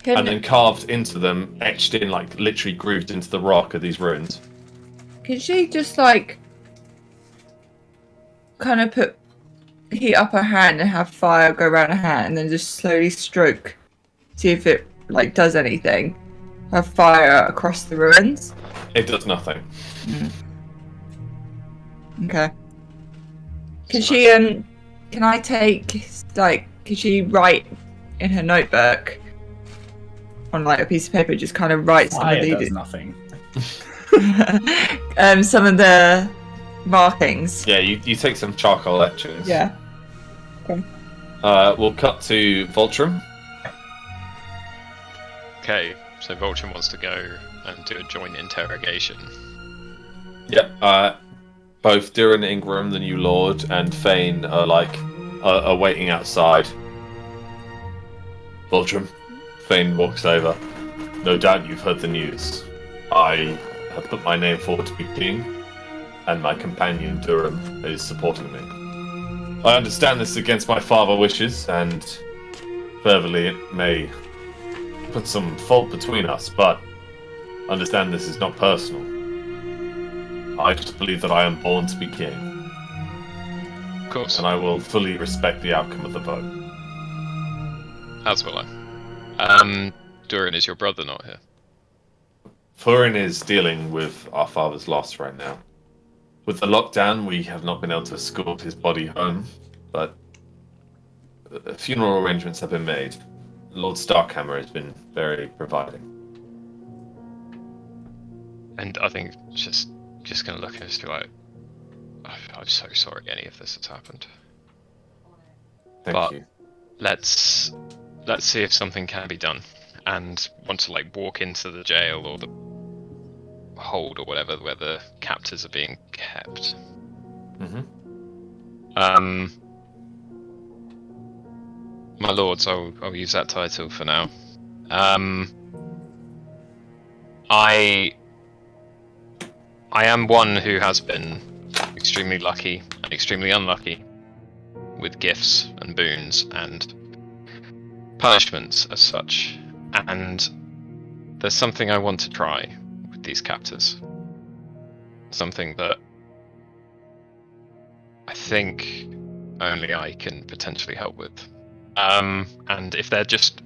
Can, and then carved into them, etched in, like literally grooved into the rock of these runes. can she just like kind of put heat up her hand and have fire go around her hand and then just slowly stroke, see if it like does anything? Have fire across the ruins. It does nothing. Okay. Can she can I take like can she write in her notebook on like a piece of paper, just kind of write some Fire of does these nothing. some of the markings? Yeah, you take some charcoal etchings. Yeah. We'll cut to Voltrum. Okay, so Vulture wants to go and do a joint interrogation. Yep. Both Durin Ingram, the new lord, and Fane are waiting outside. Voltrum. Fane walks over. No doubt you've heard the news. I have put my name forward to be king, and my companion Durham is supporting me. I understand this is against my father's wishes, and verbally it may put some fault between us, but understand this is not personal. I just believe that I am born to be king, Of course, and I will fully respect the outcome of the vote. as will I. Durin, is your brother not here? Florin is dealing with our father's loss right now. With the lockdown, we have not been able to escort his body home, but funeral arrangements have been made. Lord Starkhammer has been very providing. And I think just gonna look and just be like, I'm so sorry any of this has happened. Thank you. Let's see if something can be done. And want to like walk into the jail or the hold or whatever where the captors are being kept. My lords, I'll use that title for now. I am one who has been extremely lucky and extremely unlucky with gifts and boons and punishments as such, and there's something I want to try with these captors. Something that I think only I can potentially help with. And if they're just,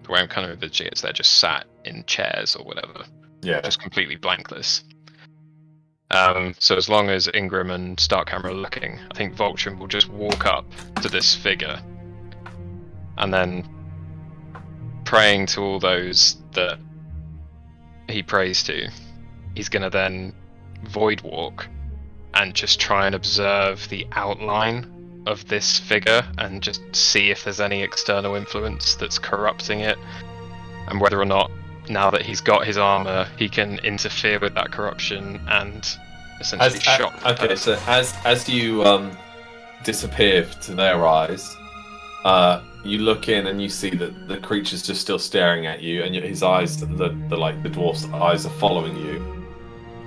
the way I'm kind of envisioning it is they're just sat in chairs or whatever, just completely blankless. So as long as Ingram and Starkhammer are looking, I think Voltron will just walk up to this figure and then, praying to all those that he prays to, he's gonna then void walk and just try and observe the outline of this figure and just see if there's any external influence that's corrupting it, and whether or not, now that he's got his armor, he can interfere with that corruption and essentially shock. Okay, so as you disappear to their eyes, you look in and you see that the creature's just still staring at you, and his eyes, the dwarf's eyes, are following you,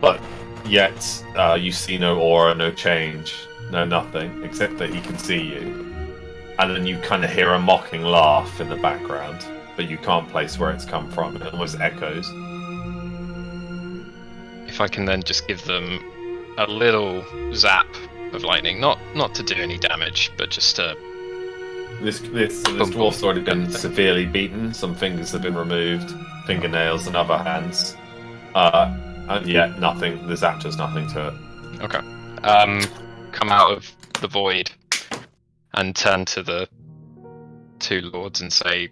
but yet you see no aura, no change, no nothing, except that he can see you. And then you kind of hear a mocking laugh in the background, but you can't place where it's come from. It almost echoes. If I can then just give them a little zap of lightning, not to do any damage, but just to... This dwarf's already been severely beaten. Some fingers have been removed, fingernails and other hands. And yet nothing, the zap does nothing to it. Okay. Come out of the void and turn to the two lords and say,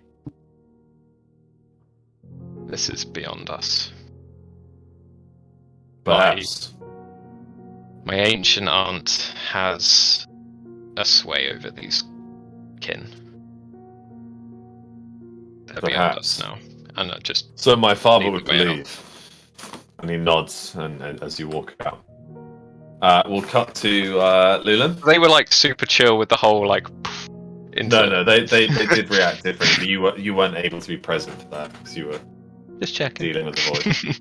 this is beyond us. Perhaps. My ancient aunt has a sway over these kin. They're beyond us now. And just so my father would the way believe. And he nods and as you walk out. We'll cut to Lulan. They were like super chill with the whole like. No, they did react differently. You weren't able to be present for that because you were just checking, dealing with the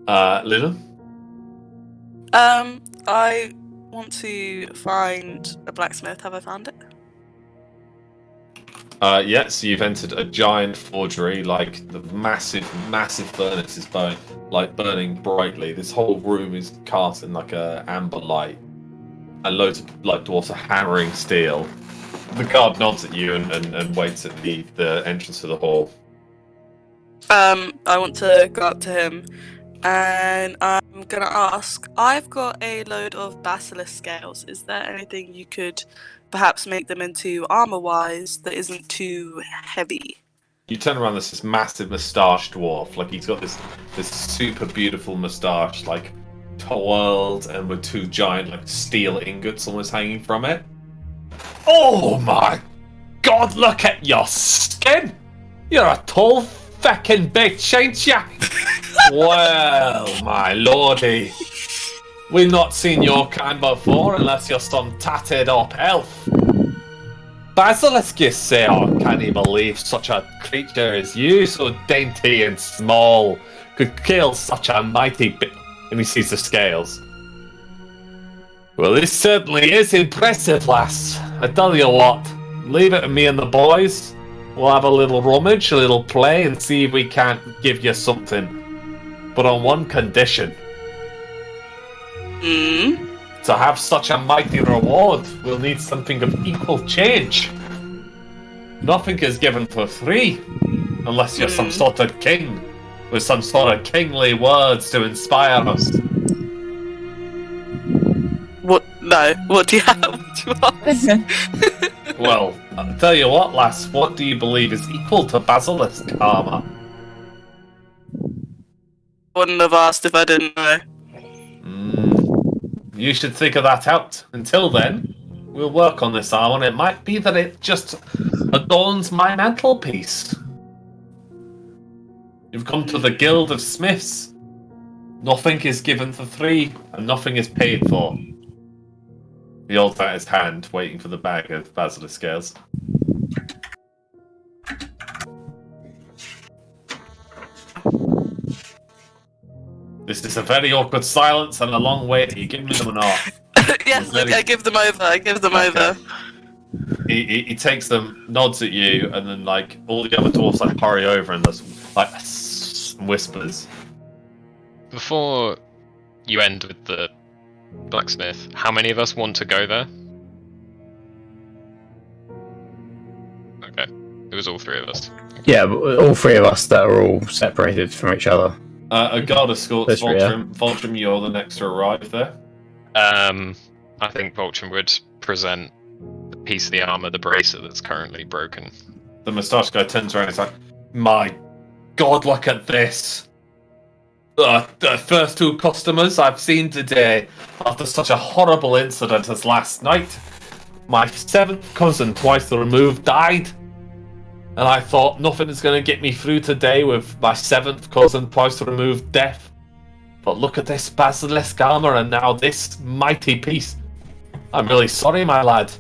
void. Lulan. I want to find a blacksmith. Have I found it? Yes, you've entered a giant forgery. Like the massive furnace is burning brightly. This whole room is cast in like a amber light, and loads of like dwarfs are hammering steel. The guard nods at you and waits at the entrance to the hall. I want to go up to him, and I'm gonna ask. I've got a load of basilisk scales. Is there anything you could perhaps make them into armor-wise that isn't too heavy? You turn around, there's this massive moustached dwarf. Like he's got this super beautiful moustache, like twirled and with two giant like steel ingots almost hanging from it. Oh my god! Look at your skin. You're a tall fucking bitch, ain't ya? Well, my lordy, we've not seen your kind before unless you're some tattered up elf. Basilisk, you say? Oh, can you believe such a creature as you, so dainty and small, could kill such a mighty bit? And he sees the scales. Well, this certainly is impressive, lass. I tell you what, leave it to me and the boys. We'll have a little rummage, a little play, and see if we can't give you something. But on one condition. To have such a mighty reward, we'll need something of equal change. Nothing is given for free, unless you're some sort of king, with some sort of kingly words to inspire us. What? No. What do you have? What do you ask? Well, I'll tell you what, lass, what do you believe is equal to basilisk armor? wouldn't have asked if I didn't know. You should figure that out. Until then, we'll work on this armor. It might be that it just adorns my mantelpiece. You've come to the Guild of Smiths. Nothing is given for free, and nothing is paid for. He holds out his hand, waiting for the bag of basilisk scales. This is a very awkward silence and a long wait. Are you giving me them or not? Yes, I give them over. I give them over. He takes them, nods at you, and then like all the other dwarfs like hurry over and just like whispers. Before you end with the blacksmith, how many of us want to go there? Okay, it was all three of us. Yeah, but all three of us that are all separated from each other. A guard escorts That's right, yeah. Voltrum, you're the next to arrive there. I think Voltron would present the piece of the armor, the bracer that's currently broken. The moustache guy turns around and is like, "My God, look at this! The first two customers I've seen today after such a horrible incident as last night. My 7th cousin, twice removed, died. And I thought nothing is going to get me through today with my 7th cousin, twice removed, death. But look at this basilisk armor and now this mighty piece. I'm really sorry, my lad.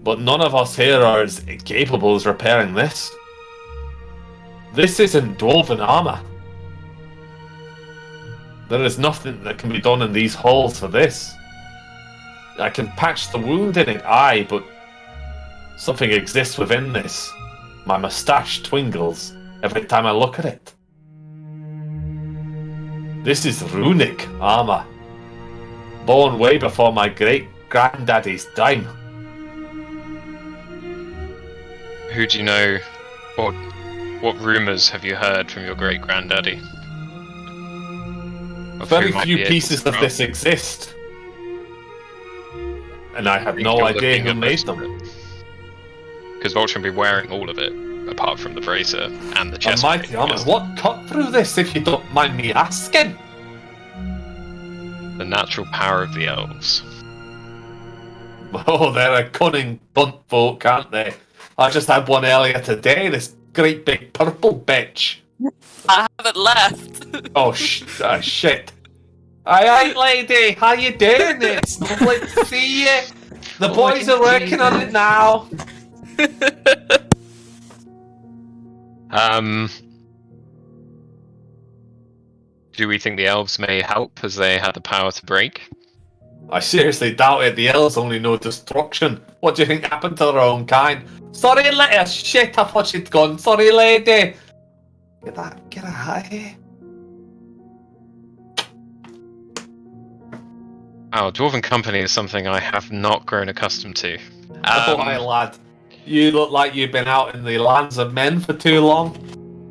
But none of us here are as capable as repairing this. This isn't dwarven armor. There is nothing that can be done in these holes for this. I can patch the wound in it, aye, but something exists within this. My moustache twingles every time I look at it. This is runic armor, born way before my great-granddaddy's time. Who do you know, or what rumours have you heard from your great-granddaddy? Very few pieces of this exist. And I have no idea who made them. Because Voltron will be wearing all of it, apart from the bracer and the chest. A mighty armor. What cut through this, if you don't mind me asking? The natural power of the elves. Oh, they're a cunning bunt folk, aren't they? I just had one earlier today, this great big purple bitch. I haven't left. Oh, shit. Aye, lady, how you doing? It's lovely to see you. The boys are working on it now. Do we think the elves may help as they had the power to break? I seriously doubt it. The elves only know destruction. What do you think happened to their own kind? Sorry, lady. Shit, I thought she'd gone. Sorry, lady. Get out of here. Oh, Dwarven Company is something I have not grown accustomed to. Oh, my lad. You look like you've been out in the lands of men for too long.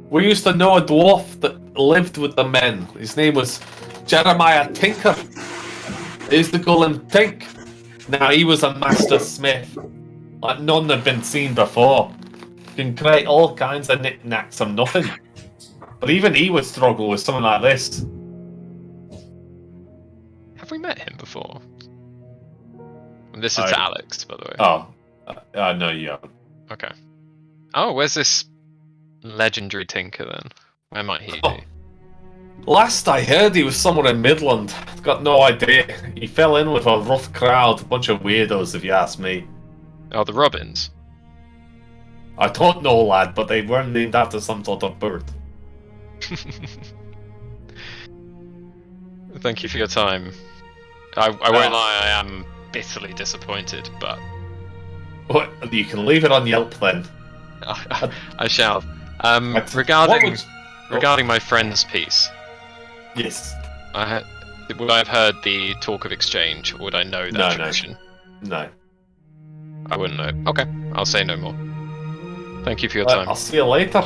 We used to know a dwarf that lived with the men. His name was Jeremiah Tinker. He's the Golem Tink. Now, he was a master smith. Like none had been seen before. Can create all kinds of knickknacks from nothing. But even he would struggle with something like this. Have we met him before? And this is to Alex, by the way. Oh, no, you haven't. Okay. Oh, where's this legendary Tinker then? Where might he be? Last I heard, he was somewhere in Midland. Got no idea. He fell in with a rough crowd, a bunch of weirdos, if you ask me. Oh, the Robins. I don't know, lad, but they weren't named after some sort of bird. Thank you for your time. I won't lie, I am bitterly disappointed, but... Well, you can leave it on Yelp then. I shall. Regarding my friend's piece. Yes. Would I have heard the talk of exchange, or would I know that tradition? No. I wouldn't know. Okay, I'll say no more. Thank you for your time. I'll see you later.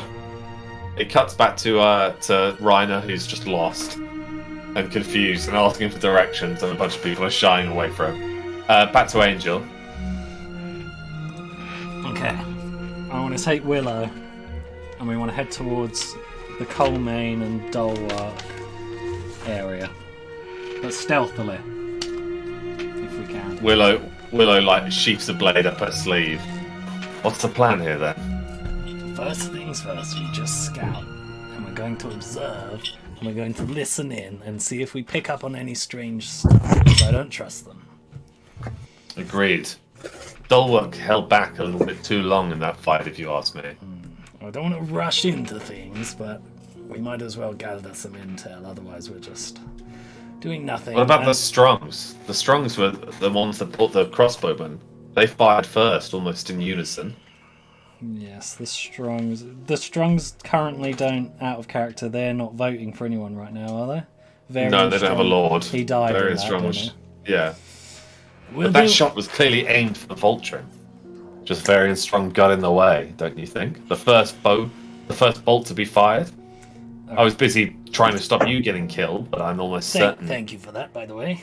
It cuts back to Reiner, who's just lost and confused and asking for directions, and a bunch of people are shying away from him. Back to Angel. Okay. I want to take Willow, and we want to head towards the coal mine and dole work area, but stealthily, if we can. Willow like sheaths a blade up her sleeve. What's the plan here then? First things first, we just scout, and we're going to observe, and we're going to listen in and see if we pick up on any strange stuff, because I don't trust them. Agreed. Dulwork held back a little bit too long in that fight, if you ask me. I don't want to rush into things, but we might as well gather some intel, otherwise we're just doing nothing. What about the Strongs? The Strongs were the ones that brought the crossbowmen. They fired first, almost in unison. Yes, the Strongs. The Strongs currently don't, out of character, they're not voting for anyone right now, are they? No, they don't have a lord. He died. Very Strong was, yeah. We'll But that shot was clearly aimed for the Vulture. Just Varian Strong got in the way, don't you think? The first bolt to be fired. I was busy trying to stop you getting killed, but I'm almost certain. Thank you for that, by the way.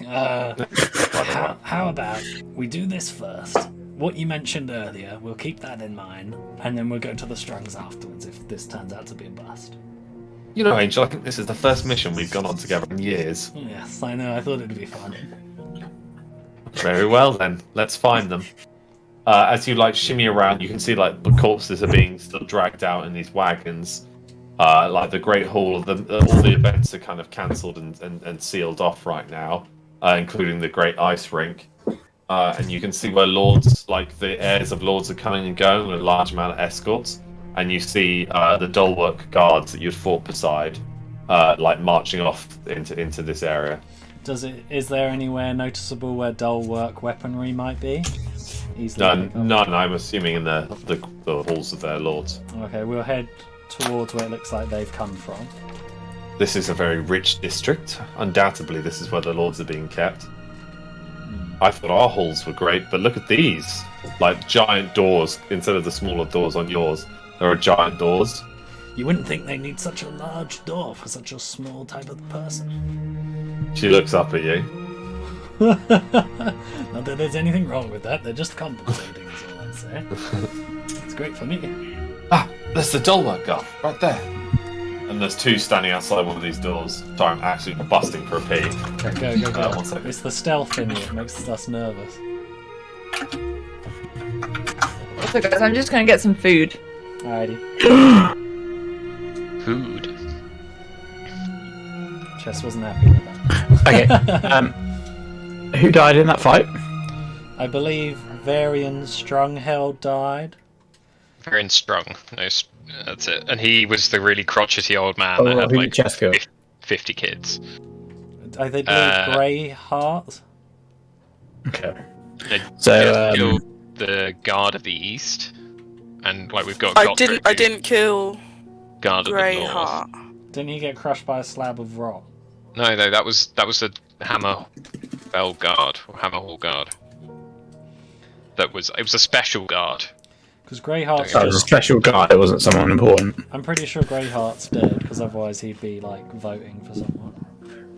How about we do this first? What you mentioned earlier, we'll keep that in mind, and then we'll go to the Strongs afterwards if this turns out to be a bust. You know, Angel, I think this is the first mission we've gone on together in years. Yes, I know. I thought it'd be fun. Very well then, let's find them. As you like shimmy around, you can see like the corpses are being still dragged out in these wagons. Like the Great Hall, all the events are kind of cancelled and sealed off right now, including the Great Ice Rink. And you can see where lords, like the heirs of lords, are coming and going with a large amount of escorts. And you see the Dulwork guards that you'd fought beside, like marching off into this area. Is there anywhere noticeable where Dulwork weaponry might be? Easily None. I'm assuming in the halls of their lords. Okay, we'll head towards where it looks like they've come from. This is a very rich district. Undoubtedly, this is where the lords are being kept. I thought our halls were great, but look at these. Like giant doors instead of the smaller doors on yours. There are giant doors. You wouldn't think they need such a large door for such a small type of person. She looks up at you. Not that there's anything wrong with that, they're just compensating, is all I'd say. It's great for me. Ah, there's the Dulwork guard, right there. And there's two standing outside one of these doors. Sorry, I'm actually busting for a pee. Okay, go. 1 second. It's the stealth in you that makes us nervous. So guys, I'm just gonna get some food. Alrighty. Food. Chess wasn't happy with that. Okay. Who died in that fight? I believe Varian Stronghold died. Varian Strong. No, that's it. And he was the really crotchety old man Oh, that had who like did Chess kill? 50 kids. I they believe Greyheart. Okay. They So, just killed the Guard of the East, and like we've got. I didn't kill Guard of the North. Greyheart. Didn't he get crushed by a slab of rock? No, that was the Hammer Bell Guard or Hammer Hall Guard. It was a special guard. Because Greyheart's That was a special guard, it wasn't someone important. I'm pretty sure Greyheart's dead, because otherwise he'd be like voting for someone.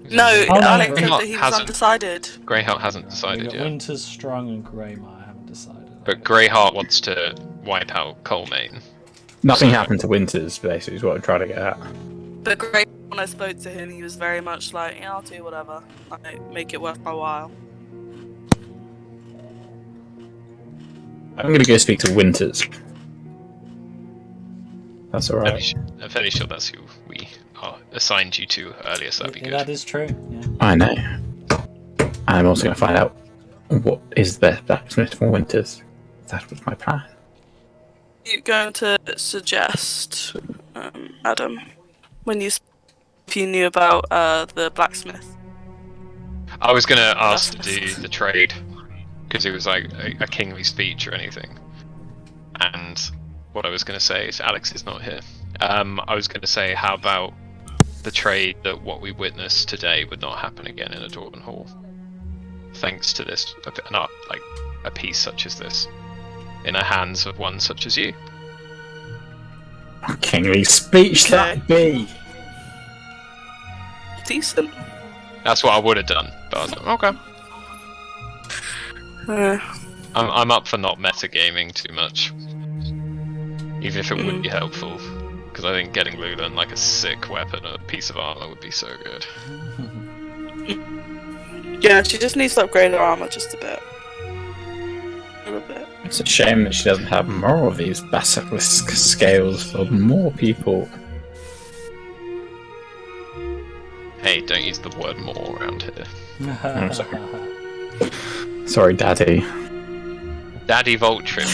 No, Oh, no, Alex said Greyheart that he was hasn't. undecided. Greyheart hasn't We decided got yet. Winter's Strong and Greymire haven't decided. But Greyheart wants to wipe out Coalmane. Nothing happened to Winters, basically, is what I'm trying to get at. But Grey, when I spoke to him, he was very much like, yeah, I'll do whatever. Like, make it worth my while. I'm going to go speak to Winters. That's I'm alright. fairly sure that's who we assigned you to earlier, so that'd be good. That is true, yeah. I know. I'm also going to find out what is the blacksmith for Winters. That was my plan. You going to suggest, Adam, when you if you knew about the blacksmith? I was gonna ask to do the trade because it was like a kingly speech or anything. And what I was gonna say is Alex is not here. I was gonna say, how about the trade that what we witnessed today would not happen again in a Dwarven Hall, thanks to this, a piece such as this, in the hands of one such as you. Kingly speech that be! Decent. That's what I would have done, but I was like, okay. I'm up for not metagaming too much, even if it would be helpful, because I think getting Lulan like a sick weapon or a piece of armor would be so good. Yeah, she just needs to upgrade her armor just a bit. A little bit. It's a shame that she doesn't have more of these basilisk scales for more people. Hey, don't use the word more around here. I'm sorry. Sorry, Daddy. Daddy Voltrim.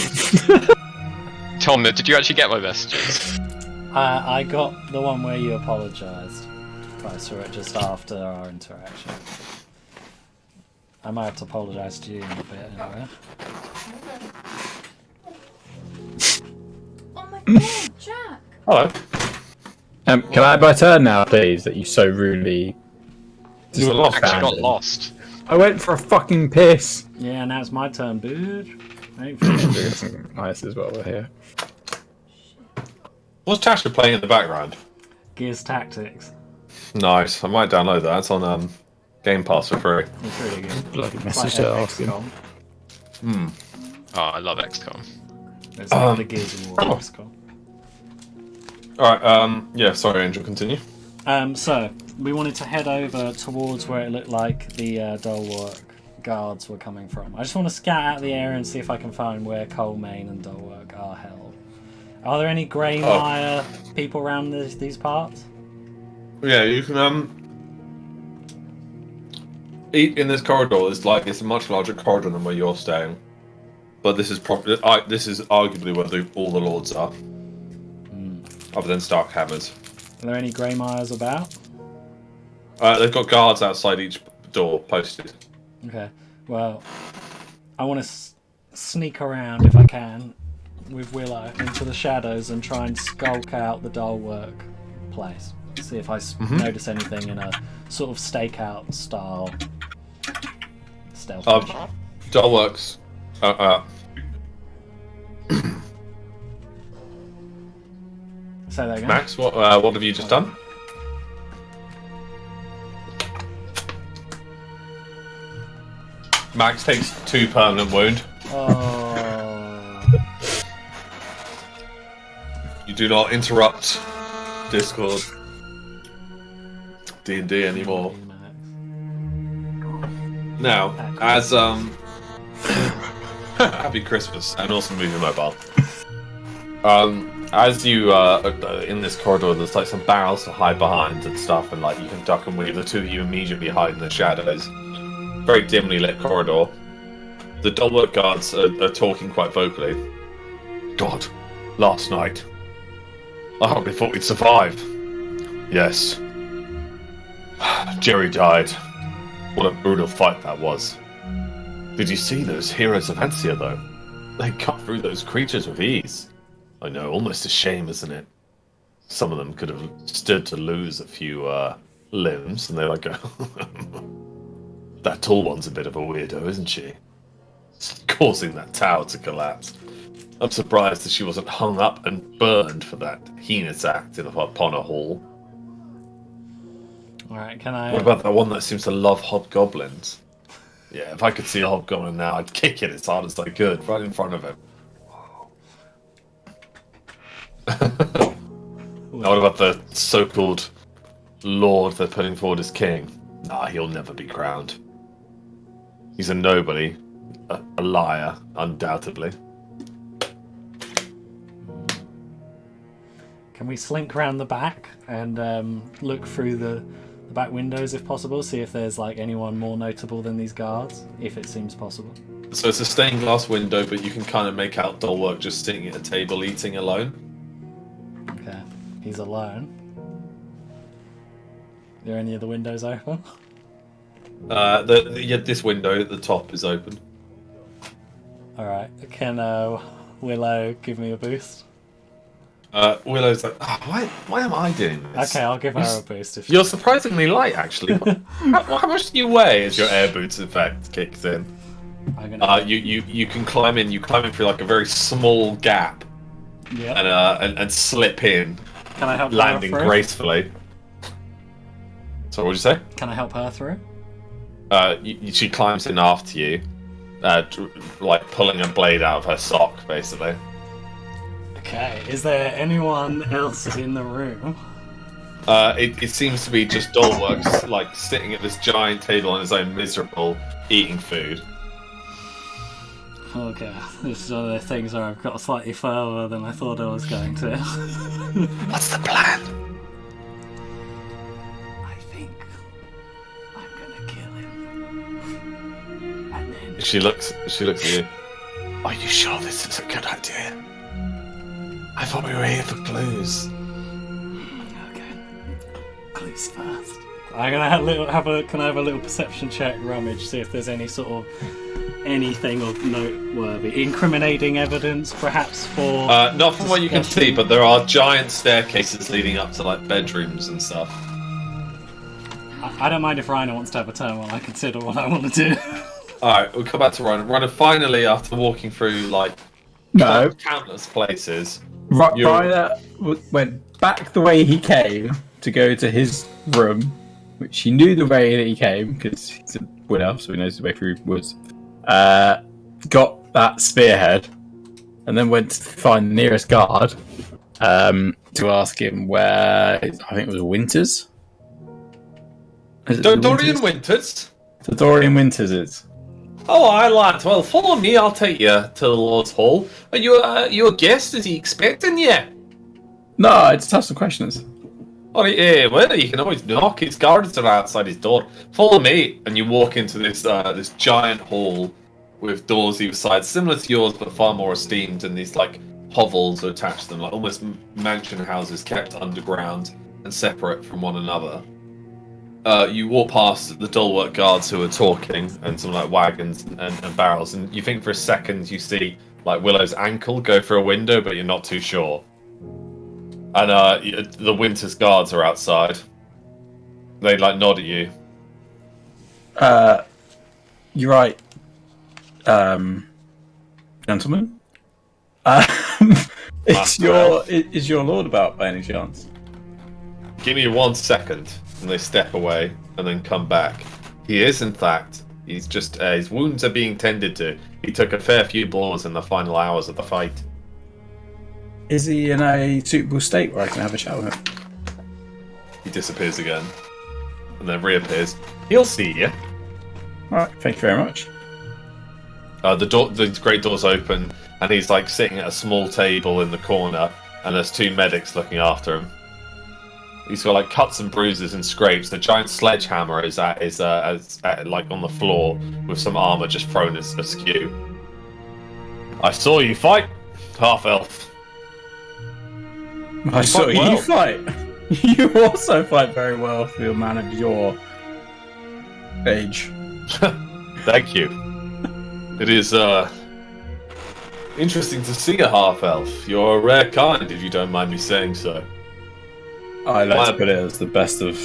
Tom, did you actually get my messages? I got the one where you apologised. I saw it just after our interaction. I might have to apologise to you in a bit anyway. Oh my god, Jack! Hello. Can I have my turn now, please? That you so rudely. You were lost. Actually got lost. I went for a fucking piss. Yeah, now it's my turn, dude. Ain't fair. Doing something nice as well. We're here. What's Tasha playing in the background? Gears Tactics. Nice. I might download that. It's on Game Pass for free. It's really good. Bloody It's message like to ask him. XCOM. Oh, I love XCOM. It's like the Gears of War XCOM. Alright, yeah, sorry, Angel, continue. So, we wanted to head over towards where it looked like the Dulwark guards were coming from. I just want to scout out the area and see if I can find where Colemane and Dulwark are held. Are there any Greymire people around these parts? Yeah, you can, eat in this corridor. It's a much larger corridor than where you're staying. But this is this is arguably where all the lords are. Other than Starkhammers. Are there any Greymires about? They've got guards outside each door posted. Okay, well, I want to sneak around, if I can, with Willow into the shadows and try and skulk out the Dulwark place. See if I notice anything in a sort of stakeout style stealth mission. Dulwarks. Say that again. Max, what have you just done? Max takes 2 permanent wound. Oh. You do not interrupt Discord D&D anymore. Now, as happy Christmas and also movie mobile. As you in this corridor, there's like some barrels to hide behind and stuff, and like you can duck and weave. The two of you immediately hide in the shadows. Very dimly lit corridor. The Dulwark guards are talking quite vocally. God, last night I hardly thought we'd survive. Yes, Jerry died. What a brutal fight that was. Did you see those heroes of Ansia though? They cut through those creatures with ease. I know, almost a shame, isn't it? Some of them could have stood to lose a few limbs, and they're like, that tall one's a bit of a weirdo, isn't she? Causing that tower to collapse. I'm surprised that she wasn't hung up and burned for that heinous act upon a hall. Alright, can I... What about that one that seems to love hobgoblins? Yeah, if I could see a hobgoblin now, I'd kick it as hard as I could, right in front of him. What about the so-called lord they're putting forward as king? Nah, he'll never be crowned. He's a nobody, a liar, undoubtedly. Can we slink round the back and look through the back windows if possible, see if there's like anyone more notable than these guards, if it seems possible? So it's a stained glass window, but you can kind of make out Dulwark just sitting at a table eating alone. Okay, he's alone. Are there any of the windows open? This window at the top is open. Alright, can Willow give me a boost? Willow's like, why am I doing this? Okay, I'll give her a boost. If You're surprisingly light, actually. how much do you weigh as your air boots effect kicks in? I'm gonna... You can climb in. You climb in through like a very small gap, yeah. and slip in, Can I help landing her through? gracefully. So what did you say? Can I help her through? She climbs in after you, like pulling a blade out of her sock, basically. Okay, is there anyone else in the room? It seems to be just Dolworks, like sitting at this giant table on his own, miserable, eating food. Okay, this is one of the things where I've got slightly further than I thought I was going to. What's the plan? I think I'm gonna kill him. And then She looks at you. Are you sure this is a good idea? I thought we were here for clues. okay, clues first. I'm gonna can I have a little perception check, rummage, see if there's any sort of anything of noteworthy, incriminating evidence, perhaps for. Not from what you can see, but there are giant staircases leading up to like bedrooms and stuff. I don't mind if Rhino wants to have a turn while I consider what I want to do. Alright, we'll come back to Rhino. Rhino, finally, after walking through like countless places, Ryder went back the way he came to go to his room, which he knew the way that he came because he's a wood elf, so he knows the way through woods. Got that spearhead, and then went to find the nearest guard to ask him where I think it was Winters. Dorian Winters. So Dorian Winters is. Oh, aye, lad. Well, follow me. I'll take you to the Lord's Hall. Are you a guest? Is he expecting you? No, I just have some questions. Oh, yeah, well, you can always knock. His guards are outside his door. Follow me, and you walk into this this giant hall with doors either side, similar to yours, but far more esteemed. And these like hovels are attached to them, like almost mansion houses kept underground and separate from one another. You walk past the Dulwork guards who are talking, and some like wagons and barrels, and you think for a second you see like Willow's ankle go through a window, but you're not too sure. And the Winter's guards are outside. They like nod at you. You're right, gentlemen. Is your lord about by any chance? Give me 1 second, and they step away and then come back. He is, in fact. He's just his wounds are being tended to. He took a fair few blows in the final hours of the fight. Is he in a suitable state where I can have a chat with him? He disappears again, and then reappears. He'll see you. Alright, thank you very much. The great doors open, and he's like sitting at a small table in the corner, and there's 2 medics looking after him. He's got like cuts and bruises and scrapes. The giant sledgehammer is like on the floor with some armor just thrown askew. I saw you fight, half elf. I saw you fight. You also fight very well for a man of your age. Thank you. It is interesting to see a half elf. You're a rare kind, if you don't mind me saying so. I like to put it as the best of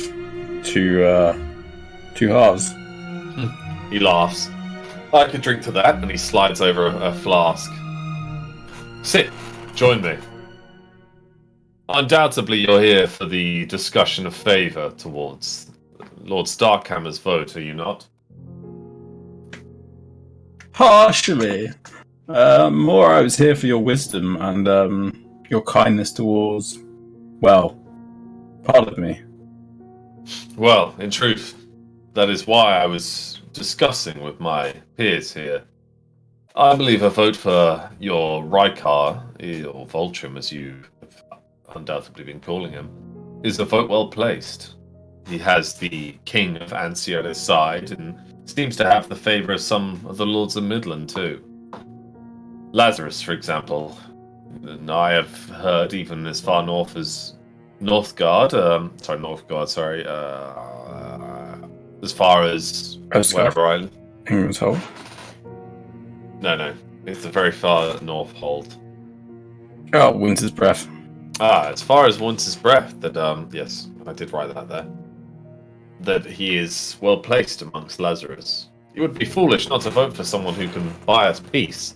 two halves. He laughs. I could drink to that, and he slides over a flask. Sit. Join me. Undoubtedly, you're here for the discussion of favour towards Lord Starkhammer's vote, are you not? Partially. More, I was here for your wisdom and your kindness towards, well, part of me. Well, in truth, that is why I was discussing with my peers here. I believe a vote for your Rykar, or Voltrum as you have undoubtedly been calling him, is a vote well placed. He has the King of Ansi at his side, and seems to have the favour of some of the Lords of Midland too. Lazarus, for example. And I have heard even as far north as Northgard, as far as wherever I... Ingram's Hold? No, it's the very far north hold. Oh, Winter's Breath. As far as Winter's Breath, that, yes, I did write that there. That he is well placed amongst Lazarus. You would be foolish not to vote for someone who can buy us peace.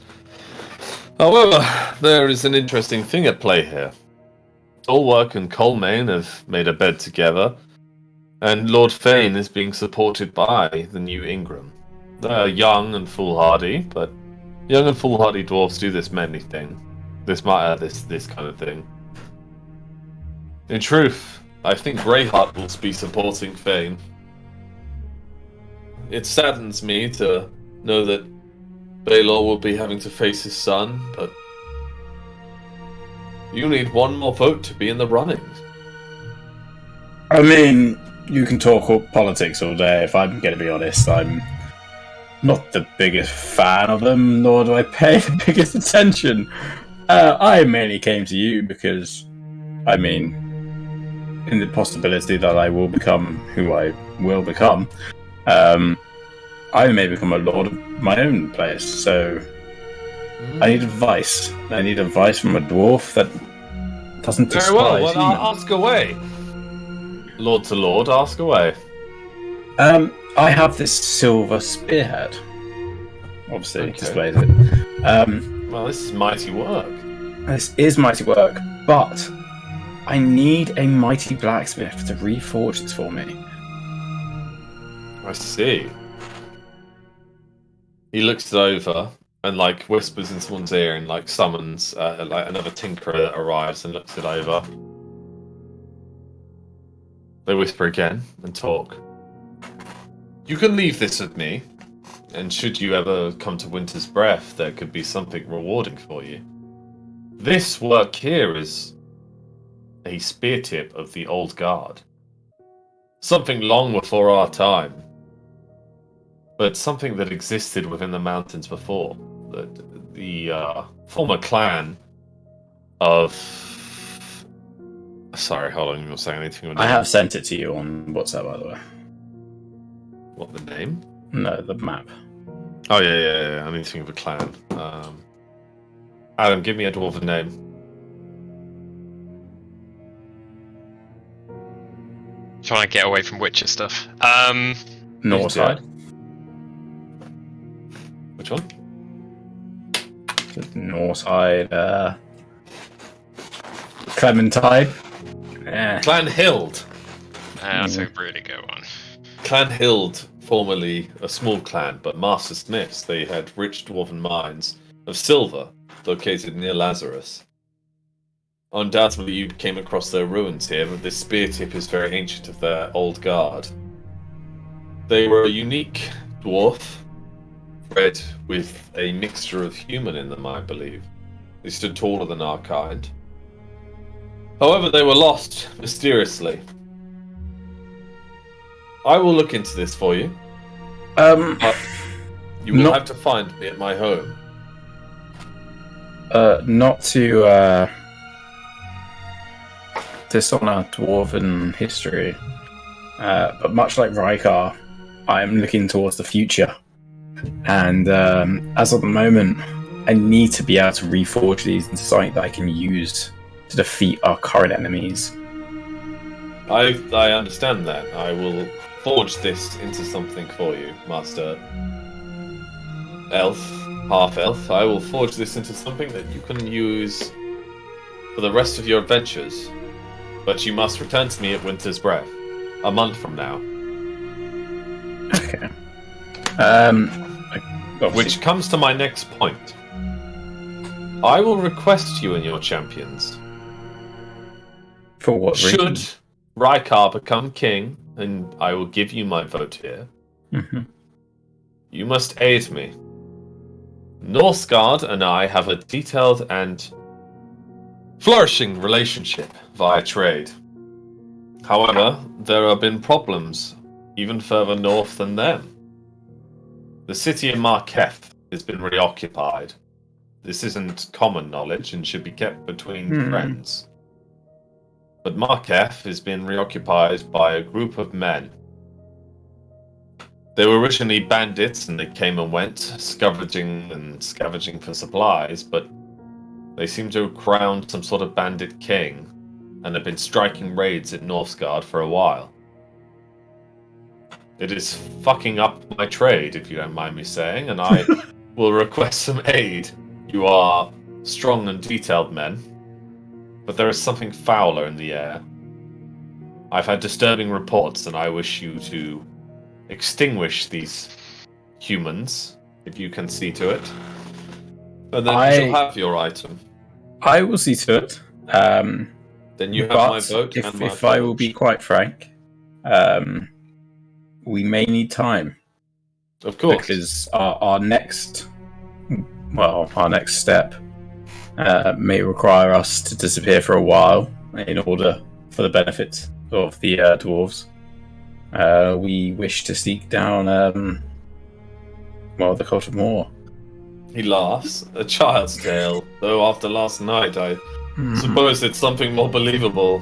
However, there is an interesting thing at play here. Ulwark and Colmain have made a bed together, and Lord Fane is being supported by the new Ingram. They're young and foolhardy, but young and foolhardy dwarves do this kind of thing. In truth, I think Greyheart will be supporting Fane. It saddens me to know that Baelor will be having to face his son, but you need one more vote to be in the running. I mean, you can talk politics all day. If I'm going to be honest, I'm not the biggest fan of them, nor do I pay the biggest attention. I mainly came to you because, I mean, in the possibility that I will become who I will become, I may become a lord of my own place, so I need advice. I need advice from a dwarf that doesn't despise Very well, well, humans. I'll ask away. Lord to Lord, ask away. I have this silver spearhead. Obviously, Okay. displays it. Well, this is mighty work. This is mighty work, but I need a mighty blacksmith to reforge this for me. I see. He looks it over and like whispers in someone's ear and like summons like another tinkerer that arrives and looks it over. They whisper again and talk. You can leave this with me, and should you ever come to Winter's Breath, there could be something rewarding for you. This work here is a spear tip of the old guard. Something long before our time. But something that existed within the mountains before. The former clan of... Sorry, hold on, you're saying anything? I have sent it to you on WhatsApp, by the way. What, the name? No, the map. Oh, yeah. I need to think of a clan. Adam, give me a dwarven name. Trying to get away from Witcher stuff. North side. Which one? North side, Clementine. Clan Hild. That's a really good one. Clan Hild, formerly a small clan, but master smiths. They had rich dwarven mines of silver located near Lazarus. Undoubtedly, you came across their ruins here, but this spear tip is very ancient of their old guard. They were a unique dwarf, bred with a mixture of human in them, I believe. They stood taller than our kind. However, they were lost mysteriously. I will look into this for you. But you will have to find me at my home. Not to dishonor dwarven history, but much like Rykar, I am looking towards the future. And as of the moment, I need to be able to reforge these into something that I can use to defeat our current enemies. I understand that. I will forge this into something for you, Master Elf, Half Elf. I will forge this into something that you can use for the rest of your adventures. But you must return to me at Winter's Breath, a month from now. Okay. Which comes to my next point. I will request you and your champions. For what reason? Should Rykar become king, and I will give you my vote here, you must aid me. Northgard and I have a detailed and flourishing relationship via trade. However, there have been problems even further north than them. The city of Marketh has been reoccupied. This isn't common knowledge and should be kept between friends. But Marketh has been reoccupied by a group of men. They were originally bandits and they came and went, scavenging for supplies, but they seem to have crowned some sort of bandit king and have been striking raids at Northgard for a while. It is fucking up my trade, if you don't mind me saying, and I will request some aid. You are strong and detailed men, but there is something fouler in the air. I've had disturbing reports, and I wish you to extinguish these humans, if you can see to it. And then you shall have your item. I will see to it. Then you have my But vote and my if I will be apology. quite frank, we may need time. Of course. Because our next step may require us to disappear for a while in order for the benefit of the dwarves. We wish to seek down, the Cult of Moor. He laughs. A child's tale. Though after last night, I suppose it's something more believable.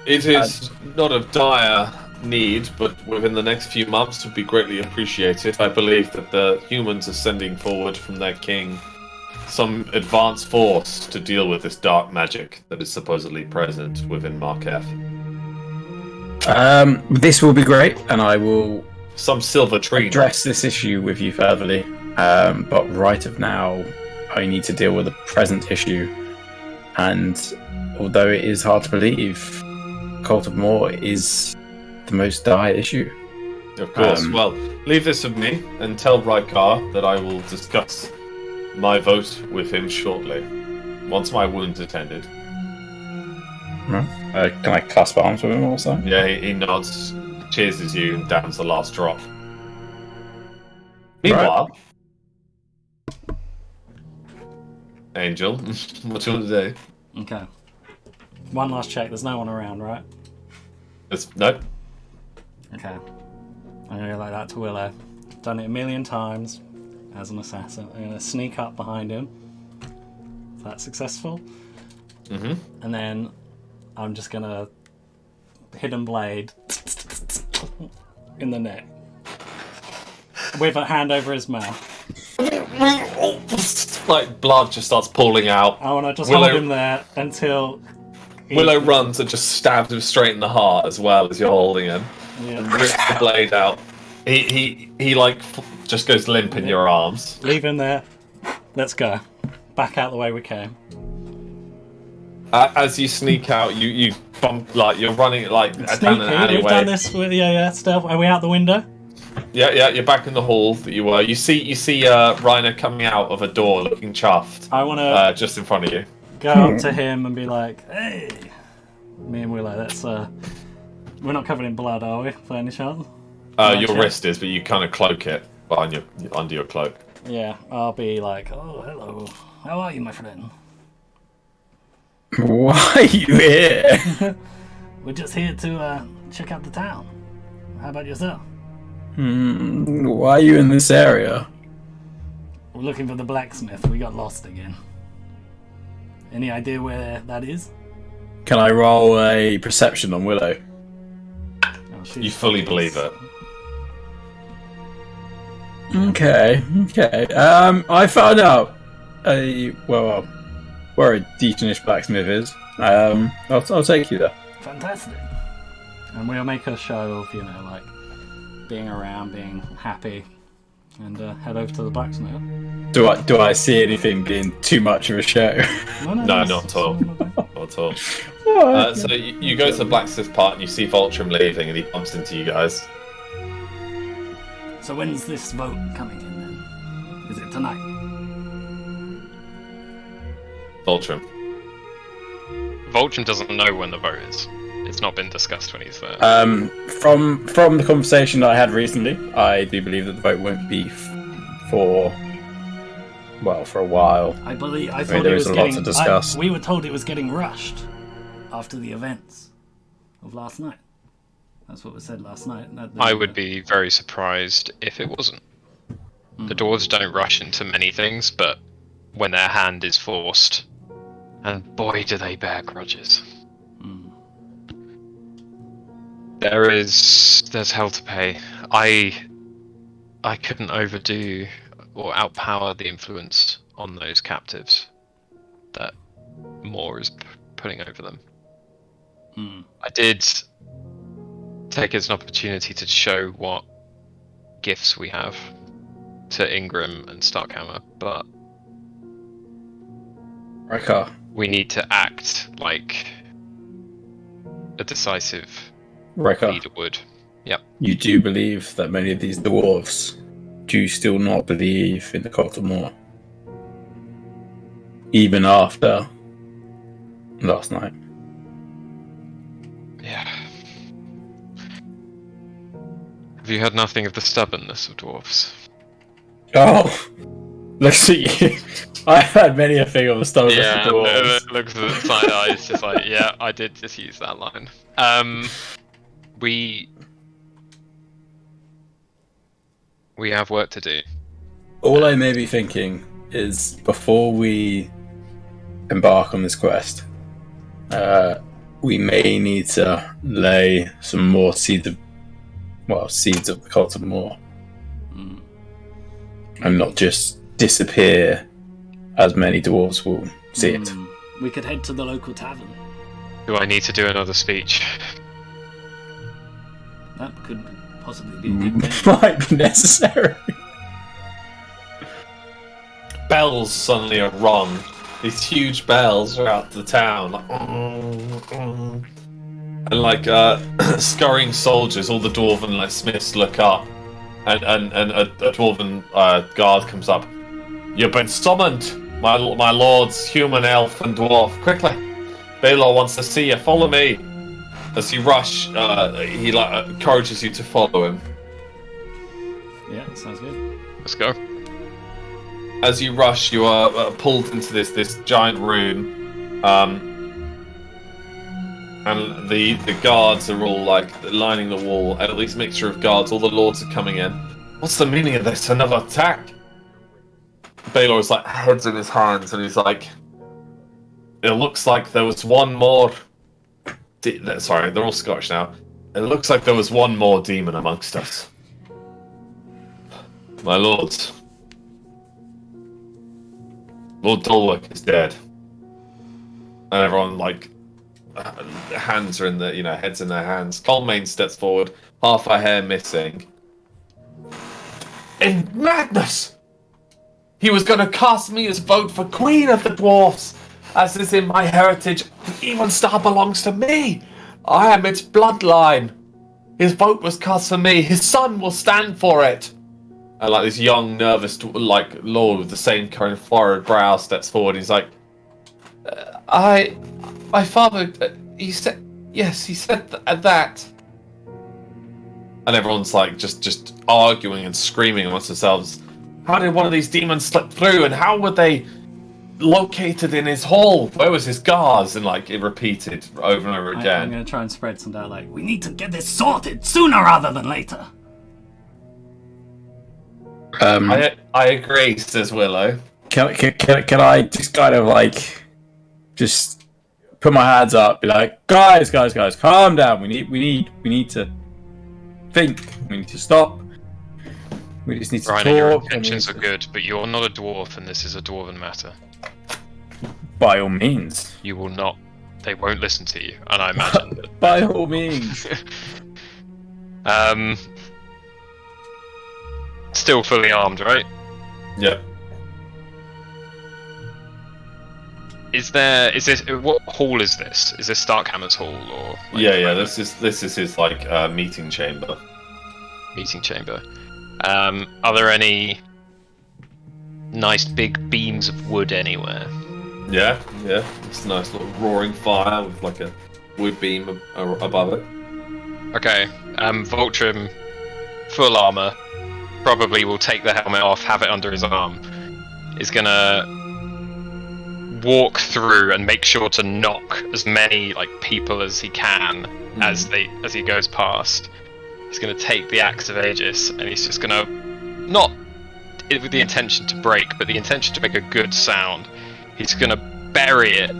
It is not of dire need, but within the next few months would be greatly appreciated. I believe that the humans are sending forward from their king some advanced force to deal with this dark magic that is supposedly present within Markef. This will be great, and I will Some silver tree. address this issue with you furtherly. But right of now, I need to deal with the present issue. And although it is hard to believe, Cult of Moor is the most dire issue. Of course. Well, leave this with me and tell Rykar that I will discuss my vote with him shortly, once my wound's attended. Can I clasp arms with him also? Yeah, he nods, cheers you, and downs the last drop. Meanwhile, Angel, what you want to do? Okay. One last check. There's no one around, right? Nope. Okay. I'm gonna go like that to Willow. Done it a million times as an assassin. I'm gonna sneak up behind him. Is that successful? Mm-hmm. And then I'm just gonna hidden blade in the neck with a hand over his mouth. Like blood just starts pooling out. I wanna just hold him there until Willow runs and just stabs him straight in the heart as well as you're holding him. Yeah. And rips the blade out. He just goes limp in your arms. Leave him there. Let's go. Back out the way we came. As you sneak out, you bump you're running down an alleyway. We've done this with stealth. Are we out the window? Yeah, you're back in the hall that you were. You see Reiner coming out of a door looking chuffed. I wanna just in front of you. Go up to him and be like, "Hey, me and Willow. That's we're not covered in blood, are we? By any chance?" Your wrist is, but you kind of cloak it behind under your cloak. Yeah, I'll be like, "Oh, hello. How are you, my friend?" Why are you here? We're just here to check out the town. How about yourself? Why are you in this area? We're looking for the blacksmith. We got lost again. Any idea where that is? Can I roll a perception on Willow? Oh, You fully believe it. Okay. I found out where a decentish blacksmith is. I'll take you there. Fantastic. And we'll make a show of, being around, being happy, and head over to the blacksmith. Do I see anything being too much of a show? No, not at all. Not at all. So you go to the blacksmith part and you see Voltrum leaving and he bumps into you guys. So when's this vote coming in then? Is it tonight? Voltrum. Voltrum doesn't know when the vote is. It's not been discussed when he's there. From the conversation that I had recently, I do believe that the vote won't be for a while. I thought there is a lot to discuss. We were told it was getting rushed after the events of last night. That's what was said last night. I would be very surprised if it wasn't. The dwarves don't rush into many things, but when their hand is forced, and boy do they bear grudges. There's hell to pay. I couldn't overdo or outpower the influence on those captives that Moore is putting over them. I did take it as an opportunity to show what gifts we have to Ingram and Starkhammer, but Rykar. we need to act like a decisive Rykar. leader would. Yep. You do believe that many of these dwarves do still not believe in the Cult of Moor, even after last night. Yeah. Have you heard nothing of the stubbornness of dwarves? Oh, look at you. I had many a thing on the stomach Yeah, of the dwarves. looks at the side eyes, just like, yeah, I did just use that line. We have work to do. All I may be thinking is before we embark on this quest, we may need to lay some more seeds of the cult of Moor, and not just disappear as many dwarves will see it. We could head to the local tavern. Do I need to do another speech? That could possibly be a good thing. Might be necessary. Bells suddenly are rung. These huge bells throughout the town, and like scurrying soldiers. All the dwarven like smiths look up, and a dwarven guard comes up. You've been summoned, my lords, human, elf, and dwarf. Quickly, Baelor wants to see you. Follow me. As you rush, he like encourages you to follow him. Yeah, sounds good. Let's go. As you rush, you are pulled into this giant room, and the guards are all like lining the wall. At least mixture of guards. All the lords are coming in. What's the meaning of this? Another attack? Baelor's like heads in his hands, and he's like, "It looks like there was one more." Sorry, they're all Scottish now. It looks like there was one more demon amongst us, my lords. Lord Dulwick is dead. And everyone, like, hands are in the, heads in their hands. Colmane steps forward, half a hair missing. In madness! He was going to cast me as vote for Queen of the Dwarfs, as is in my heritage. The Even Star belongs to me. I am its bloodline. His vote was cast for me. His son will stand for it. And like this young, nervous, like lord with the same kind of furrowed brow steps forward. He's like, my father, he said, yes, he said that. And everyone's like just arguing and screaming amongst themselves. How did one of these demons slip through? And how were they located in his hall? Where was his guards? And like it repeated over and over again. I'm going to try and spread some doubt. Like, we need to get this sorted sooner rather than later. I agree, says Willow. Can I just kind of like just put my hands up, be like, guys, calm down. We need to think. We need to stop. We just need to Ryan, talk. your intentions are good, but you're not a dwarf, and this is a dwarven matter. By all means. You will not. They won't listen to you, and I imagine that. By all means. Still fully armed, right? Yep. Is this what hall is this? Is this Starkhammer's hall or? Like, Yeah. This is his like meeting chamber. Meeting chamber. Are there any nice big beams of wood anywhere? Yeah. It's a nice little roaring fire with like a wood beam above it. Okay. Voltrim, full armor, probably will take the helmet off, have it under his arm. Is gonna walk through and make sure to knock as many like people as he can as he goes past. He's gonna take the axe of Aegis and he's just gonna not with the intention to break, but the intention to make a good sound. He's gonna bury it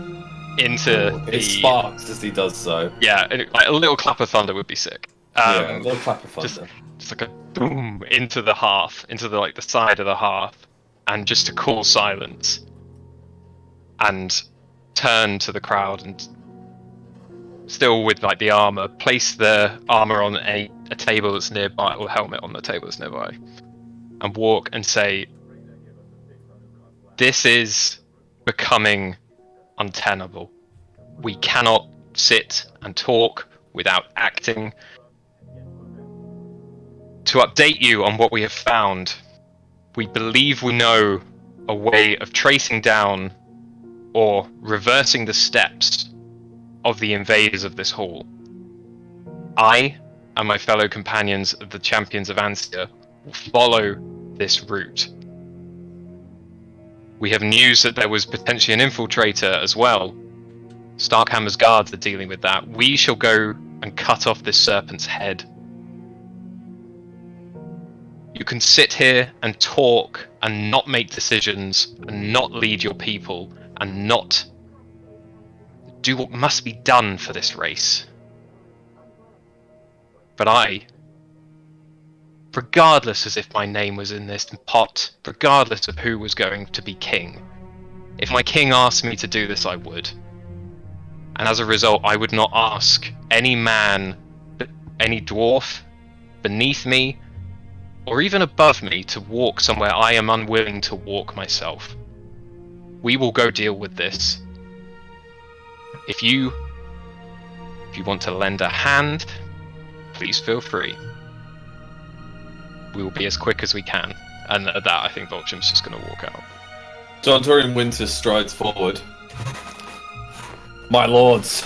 into It sparks as he does so. Yeah, like a little clap of thunder would be sick. A little clap of thunder. Just like a boom into the hearth, into the like the side of the hearth, and just to call silence. And turn to the crowd and still with like the armor, place the armor on a table that's nearby, or helmet on the table that's nearby, and walk and say, "This is becoming untenable. We cannot sit and talk without acting. To update you on what we have found, we believe we know a way of tracing down or reversing the steps of the invaders of this hall, I and my fellow companions of the Champions of Ansia will follow this route. We have news that there was potentially an infiltrator as well. Starkhammer's guards are dealing with that. We shall go and cut off this serpent's head. You can sit here and talk and not make decisions and not lead your people and not do what must be done for this race. But I, regardless as if my name was in this pot, regardless of who was going to be king, if my king asked me to do this, I would. And as a result, I would not ask any man, any dwarf, beneath me, or even above me to walk somewhere I am unwilling to walk myself. We will go deal with this. If you want to lend a hand, please feel free. We will be as quick as we can. And at that, I think Voltrim's just going to walk out. Jontorian Winter strides forward. My lords,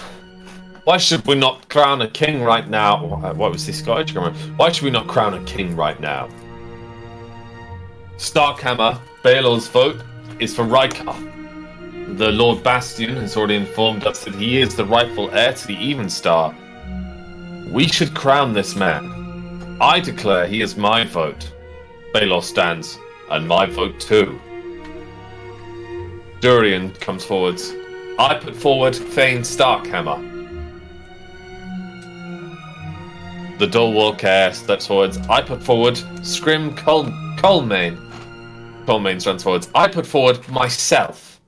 why should we not crown a king right now? What was this Scottish grammar? Why should we not crown a king right now? Starkhammer, Baelor's vote is for Rykar. The Lord Bastion has already informed us that he is the rightful heir to the Even Star. We should crown this man. I declare he is my vote. Baelor stands, and my vote too. Durian comes forwards. I put forward Thane Starkhammer. The Dulwalk heir steps forwards. I put forward Scrim Colmane. Colmane stands forwards. I put forward myself.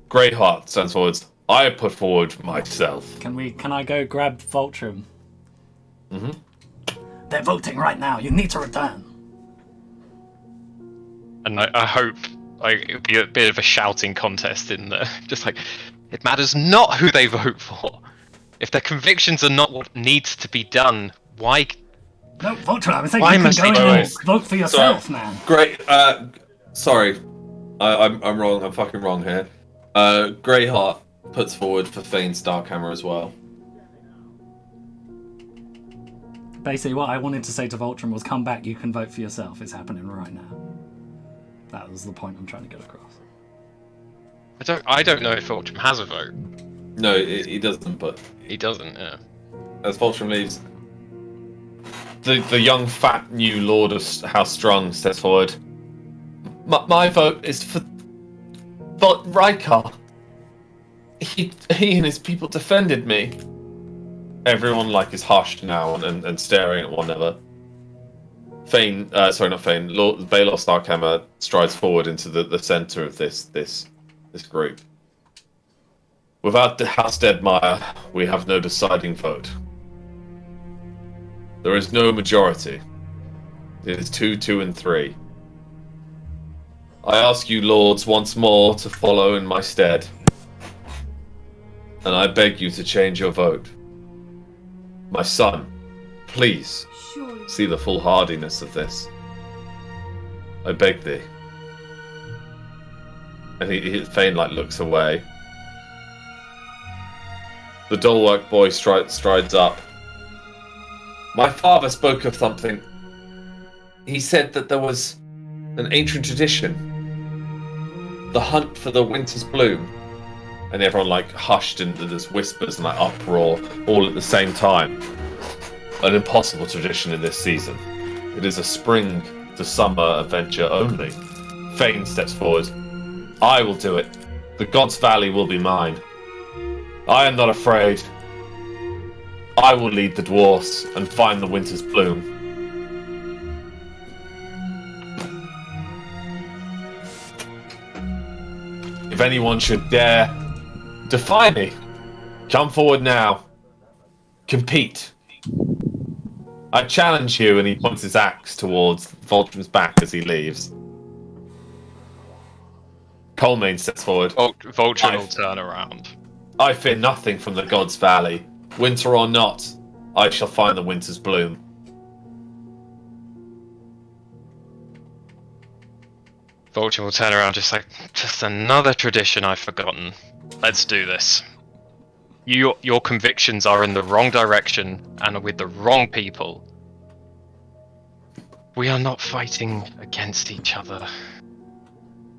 Greyheart stands forwards. I put forward myself. Can I go grab Voltrim? Mm-hmm. They're voting right now. You need to return. And I hope it'll be a bit of a shouting contest in there. Just like, it matters not who they vote for. If their convictions are not what needs to be done, why? No, Voltrim, I'm saying Why you can must go they in do and vote for yourself, man. Great. Sorry. I'm wrong. I'm fucking wrong here. Greyheart puts forward for Thane Starkhammer as well. Basically, what I wanted to say to Voltrim was, come back, you can vote for yourself. It's happening right now. That was the point I'm trying to get across. I don't know if Voltrim has a vote. No, he doesn't, but... He doesn't, yeah. As Voltrim leaves, the young, fat, new Lord of House Strong steps forward. My vote is for Rykar. He and his people defended me. Everyone is hushed now and staring at one another. Lord Baelor Starkhammer strides forward into the center of this group. Without the House Deadmire, we have no deciding vote. There is no majority. It is 2, 2, and 3. I ask you, lords, once more to follow in my stead. And I beg you to change your vote. My son, please, see the foolhardiness of this. I beg thee. And Thane looks away. The Dulwark boy strides up. My father spoke of something. He said that there was an ancient tradition. The hunt for the winter's bloom. And everyone hushed into this whispers and uproar all at the same time. An impossible tradition in this season. It is a spring to summer adventure only. Thane steps forward. I will do it. The God's Valley will be mine. I am not afraid. I will lead the dwarfs and find the winter's bloom. If anyone should dare defy me, come forward now. Compete. I challenge you, and he points his axe towards Voltrim's back as he leaves. Colmane steps forward. Voltrim will turn around. I fear nothing from the God's Valley. Winter or not, I shall find the winter's bloom. Vulture will turn around just another tradition I've forgotten. Let's do this. Your convictions are in the wrong direction and are with the wrong people. We are not fighting against each other.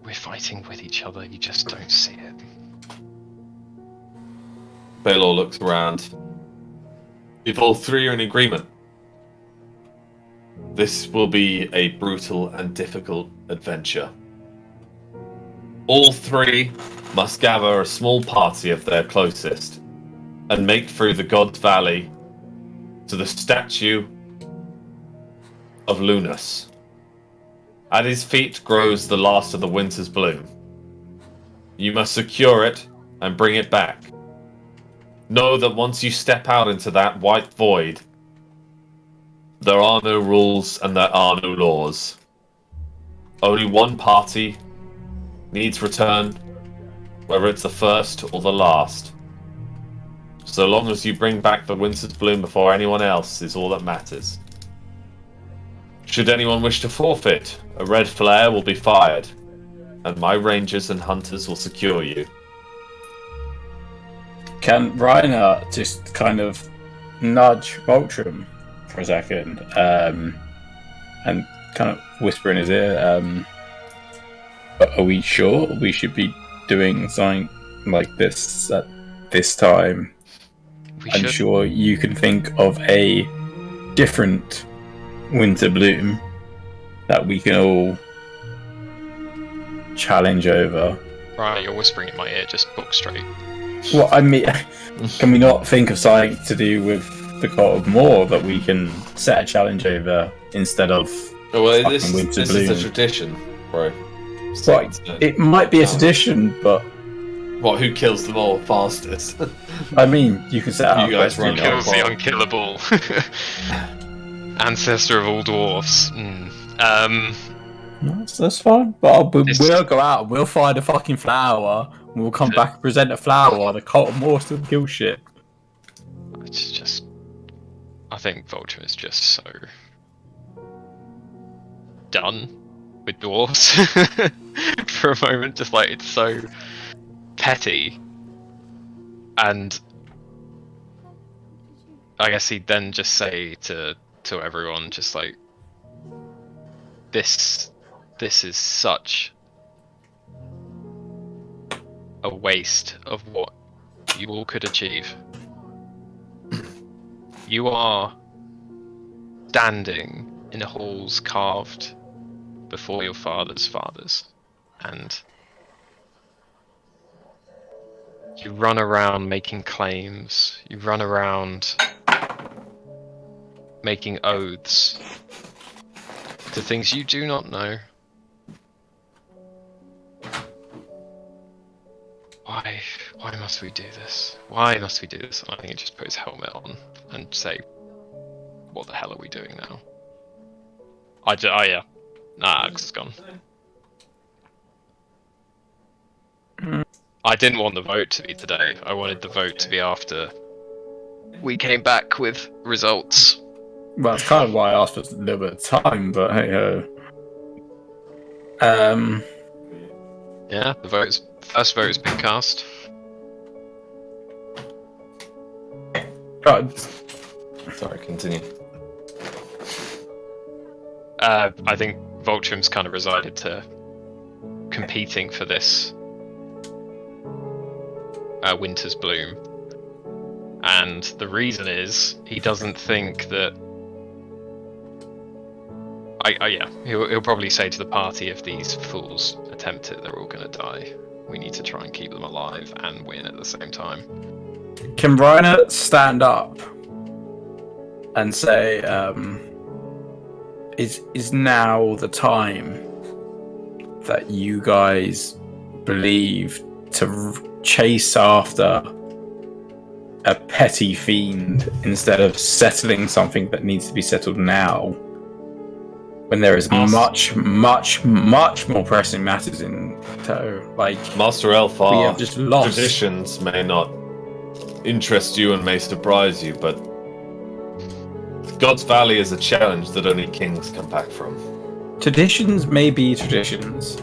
We're fighting with each other, you just don't see it. Baylor looks around. If all three are in agreement, this will be a brutal and difficult adventure. All three must gather a small party of their closest and make through the God's Valley to the statue of Lunus. At his feet grows the last of the winter's bloom. You must secure it and bring it back. Know that once you step out into that white void, there are no rules and there are no laws. Only one party needs return, whether it's the first or the last. So long as you bring back the winter's bloom before anyone else is all that matters. Should anyone wish to forfeit, a red flare will be fired, and my rangers and hunters will secure you. Can Reiner just kind of nudge Voltrum for a second, and kind of whisper in his ear, are we sure we should be doing something like this at this time? I'm sure you can think of a different winter bloom that we can all challenge over. Right, you're whispering in my ear, just book straight. Well, I mean, can we not think of something to do with the God of Moor that we can set a challenge over instead of this is a tradition, bro. Right. It might be a tradition, but what? Who kills them all fastest? I mean, you can set up. You guys run. Who kills the unkillable ancestor of all dwarfs? That's fine. But we'll go out and we'll find a fucking flower. And we'll come back and present a flower. The cult of Moor still kill shit. It's just, I think Vulture is just so done with dwarves for a moment. Just like, it's so petty, and I guess he'd then just say to everyone, just like, this is such a waste of what you all could achieve. You are standing in halls carved before your father's fathers, and you run around making claims, you run around making oaths to things you do not know. Why must we do this? Why must we do this? And I think he just put his helmet on and say, what the hell are we doing now? Yeah. Nah, Alex is gone. I didn't want the vote to be today. I wanted the vote to be after we came back with results. Well, that's kind of why I asked for a little bit of time, but hey ho. Yeah, the first vote has been cast. Right. Sorry, continue. I think Voltrum's kind of resided to competing for this Winter's Bloom. And the reason is, he doesn't think that... yeah, he'll probably say to the party, if these fools attempt it, they're all going to die. We need to try and keep them alive and win at the same time. Can Reiner stand up and say, is now the time that you guys believe to chase after a petty fiend instead of settling something that needs to be settled now, when there is much more pressing matters in tow? Like, Master Elfar, we have just lost. Traditions may not interest you and may surprise you, but God's Valley is a challenge that only kings come back from. Traditions may be traditions,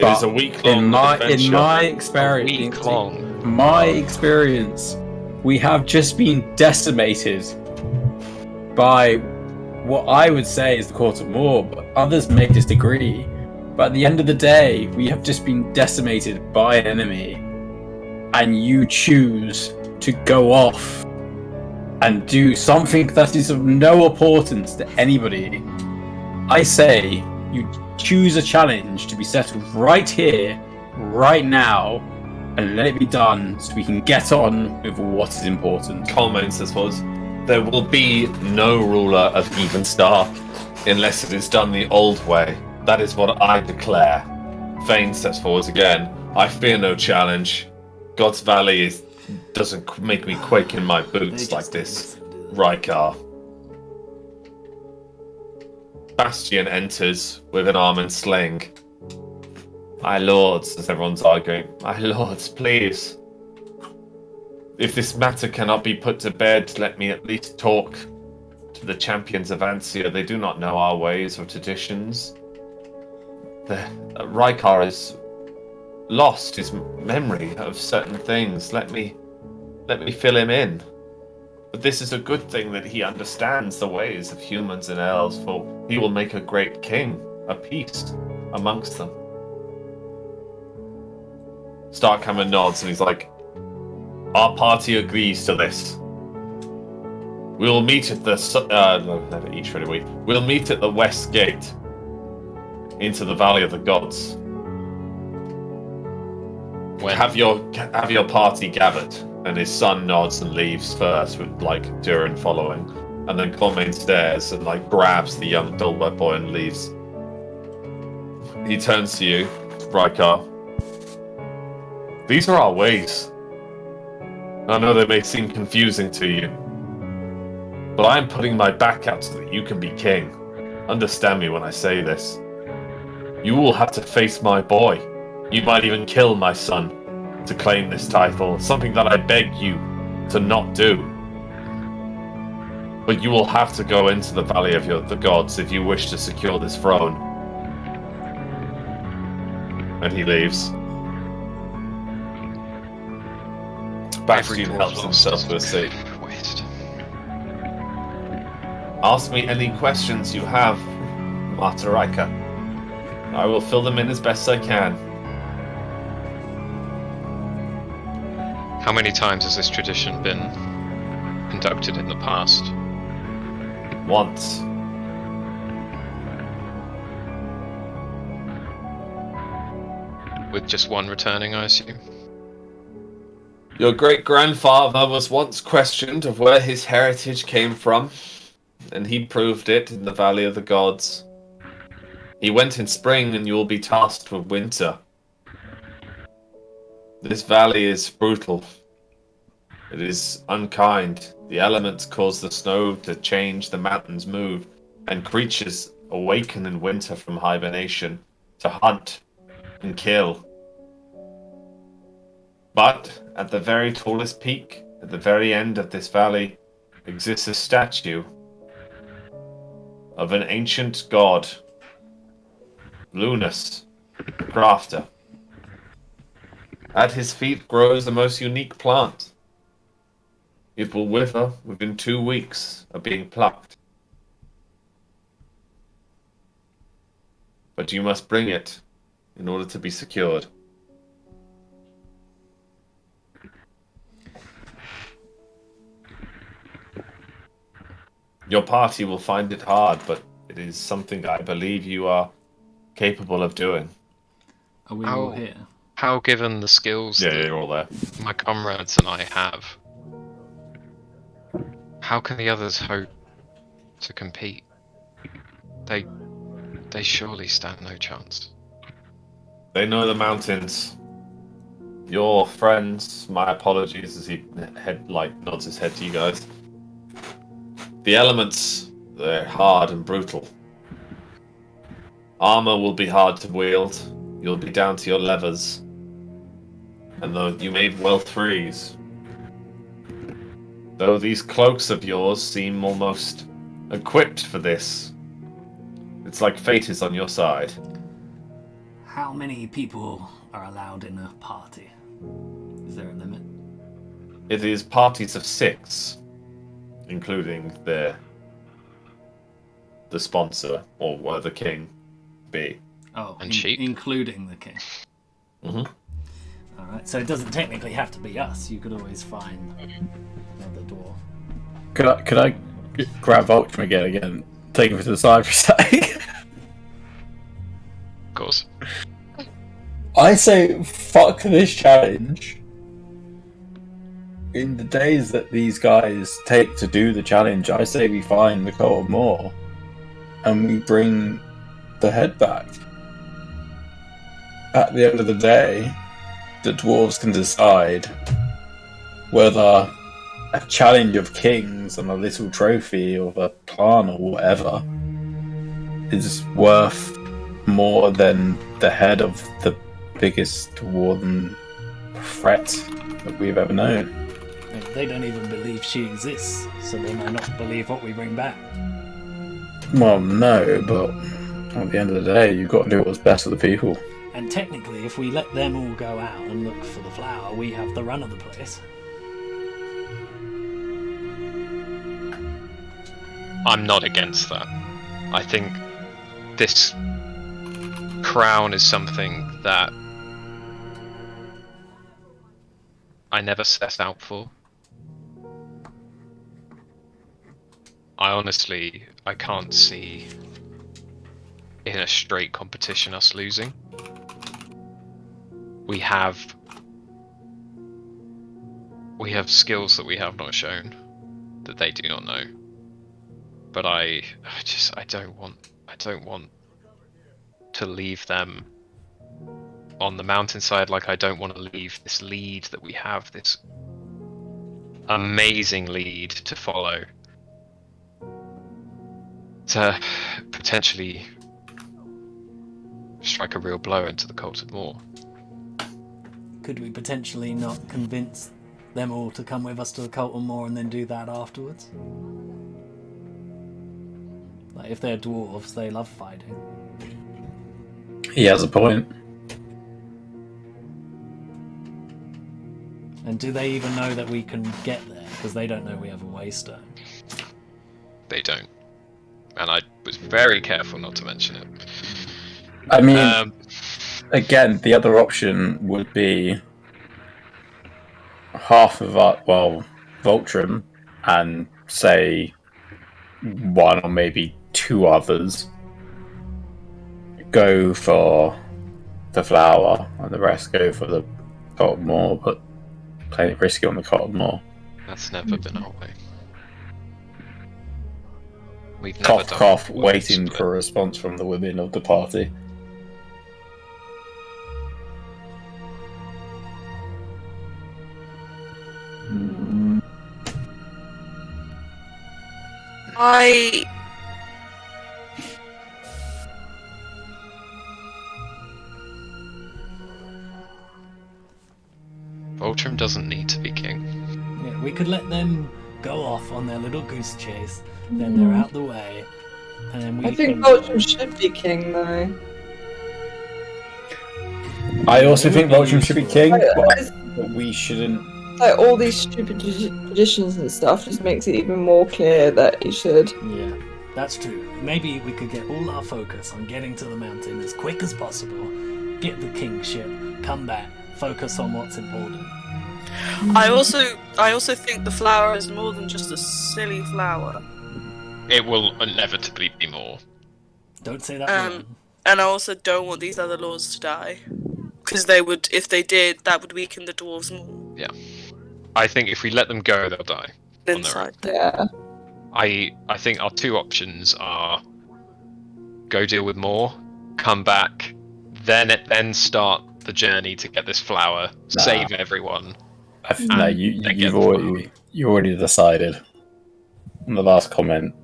It is a week-long in my A week long. my experience, we have just been decimated by what I would say is the Court of War, but others may disagree. But at the end of the day, we have just been decimated by an enemy, and you choose to go off and do something that is of no importance to anybody. I say you choose a challenge to be settled right here, right now, and let it be done so we can get on with what is important. Colmain says forwards, there will be no ruler of Evenstar unless it is done the old way. That is what I declare. Vane steps forwards again. I fear no challenge. God's Valley doesn't make me quake in my boots like this. Rykar. Bastion enters with an arm and sling. My lords, as everyone's arguing. My lords, please. If this matter cannot be put to bed, let me at least talk to the champions of Ansia. They do not know our ways or traditions. Rykar has lost his memory of certain things. Let me fill him in. But this is a good thing that he understands the ways of humans and elves, for he will make a great king, a peace amongst them. Starkhammer nods and he's like, our party agrees to this. We will meet at the We'll meet at the west gate into the Valley of the Gods. When? Have your party gathered. And his son nods and leaves first, with Durin following, and then Colmain stares and grabs the young Dulbert boy and leaves. He turns to you, Rykar. These are our ways. I know they may seem confusing to you, but I am putting my back out so that you can be king. Understand me when I say this. You will have to face my boy. You might even kill my son to claim this title, something that I beg you to not do. But you will have to go into the Valley of the Gods if you wish to secure this throne. And he leaves. Bastion helps himself to a seat. Waste. Ask me any questions you have, Martaraika. I will fill them in as best I can. How many times has this tradition been conducted in the past? Once. With just one returning, I assume? Your great-grandfather was once questioned of where his heritage came from, and he proved it in the Valley of the Gods. He went in spring, and you will be tasked with winter. This valley is brutal. It is unkind. The elements cause the snow to change, the mountains move, and creatures awaken in winter from hibernation to hunt and kill. But at the very tallest peak, at the very end of this valley, exists a statue of an ancient god, Lunus, the crafter. At his feet grows the most unique plant. It will wither within 2 weeks of being plucked. But you must bring it in order to be secured. Your party will find it hard, but it is something I believe you are capable of doing. Are we all here? How, given the skills Yeah, that you're all there. my comrades and I have, how can the others hope to compete? They surely stand no chance. They know the mountains. Your friends, my apologies as he nods his head to you guys. The elements, they're hard and brutal. Armor will be hard to wield. You'll be down to your levers. And though you may well freeze. Though these cloaks of yours seem almost equipped for this. It's like fate is on your side. How many people are allowed in a party? Is there a limit? It is parties of 6, including the sponsor or the king be. Oh, And sheep. including the king. Mhm. Alright, so it doesn't technically have to be us. You could always find another dwarf. Could I grab Voltrum again, take him to the side for a sec? Of course. I say, fuck this challenge. In the days that these guys take to do the challenge, I say we find the Cult of Moor and we bring the head back. At the end of the day, the dwarves can decide whether a challenge of kings and a little trophy of a plan or whatever is worth more than the head of the biggest dwarven threat that we've ever known. They don't even believe she exists, so they might not believe what we bring back. Well, no, but at the end of the day, you've got to do what's best for the people. And technically, if we let them all go out and look for the flower, we have the run of the place. I'm not against that. I think this crown is something that I never set out for. I can't see in a straight competition us losing. We have skills that we have not shown, that they do not know. But I don't want to leave them on the mountainside. Like, I don't want to leave this lead that we have, this amazing lead to follow, to potentially strike a real blow into the Cult of Moor. Could we potentially not convince them all to come with us to the Cult of Moor and then do that afterwards? Like, if they're dwarves, they love fighting. He has a point. And do they even know that we can get there? Because they don't know we have a waystone. They don't. And I was very careful not to mention it. I mean, again, the other option would be half of our, Voltrum, and say one or maybe 2 others go for the flower, and the rest go for the Cult of Moor, but playing it risky on the Cult of Moor. That's never been our way. We've never Cough, done cough, it. waiting for a response from the women of the party. Voltrum doesn't need to be king. Yeah, we could let them go off on their little goose chase, then they're out the way, and then we I think can... Voltrum should be king, though. I also think Voltrum should be king, but It's we shouldn't. like all these stupid traditions and stuff just makes it even more clear that he should. Yeah, that's true. Maybe we could get all our focus on getting to the mountain as quick as possible, get the kingship, come back, focus on what's important. I also think the flower is more than just a silly flower. It will inevitably be more. Don't say that word. And I also don't want these other lords to die. Because they would, if they did, that would weaken the dwarves more. Yeah. I think if we let them go, they'll die. Inside. Yeah. I think our 2 options are go deal with more, come back, then start the journey to get this flower, save everyone. No, you've already decided. On the last comment,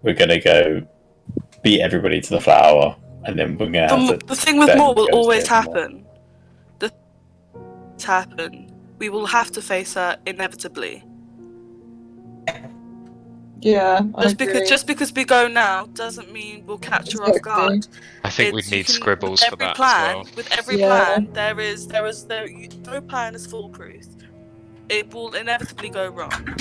we're gonna go beat everybody to the flower, and then we're gonna have to. The thing with more will always happen. We will have to face her inevitably. Yeah, I Just because we go now doesn't mean we'll catch her off Exactly. guard. I think we'd need scribbles for that as well. With every Yeah. plan, no plan is foolproof. It will inevitably go wrong.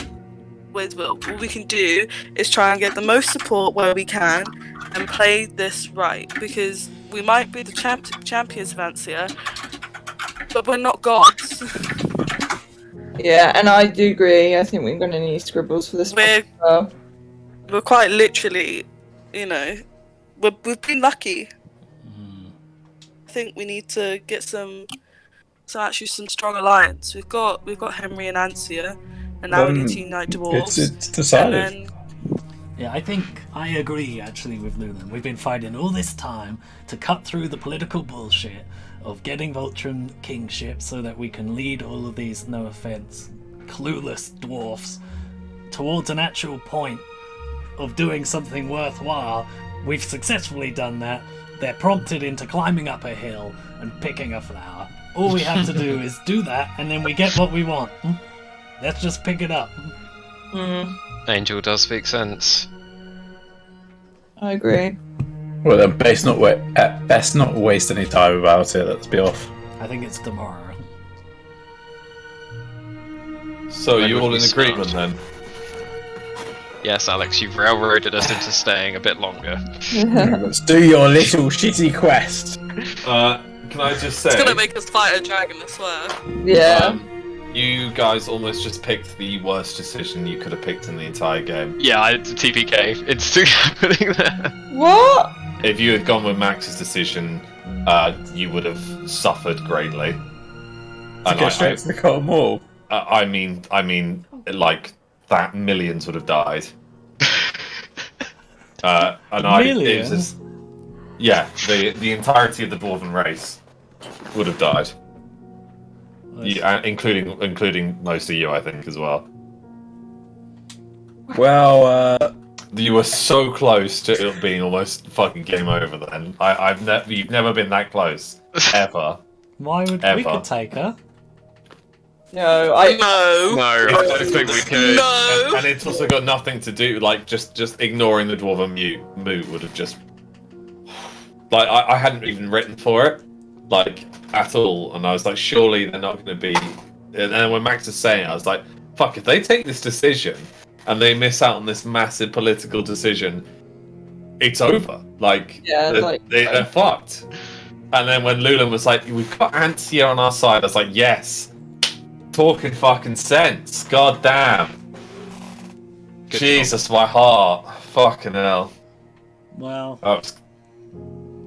With Will, all we can do is try and get the most support where we can and play this right, because we might be the champions of Ansia, but we're not gods. Yeah, and I do agree. I think we're going to need scribbles for this one as well. We're quite literally, you know, we've been lucky. I think we need to get some strong alliance. We've got Henry and Ansia, and now we need to unite dwarves. It's decided. And then, Yeah, I think I agree actually with Lunan. We've been fighting all this time to cut through the political bullshit of getting Voltron kingship so that we can lead all of these, no offense, clueless dwarfs towards an actual point of doing something worthwhile. We've successfully done that. They're prompted into climbing up a hill and picking a flower. All we have to do is do that, and then we get what we want. Let's just pick it up. Angel does speak sense. I agree. Well, then best not waste any time about it. Let's be off. I think it's tomorrow. So When you would all we in start? agreement then? Yes, Alex, you've railroaded us into staying a bit longer. Let's do your little shitty quest. Can I just say? it's gonna make us fight a dragon, I swear. Yeah. You guys almost just picked the worst decision you could have picked in the entire game. Yeah, it's a TPK. It's still happening there. What? If you had gone with Max's decision, you would have suffered greatly. To go straight to the Cotton Wall. I mean, like that millions would have died. It was just, yeah, the entirety of the Dwarven race would have died. Yeah, including most of you, I think, as well. Well, You were so close to it being almost fucking game over. Then you've never been that close ever. Why would Ever. we could take her? No, No. I don't think we could. No. And it's also got nothing to do, like, just ignoring the Dwarven moot would have just... Like, I hadn't even written for it, like, at all, and I was like, surely they're not going to be... And then when Max was saying it, I was like, fuck, if they take this decision, and they miss out on this massive political decision, it's over. Like, Yeah, they're fucked. And then when Lulan was like, we've got Antia on our side, I was like, yes. Talking fucking sense. God damn. Good Jesus, my heart. Fucking hell. Well, That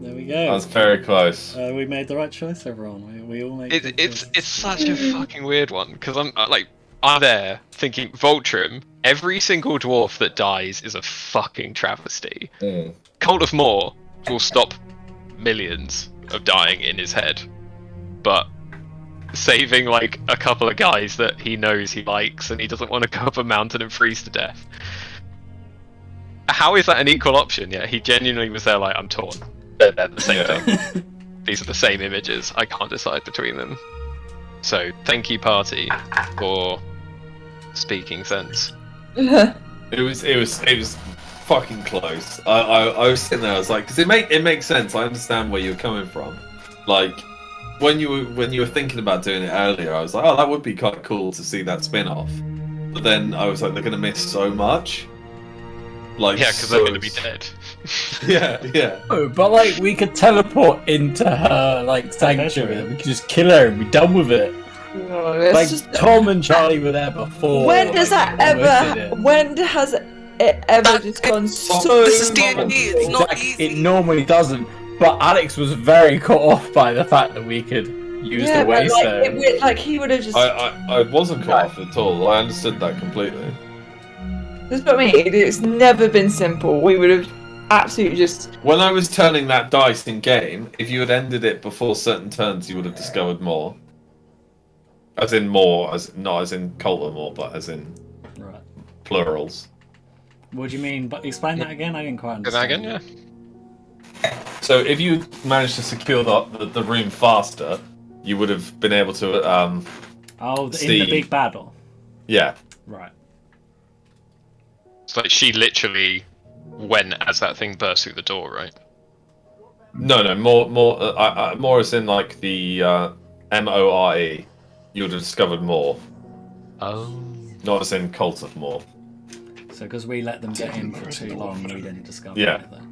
there we go. was very close. We made the right choice, everyone. We all made. good It's choices. such a fucking weird one because I'm there thinking Voltrum. Every single dwarf that dies is a fucking travesty. Cult of Moor will stop millions of dying in his head, but saving like a couple of guys that he knows he likes and he doesn't want to go up a mountain and freeze to death. How is that an equal option? Yeah, he genuinely was there like, I'm torn. They're the same thing. These are the same images. I can't decide between them. So thank you, party, for speaking sense. It was fucking close. I was sitting there. I was like, because it makes sense. I understand where you're coming from. Like when you were thinking about doing it earlier, I was like, oh, that would be quite cool to see that spin off. But then I was like, they're gonna miss so much. Like, Yeah, because they're going to be dead. Yeah. oh, but like we could teleport into her like sanctuary. We could just kill her and be done with it. No, it's Like just... Tom and Charlie were there before. When does like, that almost did ever? it. When has it ever just gone so? This is D&D, it's not Exactly. easy. It normally doesn't. But Alex was very caught off by the fact that we could use Yeah, the but waystone. like he would have just. I wasn't caught off at all. I understood that completely. That's what I mean. It's never been simple. We would have absolutely just. When I was turning that dice in game, if you had ended it before certain turns, you would have discovered more. As in more, not as in cult or more, but as in Right. plurals. What do you mean? But explain that again. I didn't quite Say that understand. again, yeah. So if you managed to secure the room faster, you would have been able to, Oh, in See. the big battle. yeah. Right. Like she literally went as that thing burst through the door, right? No, more as in like the MORE. You would have discovered more, Oh. not as in cult of more. So because we let them get in for too long, we didn't discover Yeah. anything.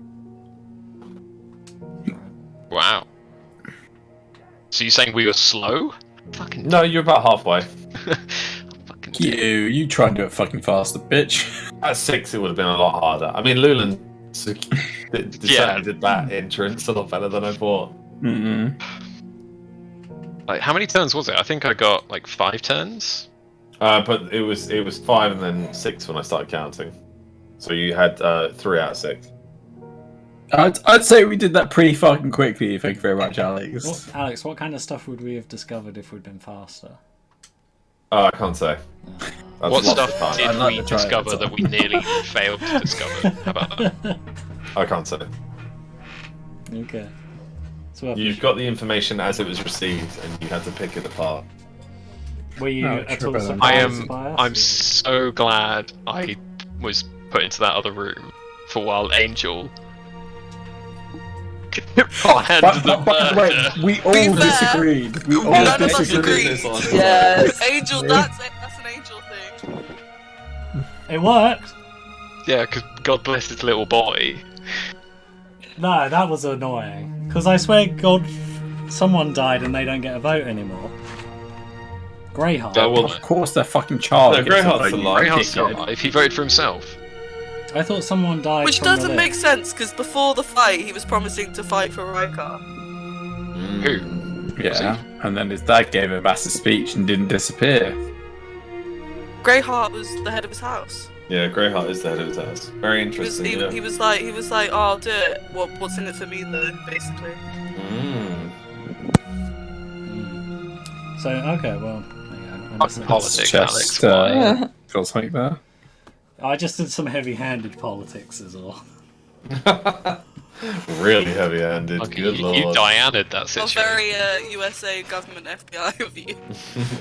Wow. So you're saying we were slow? Fucking No, you're about halfway. fucking You try and do it fucking faster, bitch. At 6, it would have been a lot harder. I mean, Lulan certainly did that entrance a lot better than I thought. Mm-hmm. Like, how many turns was it? I think I got like 5 turns. But it was 5 and then 6 when I started counting. So you had 3 out of 6. I'd say we did that pretty fucking quickly. Thank you very much, Alex. Alex, what kind of stuff would we have discovered if we'd been faster? I can't say. That's What lots of stuff time. did I'd like we to try it, discover that's that we nearly failed to discover? How about that? I can't say. Okay. So You've got the information as it was received, and you had to pick it apart. were you No, at sure, all but surprised by us? I'm so glad I was put into that other room for while Angel planned the By the way, murder. we all fair, disagreed. We all none of us disagreed. agreed. Yes. Angel, that's an angel thing. It worked. Yeah, because God bless his little boy. No, that was annoying. Because I swear, God, someone died and they don't get a vote anymore. Greyheart. Yeah, well, Of course, their fucking child. No, gets a Greyheart's vote, you alive. Greyheart's still dickhead. alive. He voted for himself. I thought someone died. Which from the doesn't list. make sense, because before the fight, he was promising to fight for Rykar. Who? Yeah, and then his dad gave a massive speech and didn't disappear. Greyheart was the head of his house. Yeah, Greyheart is the head of his house. Very He was, interesting. he, he was like, oh, I'll do it. What's in it for me though, basically. So, okay, well, there you go. I Fucking missed politics, Just, Alex. Why? got something there? I just did some heavy-handed politics, is all. Really heavy-handed. Okay, Good you lord. Diana'd that Not situation. very USA government FBI of you.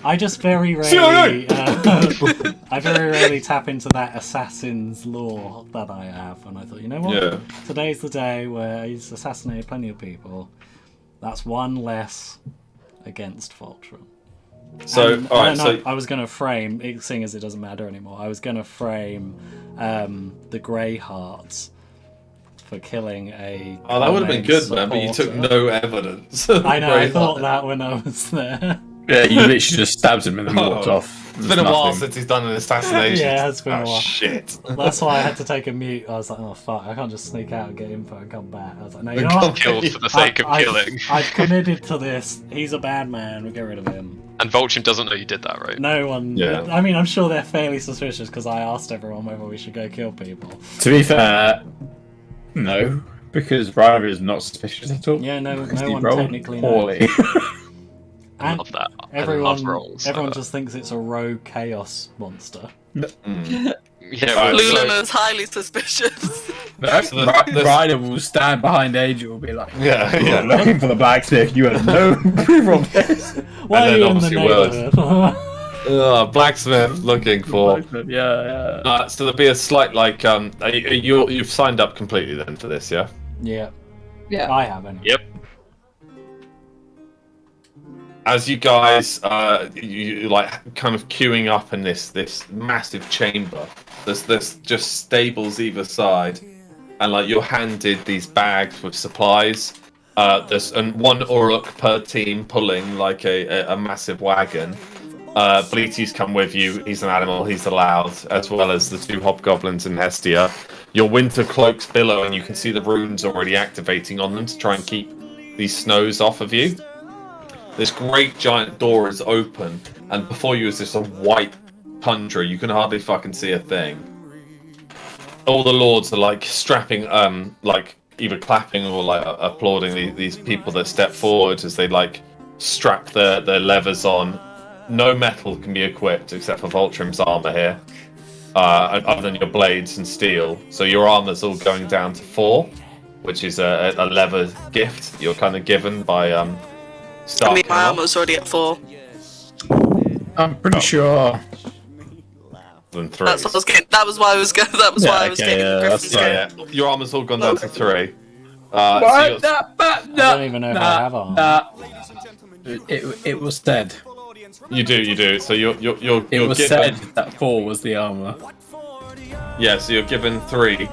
I just very rarely, I very rarely tap into that assassin's lore that I have, and I thought, you know what? Yeah. Today's the day where he's assassinated plenty of people. That's one less against Voltron. So, And, alright, no, so I was going to frame, seeing as it doesn't matter anymore, I was going to frame the Greyhearts for killing a. oh, that would have been good, man. But you took no evidence. I know, I thought that when I was there. Yeah, you literally just stabbed him and then walked Oh. off. It's been a while since he's done an assassination. Yeah, it's been a Oh, while. shit. That's why I had to take a mute. I was like, oh fuck, I can't just sneak out and get info and come back. I was like, no, you know what? Kill for the sake of killing. I've committed to this. He's a bad man. We'll get rid of him. And Voltron doesn't know you did that, right? No one. Yeah. I mean, I'm sure they're fairly suspicious because I asked everyone whether we should go kill people. To be fair, no, because Ryder is not suspicious at all. Yeah, no Because he one rolled technically poorly. knows. I And love that. I everyone, love rolls. everyone just thinks it's a rogue chaos monster. Yeah, Alright, well, Lulin is highly suspicious. No, So there's- Ryder will stand behind Angel and be like, Yeah, "You're yeah. looking for the blacksmith. You have no proof of this." Why And are then you in the obviously worse. neighborhood? Blacksmith looking for. Yeah. So there'll be a slight like you've signed up completely then for this, yeah? Yeah, Yeah. I haven't. Yep. As you guys you like kind of queuing up in this massive chamber. There's just stables either side, and like you're handed these bags with supplies. There's one Uruk per team pulling like a massive wagon. Bleaty's come with you. He's an animal. He's allowed, as well as the 2 hobgoblins and Hestia. Your winter cloaks billow, and you can see the runes already activating on them to try and keep these snows off of you. This great giant door is open, and before you is just a white tundra. You can hardly fucking see a thing. All the lords are like strapping, like either clapping or like applauding these people that step forward as they like strap their levers on. No metal can be equipped except for Voltrim's armor here, other than your blades and steel. So your armor's all going down to 4, which is a leather gift you're kind of given by Stark. I mean, my armor's already at 4. I'm pretty sure than 3. That's what I was getting. That was why I was getting. That was why I was okay, getting Griffin's Yeah, Grip. yeah. Your armor's all gone down to 3. What? I don't even know if I have armor. It was said. You do. So you're It was given, said that 4 was the armor. yeah. So you're given 3,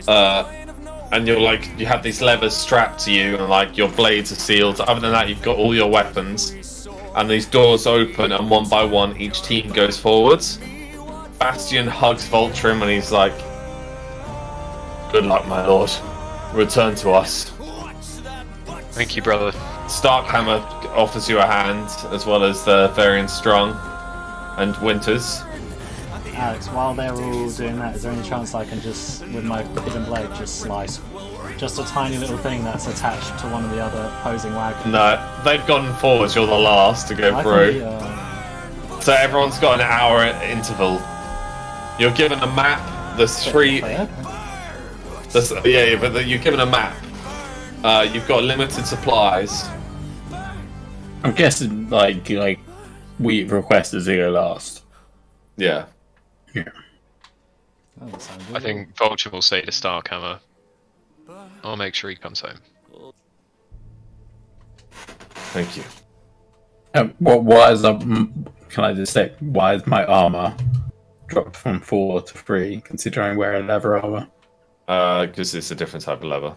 and you're like you have these levers strapped to you, and like your blades are sealed. Other than that, you've got all your weapons, and these doors open, and one by one, each team goes forwards. Bastion hugs Voltrim, and he's like, "Good luck, my lord. Return to us." Thank you, brother. Starkhammer offers you a hand, as well as Varian Strong and Winters. Alex, while they're all doing that, is there any chance I can just, with my hidden blade, just slice just a tiny little thing that's attached to one of the other opposing wagons? No, they've gone forwards. You're the last to go I through. can be, So everyone's got an hour interval. You're given a map. There's 3. fair. But you're given a map. You've got limited supplies. I'm guessing like we requested to go last. Yeah. Yeah. Oh, that sounds I good. think Vulture will say to Starkhammer, I'll make sure he comes home. Thank you. Why is can I just say why is my armor dropped from 4 to 3 considering wearing leather armor? Because it's a different type of leather.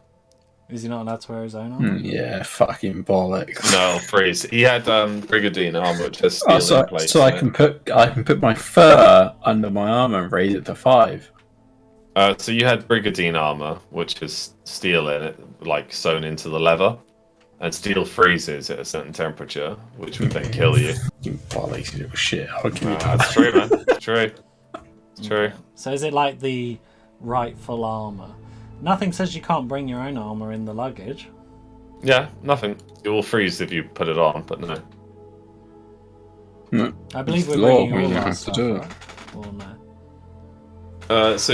Is he not allowed to wear his own armor? Yeah, fucking bollocks. No, freeze. He had Brigandine armor, which has steel so in place. so I can put my fur under my armor and raise it to 5. So you had Brigandine armor, which has steel in it, like sewn into the leather, and steel freezes at a certain temperature, which would then kill you. Fucking bollocks, you little shit. I'll give you That's true, man. It's true. It's true. So is it like the rightful armor? Nothing says you can't bring your own armor in the luggage. Yeah, nothing. It will freeze if you put it on, but no. No. I believe we're It's law, bringing we all have our to stuff, do it. right? Or no? So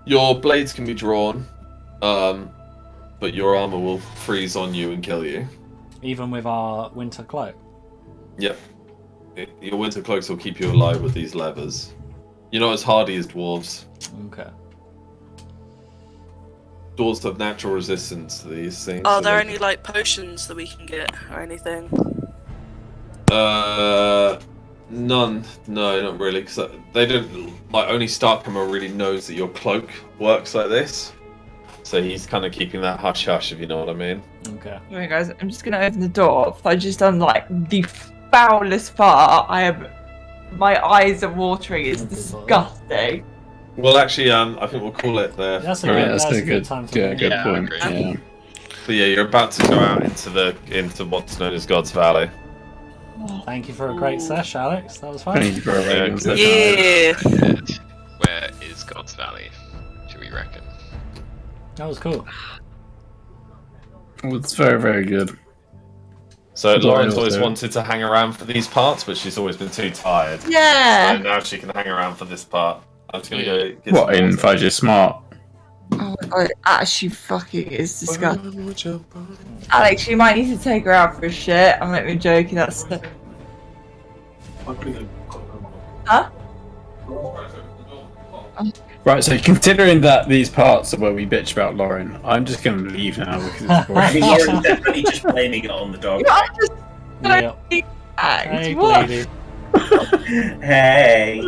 your blades can be drawn, but your armor will freeze on you and kill you. Even with our winter cloak? Yep. Your winter cloaks will keep you alive with these levers. You're not as hardy as dwarves. Okay. Dwarves have natural resistance to these things. Are so there they- any like potions that we can get or anything? None. No, not really. Because they don't. Like, only Starkhammer really knows that your cloak works like this. So he's kind of keeping that hush hush, if you know what I mean. Okay. Right, guys, I'm just gonna open the door. I've just done like the foulest part. My eyes are watering. It's disgusting. Well, actually, I think we'll call it there. That's a Alright, good, that's that's a a good time to good leave. Yeah, I point. agree. Yeah. So yeah, you're about to go out into what's known as God's Valley. Thank you for a great sesh, Alex. That was fun. Thank you for a Yeah, rating. Yeah. Good. Where is God's Valley? Do we reckon? That was cool. Well, it's very, very good. So Lauren Lauren's always also. wanted to hang around for these parts, but she's always been too tired. Yeah. So now she can hang around for this part. I'm just gonna go get What, some in water. Fudge is Smart? Oh my god, it actually fucking is disgusting. Alex, you might need to take her out for a shit. I'm not even joking. That's. Huh? Right, so considering that these parts are where we bitch about Lauren, I'm just going to leave now because it's I boring. mean, Lauren's definitely just blaming it on the dog. I'm just Yep. act. Hey, What? Bleedy. Hey!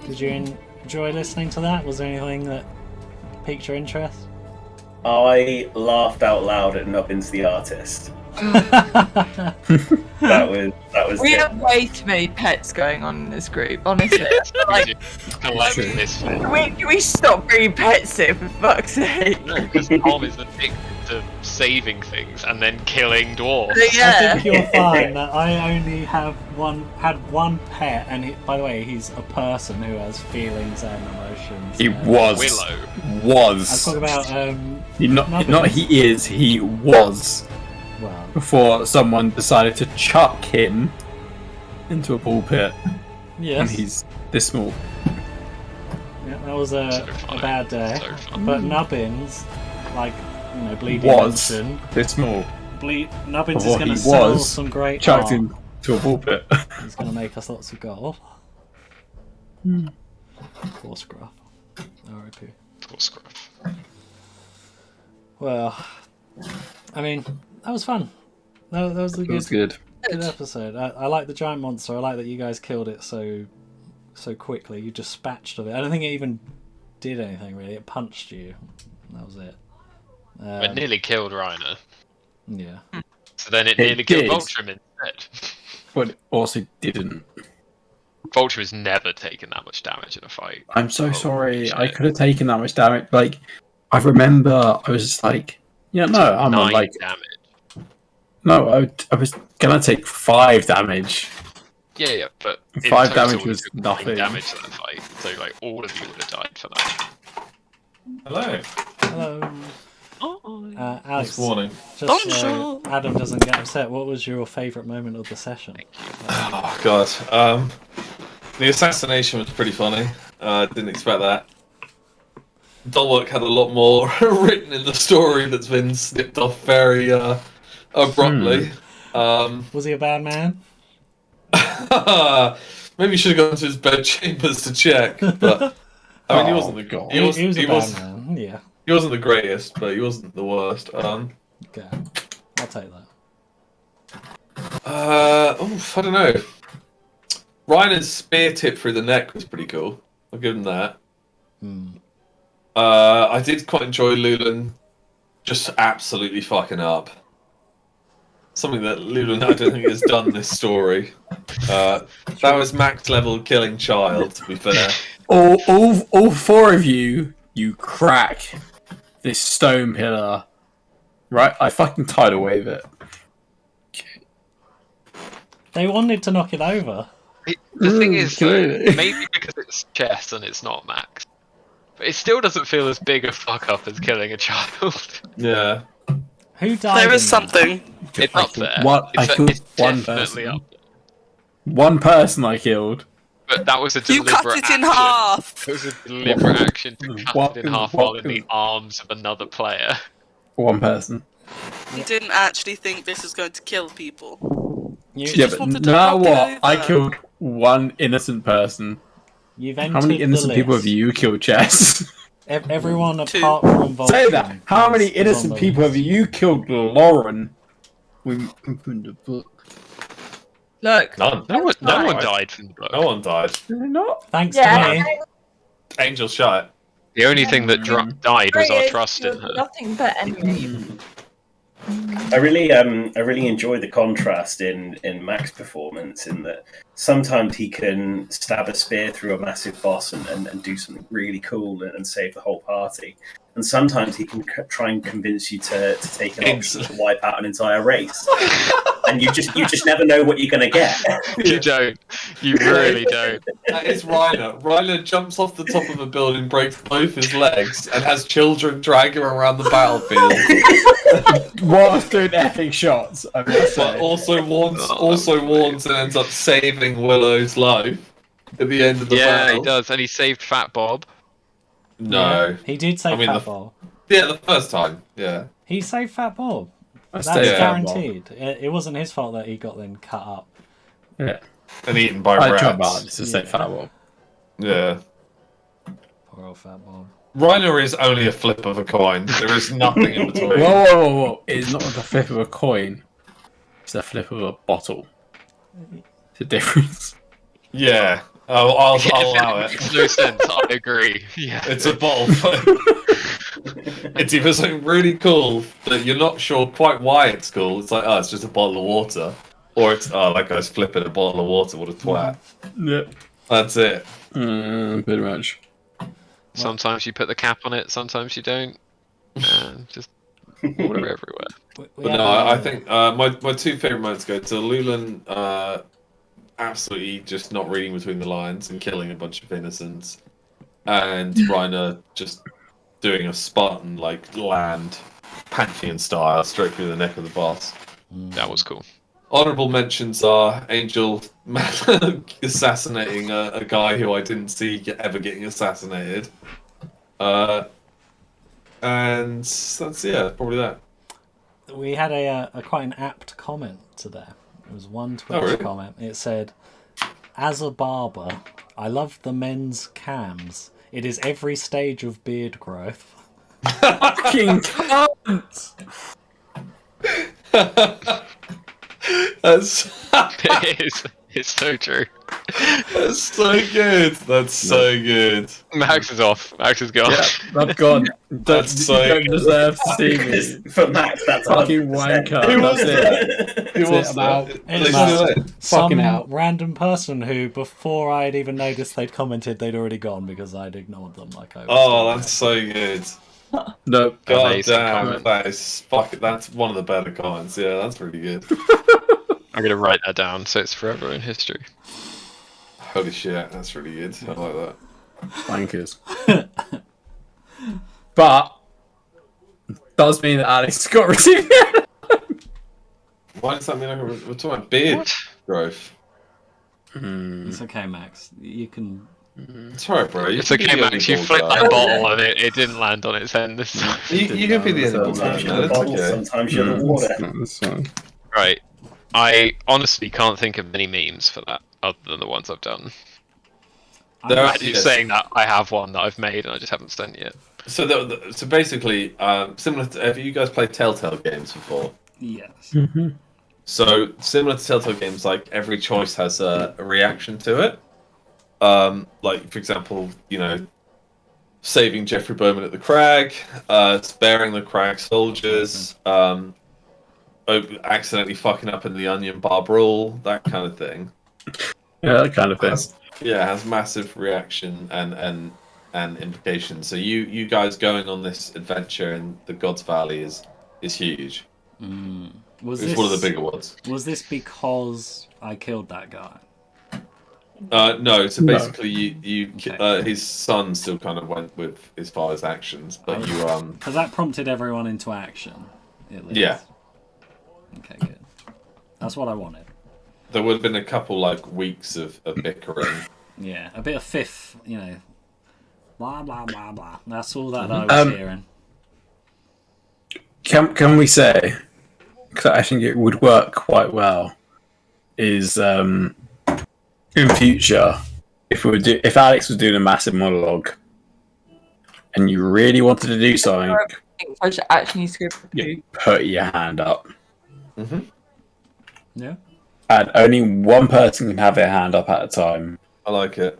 Did you enjoy listening to that? Was there anything that piqued your interest? I laughed out loud at Nubbins the artist. That was We it. have way too many pets going on in this group, honestly. Like, Collecting this thing. can we stop bringing pets in, for fuck's sake? No, because Tom is addicted to saving things and then killing dwarves. I Yeah. think you'll find that I only had one pet, and by the way, he's a person who has feelings and emotions. He and- was. Willow. I'm Was. talking about He is, he was. well, Before someone decided to chuck him into a ball pit. And yes, he's this small. yeah, that was a funny. bad day. So fun. But Nubbins, like Bleedy Was mentioned, this small. Nubbins is Before going he to sell was some great chucked art. into a ball pit. He's going to make us lots of gold. Poor Scruff. R.I.P. Poor Scruff. Well, I mean, that was fun. That was a It was good good. episode. I like the giant monster. I like that you guys killed it so quickly. You dispatched of it. I don't think it even did anything really. It punched you. That was it. It nearly killed Reiner. Yeah. So then it It nearly killed did. Voltrum instead. But it also didn't. Voltrum has never taken that much damage in a fight. I'm so Holy sorry. I shit. could have taken that much damage. Like, I remember I was just like, yeah, no, I'm 9 like, damage. no, I was gonna take 5 damage. Yeah, but in 5 total, damage you was took 9 nothing. damage to that fight. So like all of you would have died for that. Hello. Hello. Alex, This morning. just so Adam doesn't get upset, what was your favourite moment of the session? Oh god. The assassination was pretty funny. Didn't expect that. Dolwork had a lot more written in the story that's been snipped off very abruptly. Was he a bad man? Maybe you should have gone to his bedchambers to check. But I mean, he wasn't the God. He was a bad man, yeah. He wasn't the greatest, but he wasn't the worst. Okay, I'll take that. I don't know. Reiner's spear tip through the neck was pretty cool. I'll give him that. I did quite enjoy Lulan just absolutely fucking up. Something that Lulan I don't think has done this story. That was max level killing child, to be fair. All 4 of you crack this stone pillar. Right? I fucking tidal wave it. They wanted to knock it over. The thing is, though, clearly. maybe because it's chess and it's not max, but it still doesn't feel as big a fuck up as killing a child. Yeah. Who died? There in is that? something. It's up there. I killed It's one definitely person. up there. One person I killed. But that was a You deliberate cut it in action. half. It was a deliberate action to cut it in half while in the arms of another player. One person. You didn't actually think this was going to kill people. You, Yeah, just but wanted to now knock it what? over. I killed one innocent person. you've entered How many innocent the people have list. you killed, Chess? Everyone 2. apart from Voltron. Say that. How many is on innocent the people have list. you killed, Lauren? We opened the book. Look. None. No one Right. died from the book. No one died. Did they not? Thanks Yeah. to me. Angel shot. The only thing that died was our trust in her. Nothing but enemy. I really enjoy the contrast in Mac's performance in that sometimes he can stab a spear through a massive boss and do something really cool and save the whole party. And sometimes he can try and convince you to take an option to wipe out an entire race. And you just never know what you're going to get. You don't. You really don't. That is Reiner. Reiner jumps off the top of a building, breaks both his legs, and has children drag him around the battlefield. Whilst doing epic shots, I must But say. also warns and ends up saving Willow's life at the end of the Yeah, battle. he does, and he saved Fat Bob. No. Yeah, he did save I mean, Fat the- Bob. Yeah, the first time. Yeah. He saved Fat Bob. That's saved Fat Bob. guaranteed. It wasn't his fault that he got then cut up. Yeah. And eaten by I rats. tried my hardest to say Yeah. Fat Bob. Yeah. Poor old Fat Bob. Reiner is only a flip of a coin. There is nothing in between. Whoa. It's not the flip of a coin. It's the flip of a bottle. It's a difference. Yeah. I'll allow it. Makes no sense. I agree. Yeah. It's a bottle flip. It's either something really cool that you're not sure quite why it's cool. It's like, oh, it's just a bottle of water. Or it's, oh, that guy's flipping a bottle of water. What a twat. Yep. That's it. Pretty much. Sometimes you put the cap on it, sometimes you don't. Just water everywhere. But no, I think my two favourite moments go to Lulan absolutely just not reading between the lines and killing a bunch of innocents. And Reiner just doing a Spartan like land Pantheon style straight through the neck of the boss. That was cool. Honourable mentions are Angel assassinating a guy who I didn't see ever getting assassinated. And that's probably that. We had a quite an apt comment to there. It was one Twitch really? comment. It said, "As a barber, I love the men's cams. It is every stage of beard growth. Fucking cunt! That's It is. It's so true. that's so good. That's so good. Max is off. Max is gone. Yeah, I've gone. That's so You don't deserve to see Because me. for Max, that's Fucking 100%. wanker. Who was That's it. Who That's was it, I'm out. that? It's They like still in? Fucking some out. random person who, before I had even noticed they'd commented, they'd already gone because I'd ignored them like I was Oh, doing. that's so good. No. God Amazing damn, comment. that is fucking. That's one of the better comments. Yeah, that's really good. I'm gonna write that down so it's forever in history. Holy shit, that's really good. I like that. Wankers. But does mean that Alex got received. Why does that mean we're talking about beard What? growth? It's okay, Max. You can. It's alright, bro. You It's can be okay, the Max. You only flipped bald that guy. bottle and it didn't land on its end this time. You can be the only bald guy. Sometimes you're man, the It's bottle, okay. sometimes you're the water. That's fine. Right. I honestly can't think of many memes for that other than the ones I've done. There are- And you yes. saying that, I have one that I've made and I just haven't sent yet. So, so basically, similar to, have you guys played Telltale games before? Yes. So, similar to Telltale games, like every choice has a reaction to it. Like, for example, saving Jeffrey Bowman at the Crag, sparing the Crag soldiers, accidentally fucking up in the Onion Bar Brawl, that kind of thing. Yeah, that kind of thing. It has massive reaction and implications. So you guys going on this adventure in the Gods Valley is huge. Was It's this one of the bigger ones. Was this because I killed that guy? No, so No. basically you his son still kind of went with his father's actions, but you Because that prompted everyone into action. At least. Yeah. Okay, good. That's what I wanted. there would have been a couple like weeks of bickering. Yeah, a bit of fifth, blah blah blah blah. That's all that I was hearing. Can we say, because I think it would work quite well, is in future, if Alex was doing a massive monologue and you really wanted to do something, I should actually script you put your hand up. Mm-hmm. Yeah. And only one person can have their hand up at a time. I like it.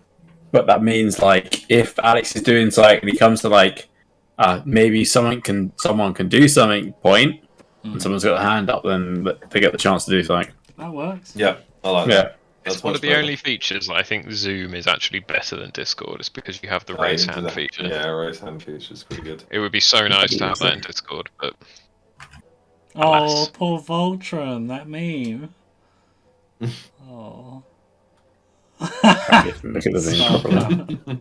But that means, like, if Alex is doing something and he comes to, like, maybe someone can do something point, and someone's got a hand up, then they get the chance to do something. That works. Yeah, I like Yeah. that. It's one of the only features that I think Zoom is actually better than Discord. It's because you have the raise hand feature. Yeah, raise hand feature is pretty good. It would be so nice to have that in Discord, but Oh, alas. poor Voltron, that meme. Oh. Look at the thing properly.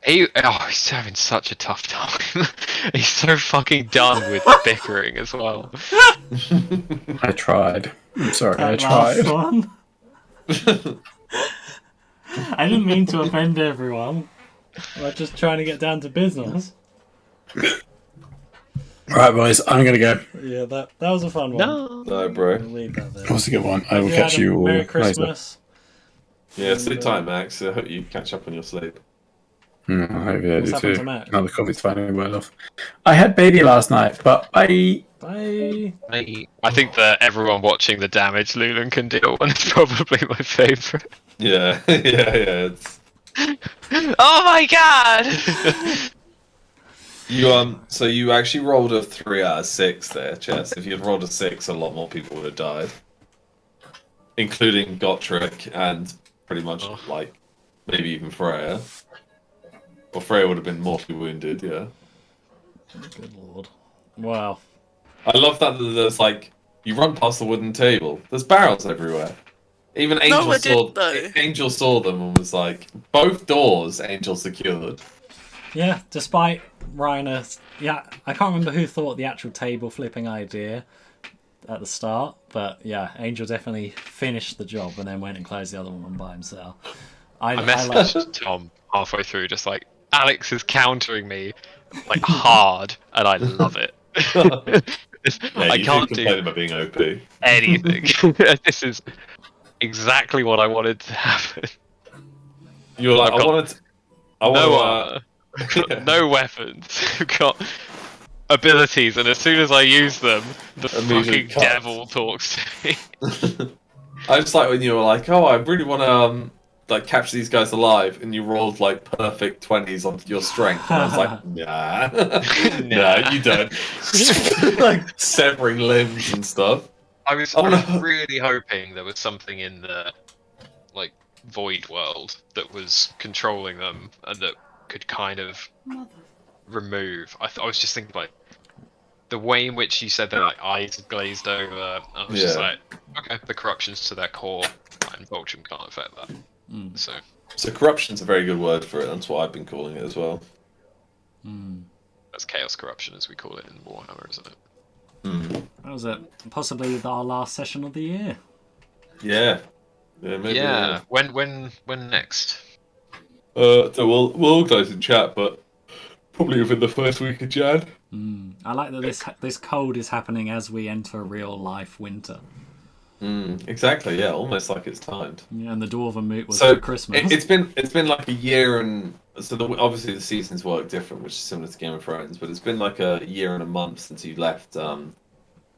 He's having such a tough time. He's so fucking done with bickering as well. I tried. I'm sorry, I That last tried. one. I didn't mean to offend everyone. I'm just trying to get down to business. Right, boys, I'm gonna go. Yeah, that was a fun one. No, bro. We'll leave that there. That was a good one. I will Yeah, catch you all Merry later. Christmas. Yeah, sleep tight, Max. I hope you catch up on your sleep. I hope you What's do happened too. to Matt? Now the coffee's finally well off. I had baby last night, but Bye. I think that everyone watching the damage Lulan can deal one is probably my favourite. Yeah, yeah. It's... Oh my god! So you actually rolled a 3 out of 6 there, Chess. If you'd rolled a 6, a lot more people would have died, including Gotrek and pretty much like maybe even Freya. Or Freya would have been mortally wounded. Yeah. Good lord. Wow. I love that there's like you run past the wooden table. There's barrels everywhere. Even Angel I saw didn't, though. Angel saw them and was like, both doors Angel secured. Yeah, despite Reiner... Yeah, I can't remember who thought the actual table flipping idea at the start, but yeah, Angel definitely finished the job and then went and closed the other one by himself. I messaged Tom halfway through, just like, Alex is countering me, like, hard, and I love it. Yeah, I you can't did complain do about being OP. anything. This is exactly what I wanted to happen. You were like, I've I got wanted. no wanna, armor, no weapons. I've got abilities, and as soon as I use them, the Immediately fucking cuts. devil talks to me. I just like when you were like, oh, I really want to like capture these guys alive, and you rolled like perfect 20s on your strength, and I was like, nah, nah, you don't. Like severing limbs and stuff. I was really hoping there was something in the like void world that was controlling them and that could kind of remove. I was just thinking like the way in which you said their like eyes had glazed over. I was just like, okay, the corruption's to their core, and Vulture can't affect that. So corruption's a very good word for it. That's what I've been calling it as well. That's chaos corruption, as we call it in Warhammer, isn't it? That was it. Possibly our last session of the year. Yeah. Yeah, maybe. Yeah. When next? So we'll organise in chat, but probably within the first week of Jan. I like that this cold is happening as we enter real life winter. Exactly. Yeah, almost like it's timed. Yeah, and the Dwarven Moot was for Christmas. It's been like a year, and so obviously the seasons work different, which is similar to Game of Thrones. But it's been like a year and a month since you left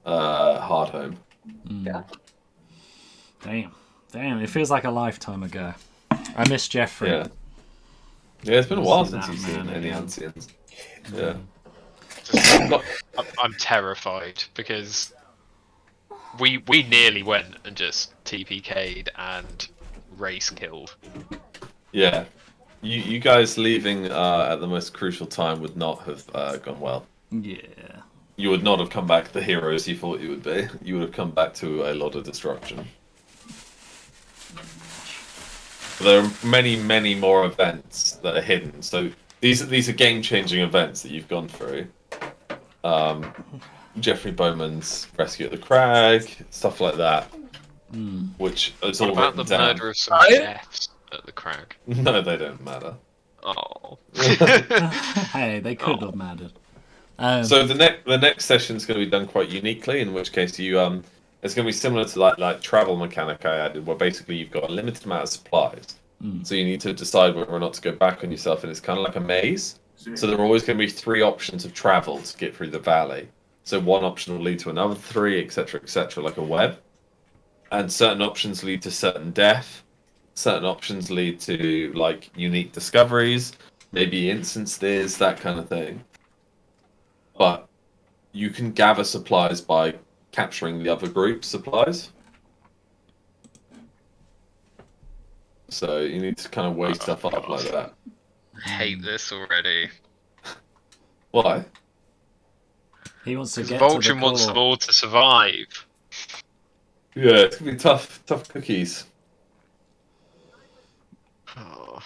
Hardhome. Yeah. Damn! It feels like a lifetime ago. I miss Jeffrey. Yeah, it's been a while since you've seen any ancients. Yeah. I'm terrified because we nearly went and just TPK'd and race killed. Yeah. You guys leaving at the most crucial time would not have gone well. Yeah. You would not have come back the heroes you thought you would be. You would have come back to a lot of destruction. But there are many, many more events that are hidden. So these are game-changing events that you've gone through. Jeffrey Bowman's rescue at the crag, stuff like that. Which is all about the written down. murder of some chefs at the crag? No, they don't matter. Oh. Hey, they could have mattered. So the next session is going to be done quite uniquely. In which case, it's going to be similar to like travel mechanic I added, where basically you've got a limited amount of supplies. So you need to decide whether or not to go back on yourself, and it's kind of like a maze. So there are always going to be 3 options of travel to get through the valley. So one option will lead to another 3, etc., like a web. And certain options lead to certain death. Certain options lead to like unique discoveries, maybe instances, that kind of thing. But you can gather supplies by capturing the other group's supplies. So you need to kind of weigh stuff up like that. I hate this already. Why? He wants to get Vulture to the wants them core. all to survive. Yeah, it's gonna be tough cookies. Oh.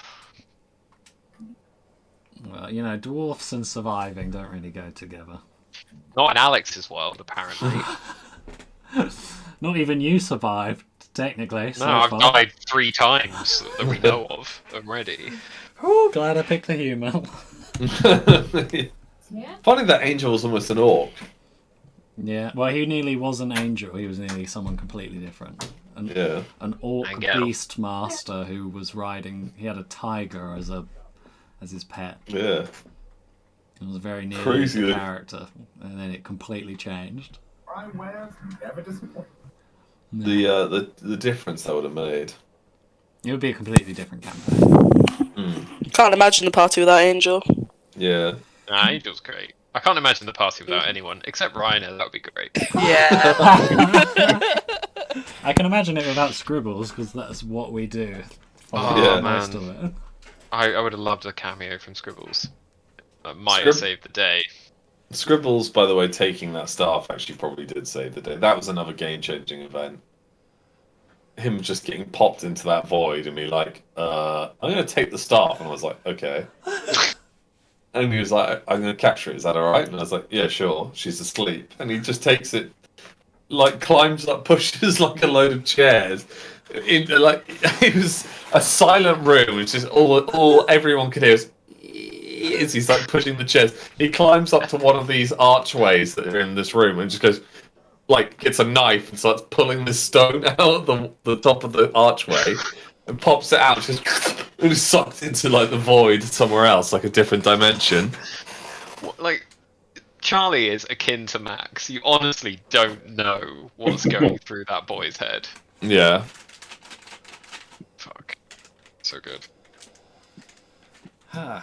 Well, you know, dwarfs and surviving don't really go together. Not in Alex's world, apparently. Not even you survived, technically. So No, I've far. died 3 times that we know of already. Oh, glad I picked the humour. Funny that Angel was almost an orc. Yeah, well, he nearly was an angel. He was nearly someone completely different. An orc Angel. beast master who was riding. He had a tiger as his pet. Yeah. It was very nearly Crazy. the character, and then it completely changed. The difference that would have made. It would be a completely different campaign. Can't imagine the party without Angel. Yeah. Nah, Angel's great. I can't imagine the party without anyone, except Reiner, that would be great. Yeah. I can imagine it without scribbles, because that's what we do. Oh, Yeah. Most man. of it. I would have loved a cameo from Scribbles. That might have saved the day. Scribbles, by the way, taking that staff actually probably did save the day. That was another game-changing event. Him just getting popped into that void and be like, I'm going to take the staff. And I was like, okay. And he was like, I'm going to capture it. Is that all right? And I was like, yeah, sure. She's asleep. And he just takes it, like, climbs up, pushes like a load of chairs. It was a silent room, which is all everyone could hear is he's like pushing the chairs. He climbs up to one of these archways that are in this room and just goes, like, gets a knife and starts pulling this stone out of the top of the archway and pops it out. Just It was sucked into like the void somewhere else, like a different dimension. Like, Charlie is akin to Max. You honestly don't know what's going through that boy's head. Yeah. Fuck. So good.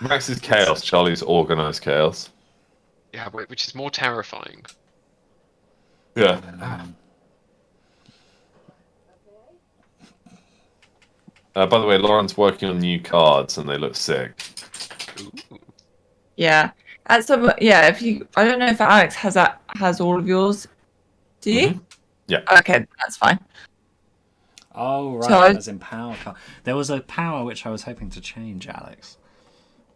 Max is chaos. Charlie's organized chaos. Yeah, which is more terrifying. Yeah. By the way, Lauren's working on new cards, and they look sick. Ooh. Yeah. Yeah, if you, I don't know if Alex has all of yours. Do you? Mhm. Yeah. Okay, that's fine. Oh, right, So as in power card. There was a power which I was hoping to change, Alex.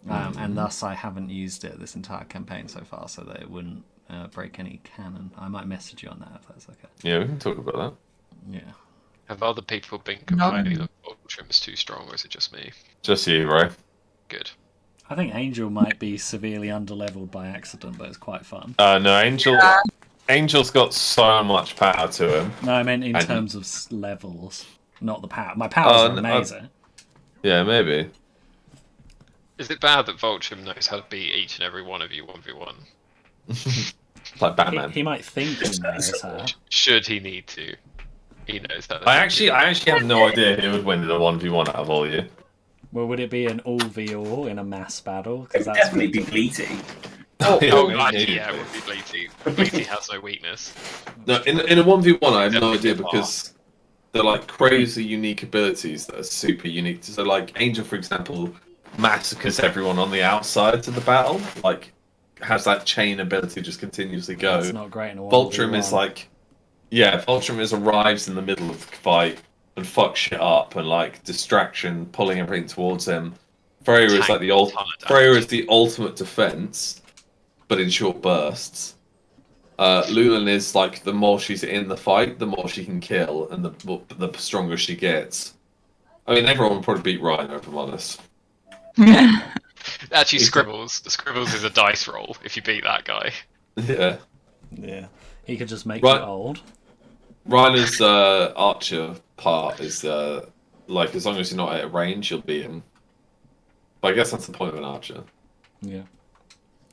And thus I haven't used it this entire campaign so far, so that it wouldn't break any canon. I might message you on that if that's okay. Yeah, we can talk about that. Yeah. Have other people been complaining that Ultram's too strong, or is it just me? Just you, right? Good. I think Angel might be severely underleveled by accident, but it's quite fun. No, Angel's got so much power to him. No, I meant in terms of levels, not the power. My powers are amazing. Yeah, maybe. Is it bad that Vultrum knows how to beat each and every one of you 1v1? Like Batman. He might think he knows how. Should he need to? He knows that. I actually have no idea who would win in a 1v1 out of all you. Well, would it be an all v all in a mass battle? It would definitely be Bleaty. Oh, God, yeah, it would be Bleaty. Bleaty has no weakness. No, in a 1v1, I have no idea because they're like crazy unique abilities that are super unique. So, like Angel, for example, massacres everyone on the outsides of the battle. Like, has that chain ability just continuously go. That's not great in a 1v1. Vultrum is like, yeah, Vultrum arrives in the middle of the fight and fucks shit up and like distraction, pulling everything towards him. Freya is like the ultimate defense, but in short bursts. Lulan is like the more she's in the fight, the more she can kill, and the stronger she gets. I mean, everyone would probably beat Rhino, if I'm honest. Actually, Scribbles. The Scribbles is a dice roll if you beat that guy. Yeah. Yeah. He could just make you old. Rhino's archer part is like as long as you're not at range, you'll beat him. But I guess that's the point of an archer. Yeah.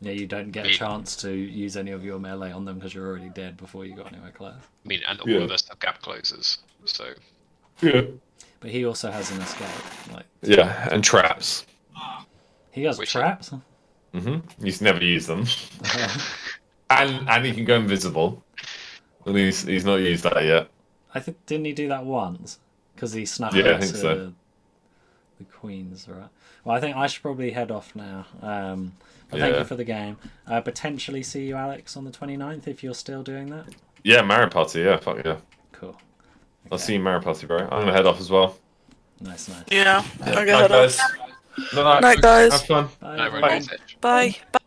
Yeah, you don't get a chance to use any of your melee on them because you're already dead before you got anywhere close. I mean, and all of us have gap closers, so. Yeah. But he also has an escape. Like. Yeah, and traps. He has traps? Mm-hmm. He's never used them. and he can go invisible. And he's not used that yet. Didn't he do that once? Because he snuck I into think so. the Queens, right? Well, I think I should probably head off now. But thank you for the game. Potentially see you, Alex, on the 29th if you're still doing that. Yeah, Mario Party, yeah, fuck yeah. Cool. Okay. I'll see you in Mario Party, bro. I'm gonna head off as well. Nice. Yeah, Okay, head off. Night, guys. Have fun. Bye. Bye. Bye.